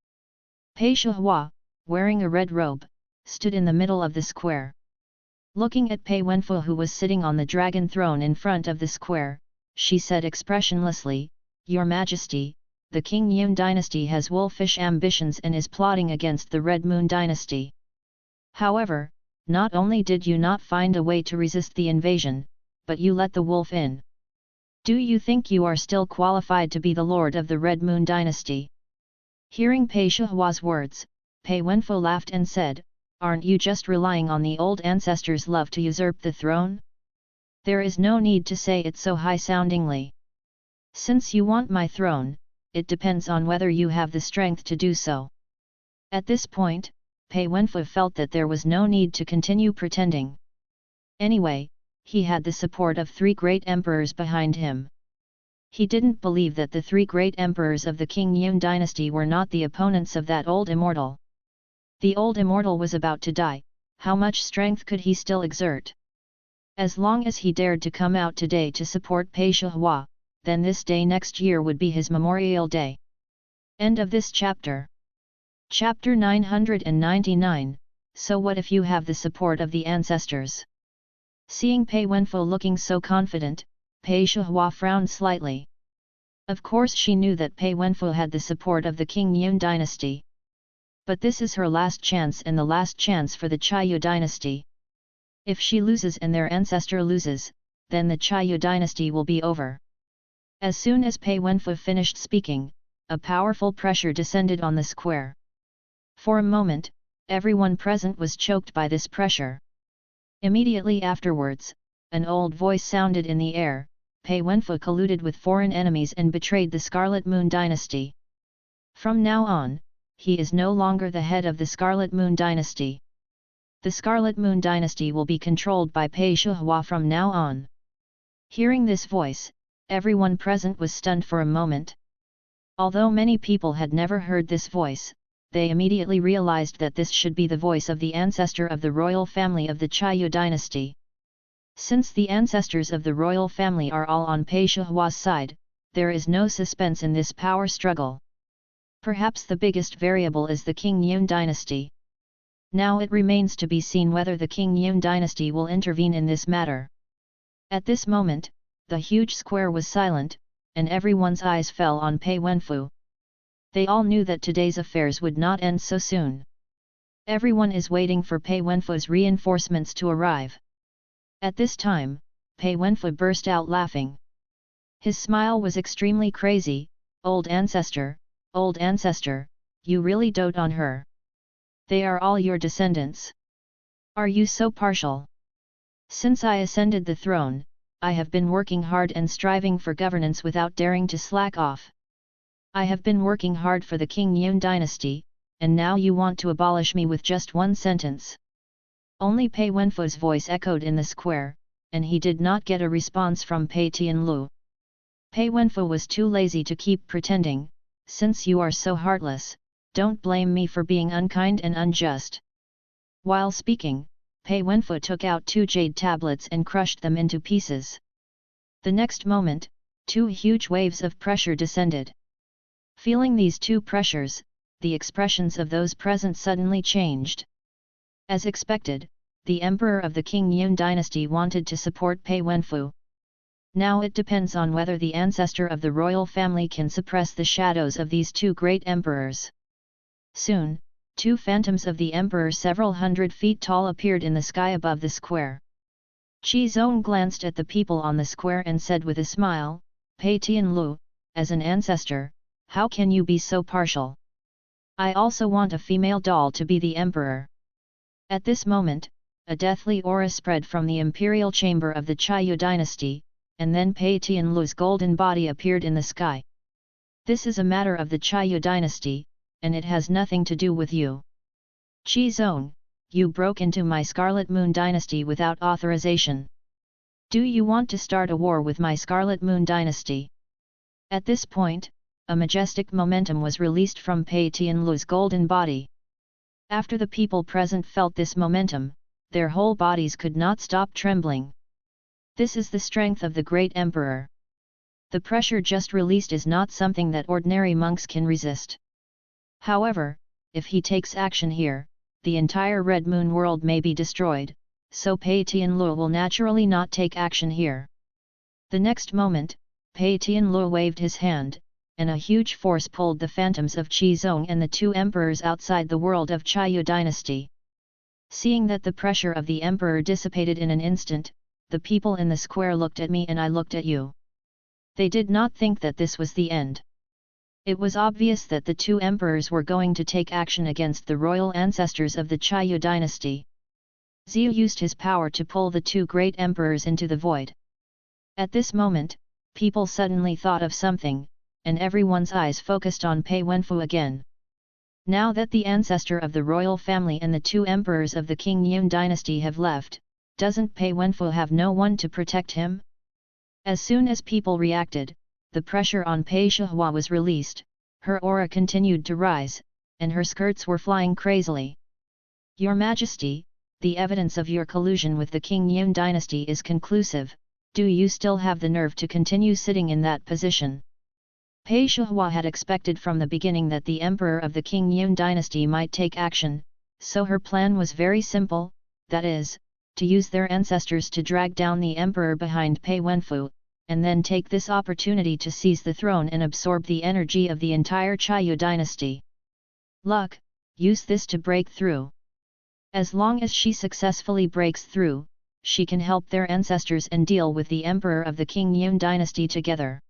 Pei Shihua, wearing a red robe, stood in the middle of the square. Looking at Pei Wenfu, who was sitting on the dragon throne in front of the square, she said expressionlessly, "Your Majesty, the King Yun dynasty has wolfish ambitions and is plotting against the Red Moon dynasty. However, not only did you not find a way to resist the invasion, but you let the wolf in. Do you think you are still qualified to be the lord of the Red Moon dynasty?" Hearing Pei Shihua's words, Pei Wenfu laughed and said, "Aren't you just relying on the old ancestors' love to usurp the throne? There is no need to say it so high-soundingly. Since you want my throne, it depends on whether you have the strength to do so." At this point, Pei Wenfu felt that there was no need to continue pretending. Anyway, he had the support of 3 great emperors behind him. He didn't believe that the 3 great emperors of the King Yun dynasty were not the opponents of that old immortal. The old immortal was about to die, how much strength could he still exert? As long as he dared to come out today to support Pei Shihua, then this day next year would be his memorial day. End of this chapter. Chapter 999, So what if you have the support of the ancestors? Seeing Pei Wenfu looking so confident, Pei Shihua frowned slightly. Of course she knew that Pei Wenfu had the support of the King Yun dynasty. But this is her last chance and the last chance for the Xia dynasty. If she loses and their ancestor loses, then the Xia dynasty will be over. As soon as Pei Wenfu finished speaking, a powerful pressure descended on the square. For a moment, everyone present was choked by this pressure. Immediately afterwards, an old voice sounded in the air, "Pei Wenfu colluded with foreign enemies and betrayed the Scarlet Moon dynasty. From now on, he is no longer the head of the Scarlet Moon dynasty. The Scarlet Moon dynasty will be controlled by Pei Shihua from now on." Hearing this voice, everyone present was stunned for a moment. Although many people had never heard this voice, they immediately realized that this should be the voice of the ancestor of the royal family of the Xia dynasty. Since the ancestors of the royal family are all on Pei Shihua's side, there is no suspense in this power struggle. Perhaps the biggest variable is the King Yun dynasty. Now it remains to be seen whether the King Yun dynasty will intervene in this matter. At this moment, the huge square was silent, and everyone's eyes fell on Pei Wenfu. They all knew that today's affairs would not end so soon. Everyone is waiting for Pei Wenfu's reinforcements to arrive. At this time, Pei Wenfu burst out laughing. His smile was extremely crazy. Old ancestor, you really dote on her. They are all your descendants. Are you so partial? Since I ascended the throne, I have been working hard and striving for governance without daring to slack off. I have been working hard for the King Yun dynasty, and now you want to abolish me with just one sentence. Only Pei Wenfu's voice echoed in the square, and he did not get a response from Pei Tianlu. Pei Wenfu was too lazy to keep pretending. Since you are so heartless, don't blame me for being unkind and unjust. While speaking, Pei Wenfu took out 2 jade tablets and crushed them into pieces. The next moment, 2 huge waves of pressure descended. Feeling these 2 pressures, the expressions of those present suddenly changed. As expected, the emperor of the King Yun dynasty wanted to support Pei Wenfu. Now it depends on whether the ancestor of the royal family can suppress the shadows of these 2 great emperors. Soon, 2 phantoms of the emperor several hundred feet tall appeared in the sky above the square. Qi Zong glanced at the people on the square and said with a smile, "Pei Tianlu, as an ancestor, how can you be so partial? I also want a female doll to be the emperor." At this moment, a deathly aura spread from the imperial chamber of the Xia dynasty, and then Pei Tianlu's golden body appeared in the sky. "This is a matter of the Xia dynasty, and it has nothing to do with you. Qi Zong, you broke into my Scarlet Moon Dynasty without authorization. Do you want to start a war with my Scarlet Moon Dynasty? At this point, a majestic momentum was released from Pei Tianlu's golden body. After the people present felt this momentum, their whole bodies could not stop trembling. This is the strength of the great emperor. The pressure just released is not something that ordinary monks can resist. However, if he takes action here, the entire Red Moon world may be destroyed, so Pei Tianlu will naturally not take action here. The next moment, Pei Tianlu waved his hand, and a huge force pulled the phantoms of Qizong and the two emperors outside the world of Xia Dynasty. Seeing that the pressure of the emperor dissipated in an instant, the people in the square looked at me and I looked at you. They did not think that this was the end. It was obvious that the two emperors were going to take action against the royal ancestors of the Xia Dynasty. Xia used his power to pull the two great emperors into the void. At this moment, people suddenly thought of something, and everyone's eyes focused on Pei Wenfu again. Now that the ancestor of the royal family and the two emperors of the King Yun dynasty have left, doesn't Pei Wenfu have no one to protect him? As soon as people reacted, the pressure on Pei Shihua was released, her aura continued to rise, and her skirts were flying crazily. Your Majesty, the evidence of your collusion with the King Yun dynasty is conclusive. Do you still have the nerve to continue sitting in that position? Pei Shihua had expected from the beginning that the emperor of the King Yun dynasty might take action, so her plan was very simple, that is, to use their ancestors to drag down the emperor behind Pei Wenfu, and then take this opportunity to seize the throne and absorb the energy of the entire Xia dynasty. Luck, use this to break through. As long as she successfully breaks through, she can help their ancestors and deal with the emperor of the King Yun dynasty together.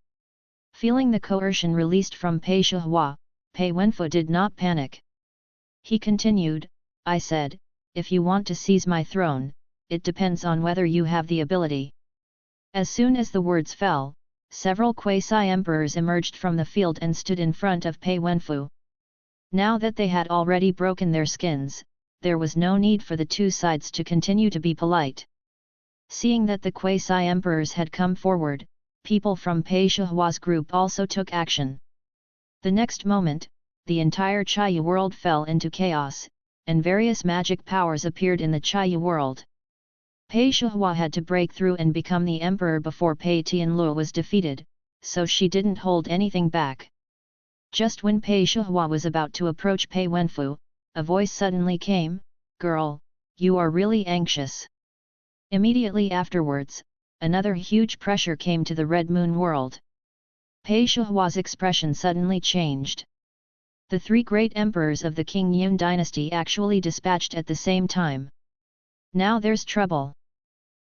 Feeling the coercion released from Pei Shihua, Pei Wenfu did not panic. He continued, I said, if you want to seize my throne, it depends on whether you have the ability. As soon as the words fell, several quasi-emperors emerged from the field and stood in front of Pei Wenfu. Now that they had already broken their skins, there was no need for the two sides to continue to be polite. Seeing that the quasi-emperors had come forward, people from Pei Shihua's group also took action. The next moment, the entire Xia world fell into chaos, and various magic powers appeared in the Xia world. Pei Shihua had to break through and become the emperor before Pei Tianlu was defeated, so she didn't hold anything back. Just when Pei Shihua was about to approach Pei Wenfu, a voice suddenly came, "Girl, you are really anxious." Immediately afterwards, another huge pressure came to the Red Moon world. Pei Shihua's expression suddenly changed. The three great emperors of the King Yun dynasty actually dispatched at the same time. Now there's trouble.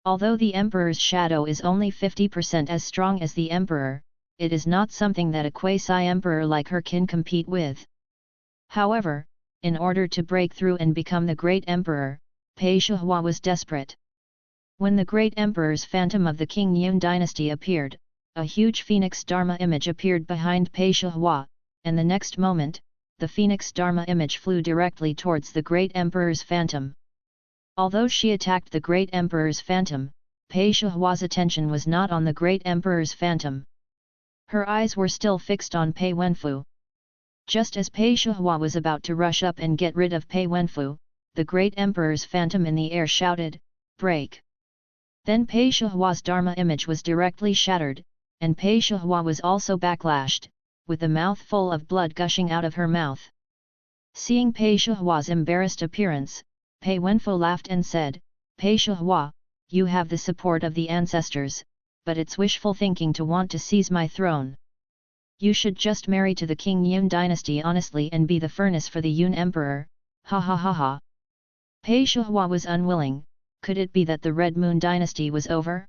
Although the emperor's shadow is only 50% as strong as the emperor, it is not something that a quasi-emperor like her can compete with. However, in order to break through and become the great emperor, Pei Shihua was desperate. When the great emperor's phantom of the King Yun dynasty appeared, a huge phoenix Dharma image appeared behind Pei Shihua, and the next moment, the phoenix Dharma image flew directly towards the great emperor's phantom. Although she attacked the great emperor's phantom, Pei Shihua's attention was not on the great emperor's phantom. Her eyes were still fixed on Pei Wenfu. Just as Pei Shihua was about to rush up and get rid of Pei Wenfu, the great emperor's phantom in the air shouted, "Break!" Then Pei Shihua's Dharma image was directly shattered, and Pei Shihua was also backlashed, with a mouth full of blood gushing out of her mouth. Seeing Pei Shihua's embarrassed appearance, Pei Wenfu laughed and said, "Pei Shihua, you have the support of the ancestors, but it's wishful thinking to want to seize my throne. You should just marry to the King Yun dynasty honestly and be the furnace for the Yun emperor, ha ha ha ha." Pei Shihua was unwilling. Could it be that the Red Moon dynasty was over?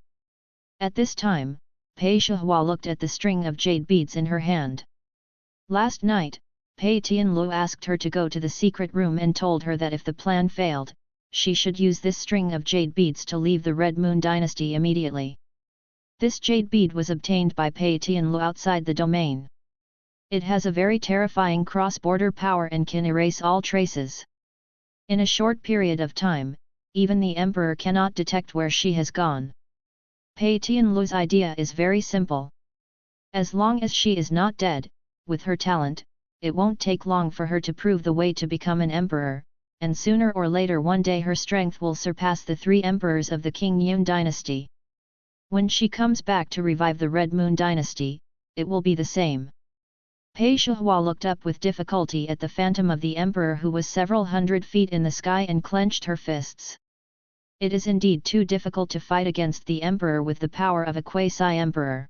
At this time, Pei Shihua looked at the string of jade beads in her hand. Last night, Pei Tianlu asked her to go to the secret room and told her that if the plan failed, she should use this string of jade beads to leave the Red Moon dynasty immediately. This jade bead was obtained by Pei Tianlu outside the domain. It has a very terrifying cross-border power and can erase all traces. In a short period of time, even the emperor cannot detect where she has gone. Pei Tianlu's idea is very simple. As long as she is not dead, with her talent, it won't take long for her to prove the way to become an emperor, and sooner or later one day her strength will surpass the 3 emperors of the King Yun dynasty. When she comes back to revive the Red Moon dynasty, it will be the same. Pei Shihua looked up with difficulty at the phantom of the emperor who was several hundred feet in the sky and clenched her fists. It is indeed too difficult to fight against the emperor with the power of a quasi-emperor.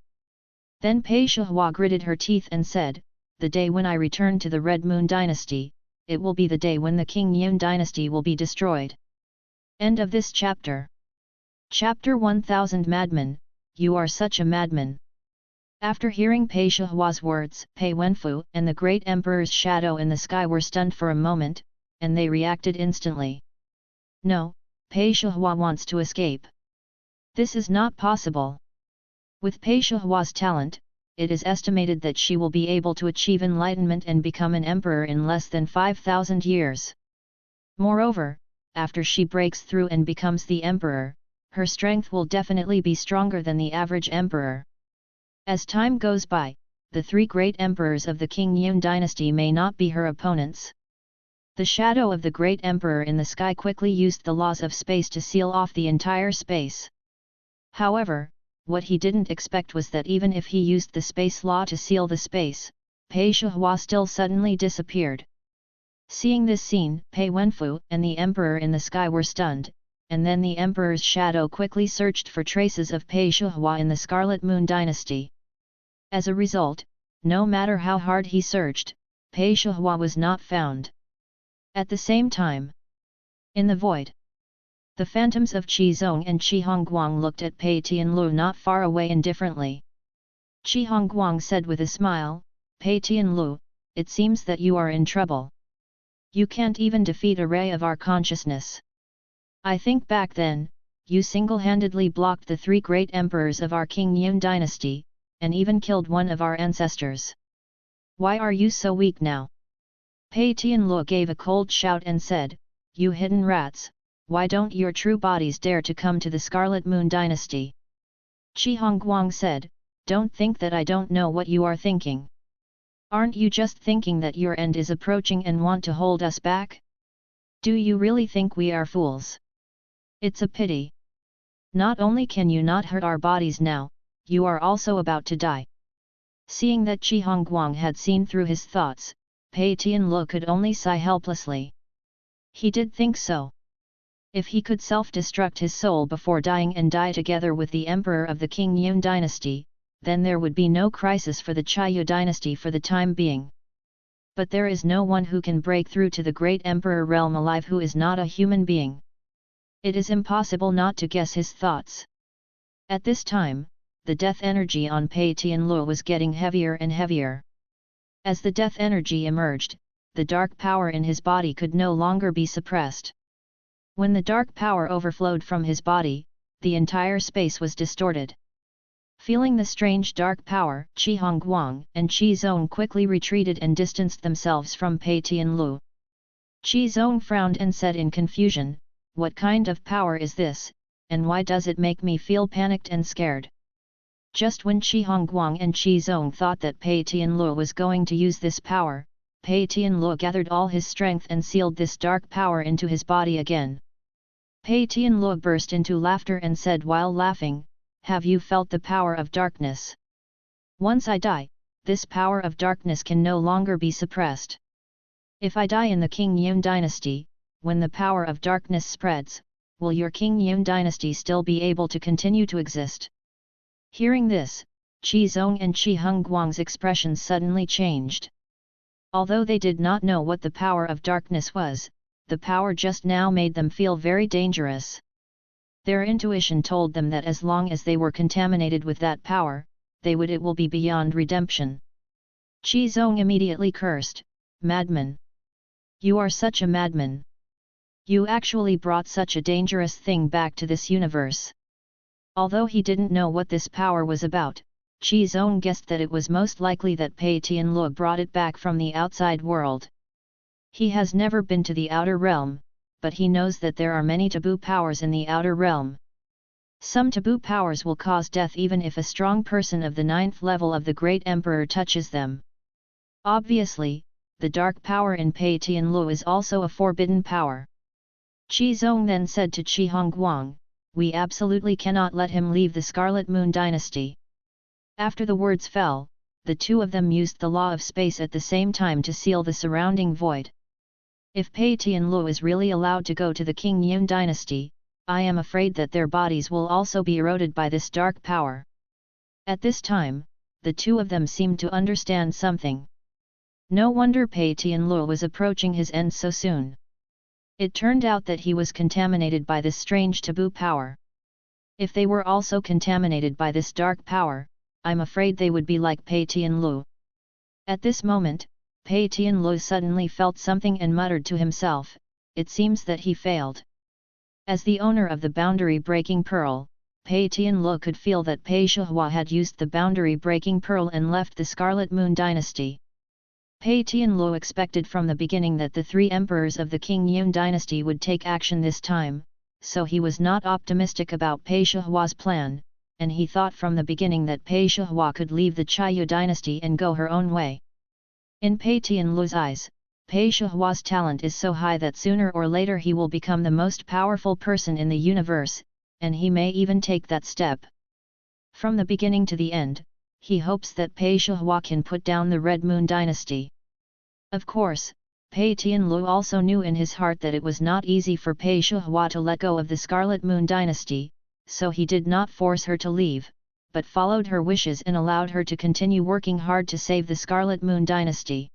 Then Pei Shihua gritted her teeth and said, "The day when I return to the Red Moon dynasty, it will be the day when the King Yun dynasty will be destroyed." End of this chapter. Chapter 1000 Madman, you are such a madman. After hearing Pei Shihua's words, Pei Wenfu and the great emperor's shadow in the sky were stunned for a moment, and they reacted instantly. No, Pei Shihua wants to escape. This is not possible. With Pei Shihua's talent, it is estimated that she will be able to achieve enlightenment and become an emperor in less than 5,000 years. Moreover, after she breaks through and becomes the emperor, her strength will definitely be stronger than the average emperor. As time goes by, the 3 great emperors of the King Yun dynasty may not be her opponents. The shadow of the great emperor in the sky quickly used the laws of space to seal off the entire space. However, what he didn't expect was that even if he used the space law to seal the space, Pei Shihua still suddenly disappeared. Seeing this scene, Pei Wenfu and the emperor in the sky were stunned, and then the emperor's shadow quickly searched for traces of Pei Shihua in the Scarlet Moon dynasty. As a result, no matter how hard he searched, Pei Shihua was not found. At the same time, in the void, the phantoms of Qi Zong and Qi Hongguang looked at Pei Tianlu not far away indifferently. Qi Hongguang said with a smile, "Pei Tianlu, it seems that you are in trouble. You can't even defeat a ray of our consciousness. I think back then, you single-handedly blocked the 3 great emperors of our King Yun dynasty, and even killed one of our ancestors. Why are you so weak now?" Pei Tianlu gave a cold shout and said, "You hidden rats, why don't your true bodies dare to come to the Scarlet Moon dynasty?" Qi Hongguang said, "Don't think that I don't know what you are thinking. Aren't you just thinking that your end is approaching and want to hold us back? Do you really think we are fools? It's a pity. Not only can you not hurt our bodies now, you are also about to die." Seeing that Qi Hongguang had seen through his thoughts, Pei Tianlu could only sigh helplessly. He did think so. If he could self-destruct his soul before dying and die together with the emperor of the King Yun dynasty, then there would be no crisis for the Xia dynasty for the time being. But there is no one who can break through to the great emperor realm alive who is not a human being. It is impossible not to guess his thoughts. At this time, the death energy on Pei Tianlu was getting heavier and heavier. As the death energy emerged, the dark power in his body could no longer be suppressed. When the dark power overflowed from his body, the entire space was distorted. Feeling the strange dark power, Qi Hongguang and Qi Zong quickly retreated and distanced themselves from Pei Tianlu. Qi Zong frowned and said in confusion, "What kind of power is this, and why does it make me feel panicked and scared?" Just when Qi Hongguang and Qi Zong thought that Pei Tianlu was going to use this power, Pei Tianlu gathered all his strength and sealed this dark power into his body again. Pei Tianlu burst into laughter and said while laughing, "Have you felt the power of darkness? Once I die, this power of darkness can no longer be suppressed. If I die in the King Yun dynasty, when the power of darkness spreads, will your King Yun dynasty still be able to continue to exist?" Hearing this, Qi Zong and Qi Hongguang's expressions suddenly changed. Although they did not know what the power of darkness was, the power just now made them feel very dangerous. Their intuition told them that as long as they were contaminated with that power, it will be beyond redemption. Qi Zong immediately cursed, "Madman! You are such a madman! You actually brought such a dangerous thing back to this universe." Although he didn't know what this power was about, Qi Zong guessed that it was most likely that Pei Tianlu brought it back from the outside world. He has never been to the outer realm, but he knows that there are many taboo powers in the outer realm. Some taboo powers will cause death even if a strong person of the 9th level of the Great Emperor touches them. Obviously, the dark power in Pei Tianlu is also a forbidden power. Qi Zong then said to Qi Hongguang, "We absolutely cannot let him leave the Scarlet Moon Dynasty." After the words fell, the two of them used the law of space at the same time to seal the surrounding void. If Pei Tianlu is really allowed to go to the King Yun Dynasty, I am afraid that their bodies will also be eroded by this dark power. At this time, the two of them seemed to understand something. No wonder Pei Tianlu was approaching his end so soon. It turned out that he was contaminated by this strange taboo power. If they were also contaminated by this dark power, I'm afraid they would be like Pei Tianlu. At this moment, Pei Tianlu suddenly felt something and muttered to himself, "It seems that he failed." As the owner of the boundary-breaking pearl, Pei Tianlu could feel that Pei Shihua had used the boundary-breaking pearl and left the Scarlet Moon Dynasty. Pei Tianlu expected from the beginning that the 3 emperors of the King Yun Dynasty would take action this time, so he was not optimistic about Pei Shihua's plan, and he thought from the beginning that Pei Shihua could leave the Xia Dynasty and go her own way. In Pei Tianlu's eyes, Pei Shihua's talent is so high that sooner or later he will become the most powerful person in the universe, and he may even take that step. From the beginning to the end, he hopes that Pei Shihua can put down the Red Moon Dynasty. Of course, Pei Tianlu also knew in his heart that it was not easy for Pei Shihua to let go of the Scarlet Moon Dynasty, so he did not force her to leave, but followed her wishes and allowed her to continue working hard to save the Scarlet Moon Dynasty.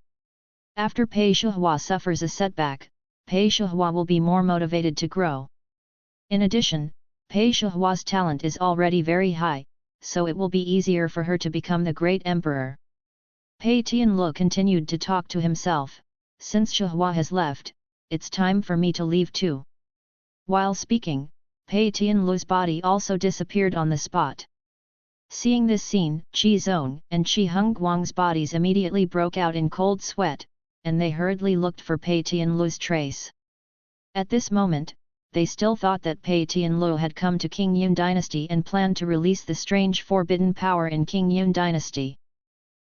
After Pei Shihua suffers a setback, Pei Shihua will be more motivated to grow. In addition, Pei Shihua's talent is already very high, so it will be easier for her to become the Great Emperor. Pei Tianlu continued to talk to himself, "Since Shihua has left, it's time for me to leave too." While speaking, Pei Tianlu's body also disappeared on the spot. Seeing this scene, Qi Zong and Qi Hongguang's bodies immediately broke out in cold sweat, and they hurriedly looked for Pei Tianlu's trace. At this moment, they still thought that Pei Tianlu had come to King Yun Dynasty and planned to release the strange forbidden power in King Yun Dynasty.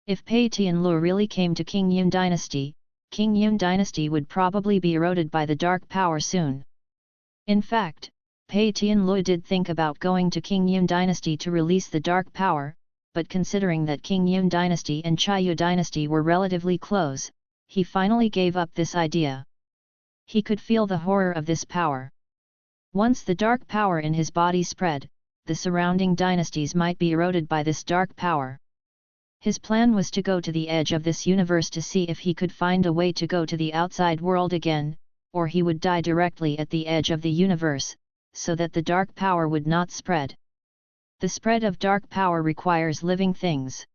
If Pei Tianlu really came to King Yun Dynasty, King Yun Dynasty would probably be eroded by the dark power soon. In fact, Pei Tianlu did think about going to King Yun Dynasty to release the dark power, but considering that King Yun Dynasty and Xia Dynasty were relatively close, he finally gave up this idea. He could feel the horror of this power. Once the dark power in his body spread, the surrounding dynasties might be eroded by this dark power. His plan was to go to the edge of this universe to see if he could find a way to go to the outside world again, or he would die directly at the edge of the universe, so that the dark power would not spread. The spread of dark power requires living things.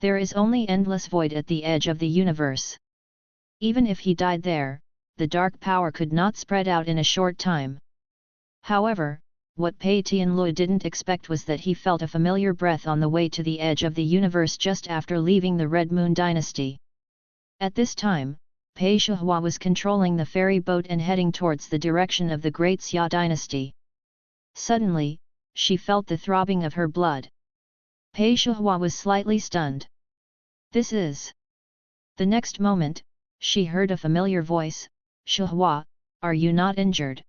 There is only endless void at the edge of the universe. Even if he died there, the dark power could not spread out in a short time. However, what Pei Tianlu didn't expect was that he felt a familiar breath on the way to the edge of the universe just after leaving the Red Moon Dynasty. At this time, Pei Shihua was controlling the ferry boat and heading towards the direction of the Great Xia Dynasty. Suddenly, she felt the throbbing of her blood. Pei Shihua was slightly stunned. "This is..." The next moment, she heard a familiar voice, "Shihua, are you not injured?"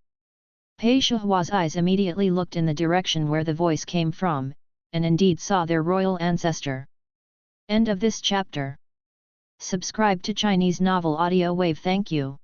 Pei Shihua's eyes immediately looked in the direction where the voice came from, and indeed saw their royal ancestor. End of this chapter. Subscribe to Chinese Novel Audio Wave. Thank you.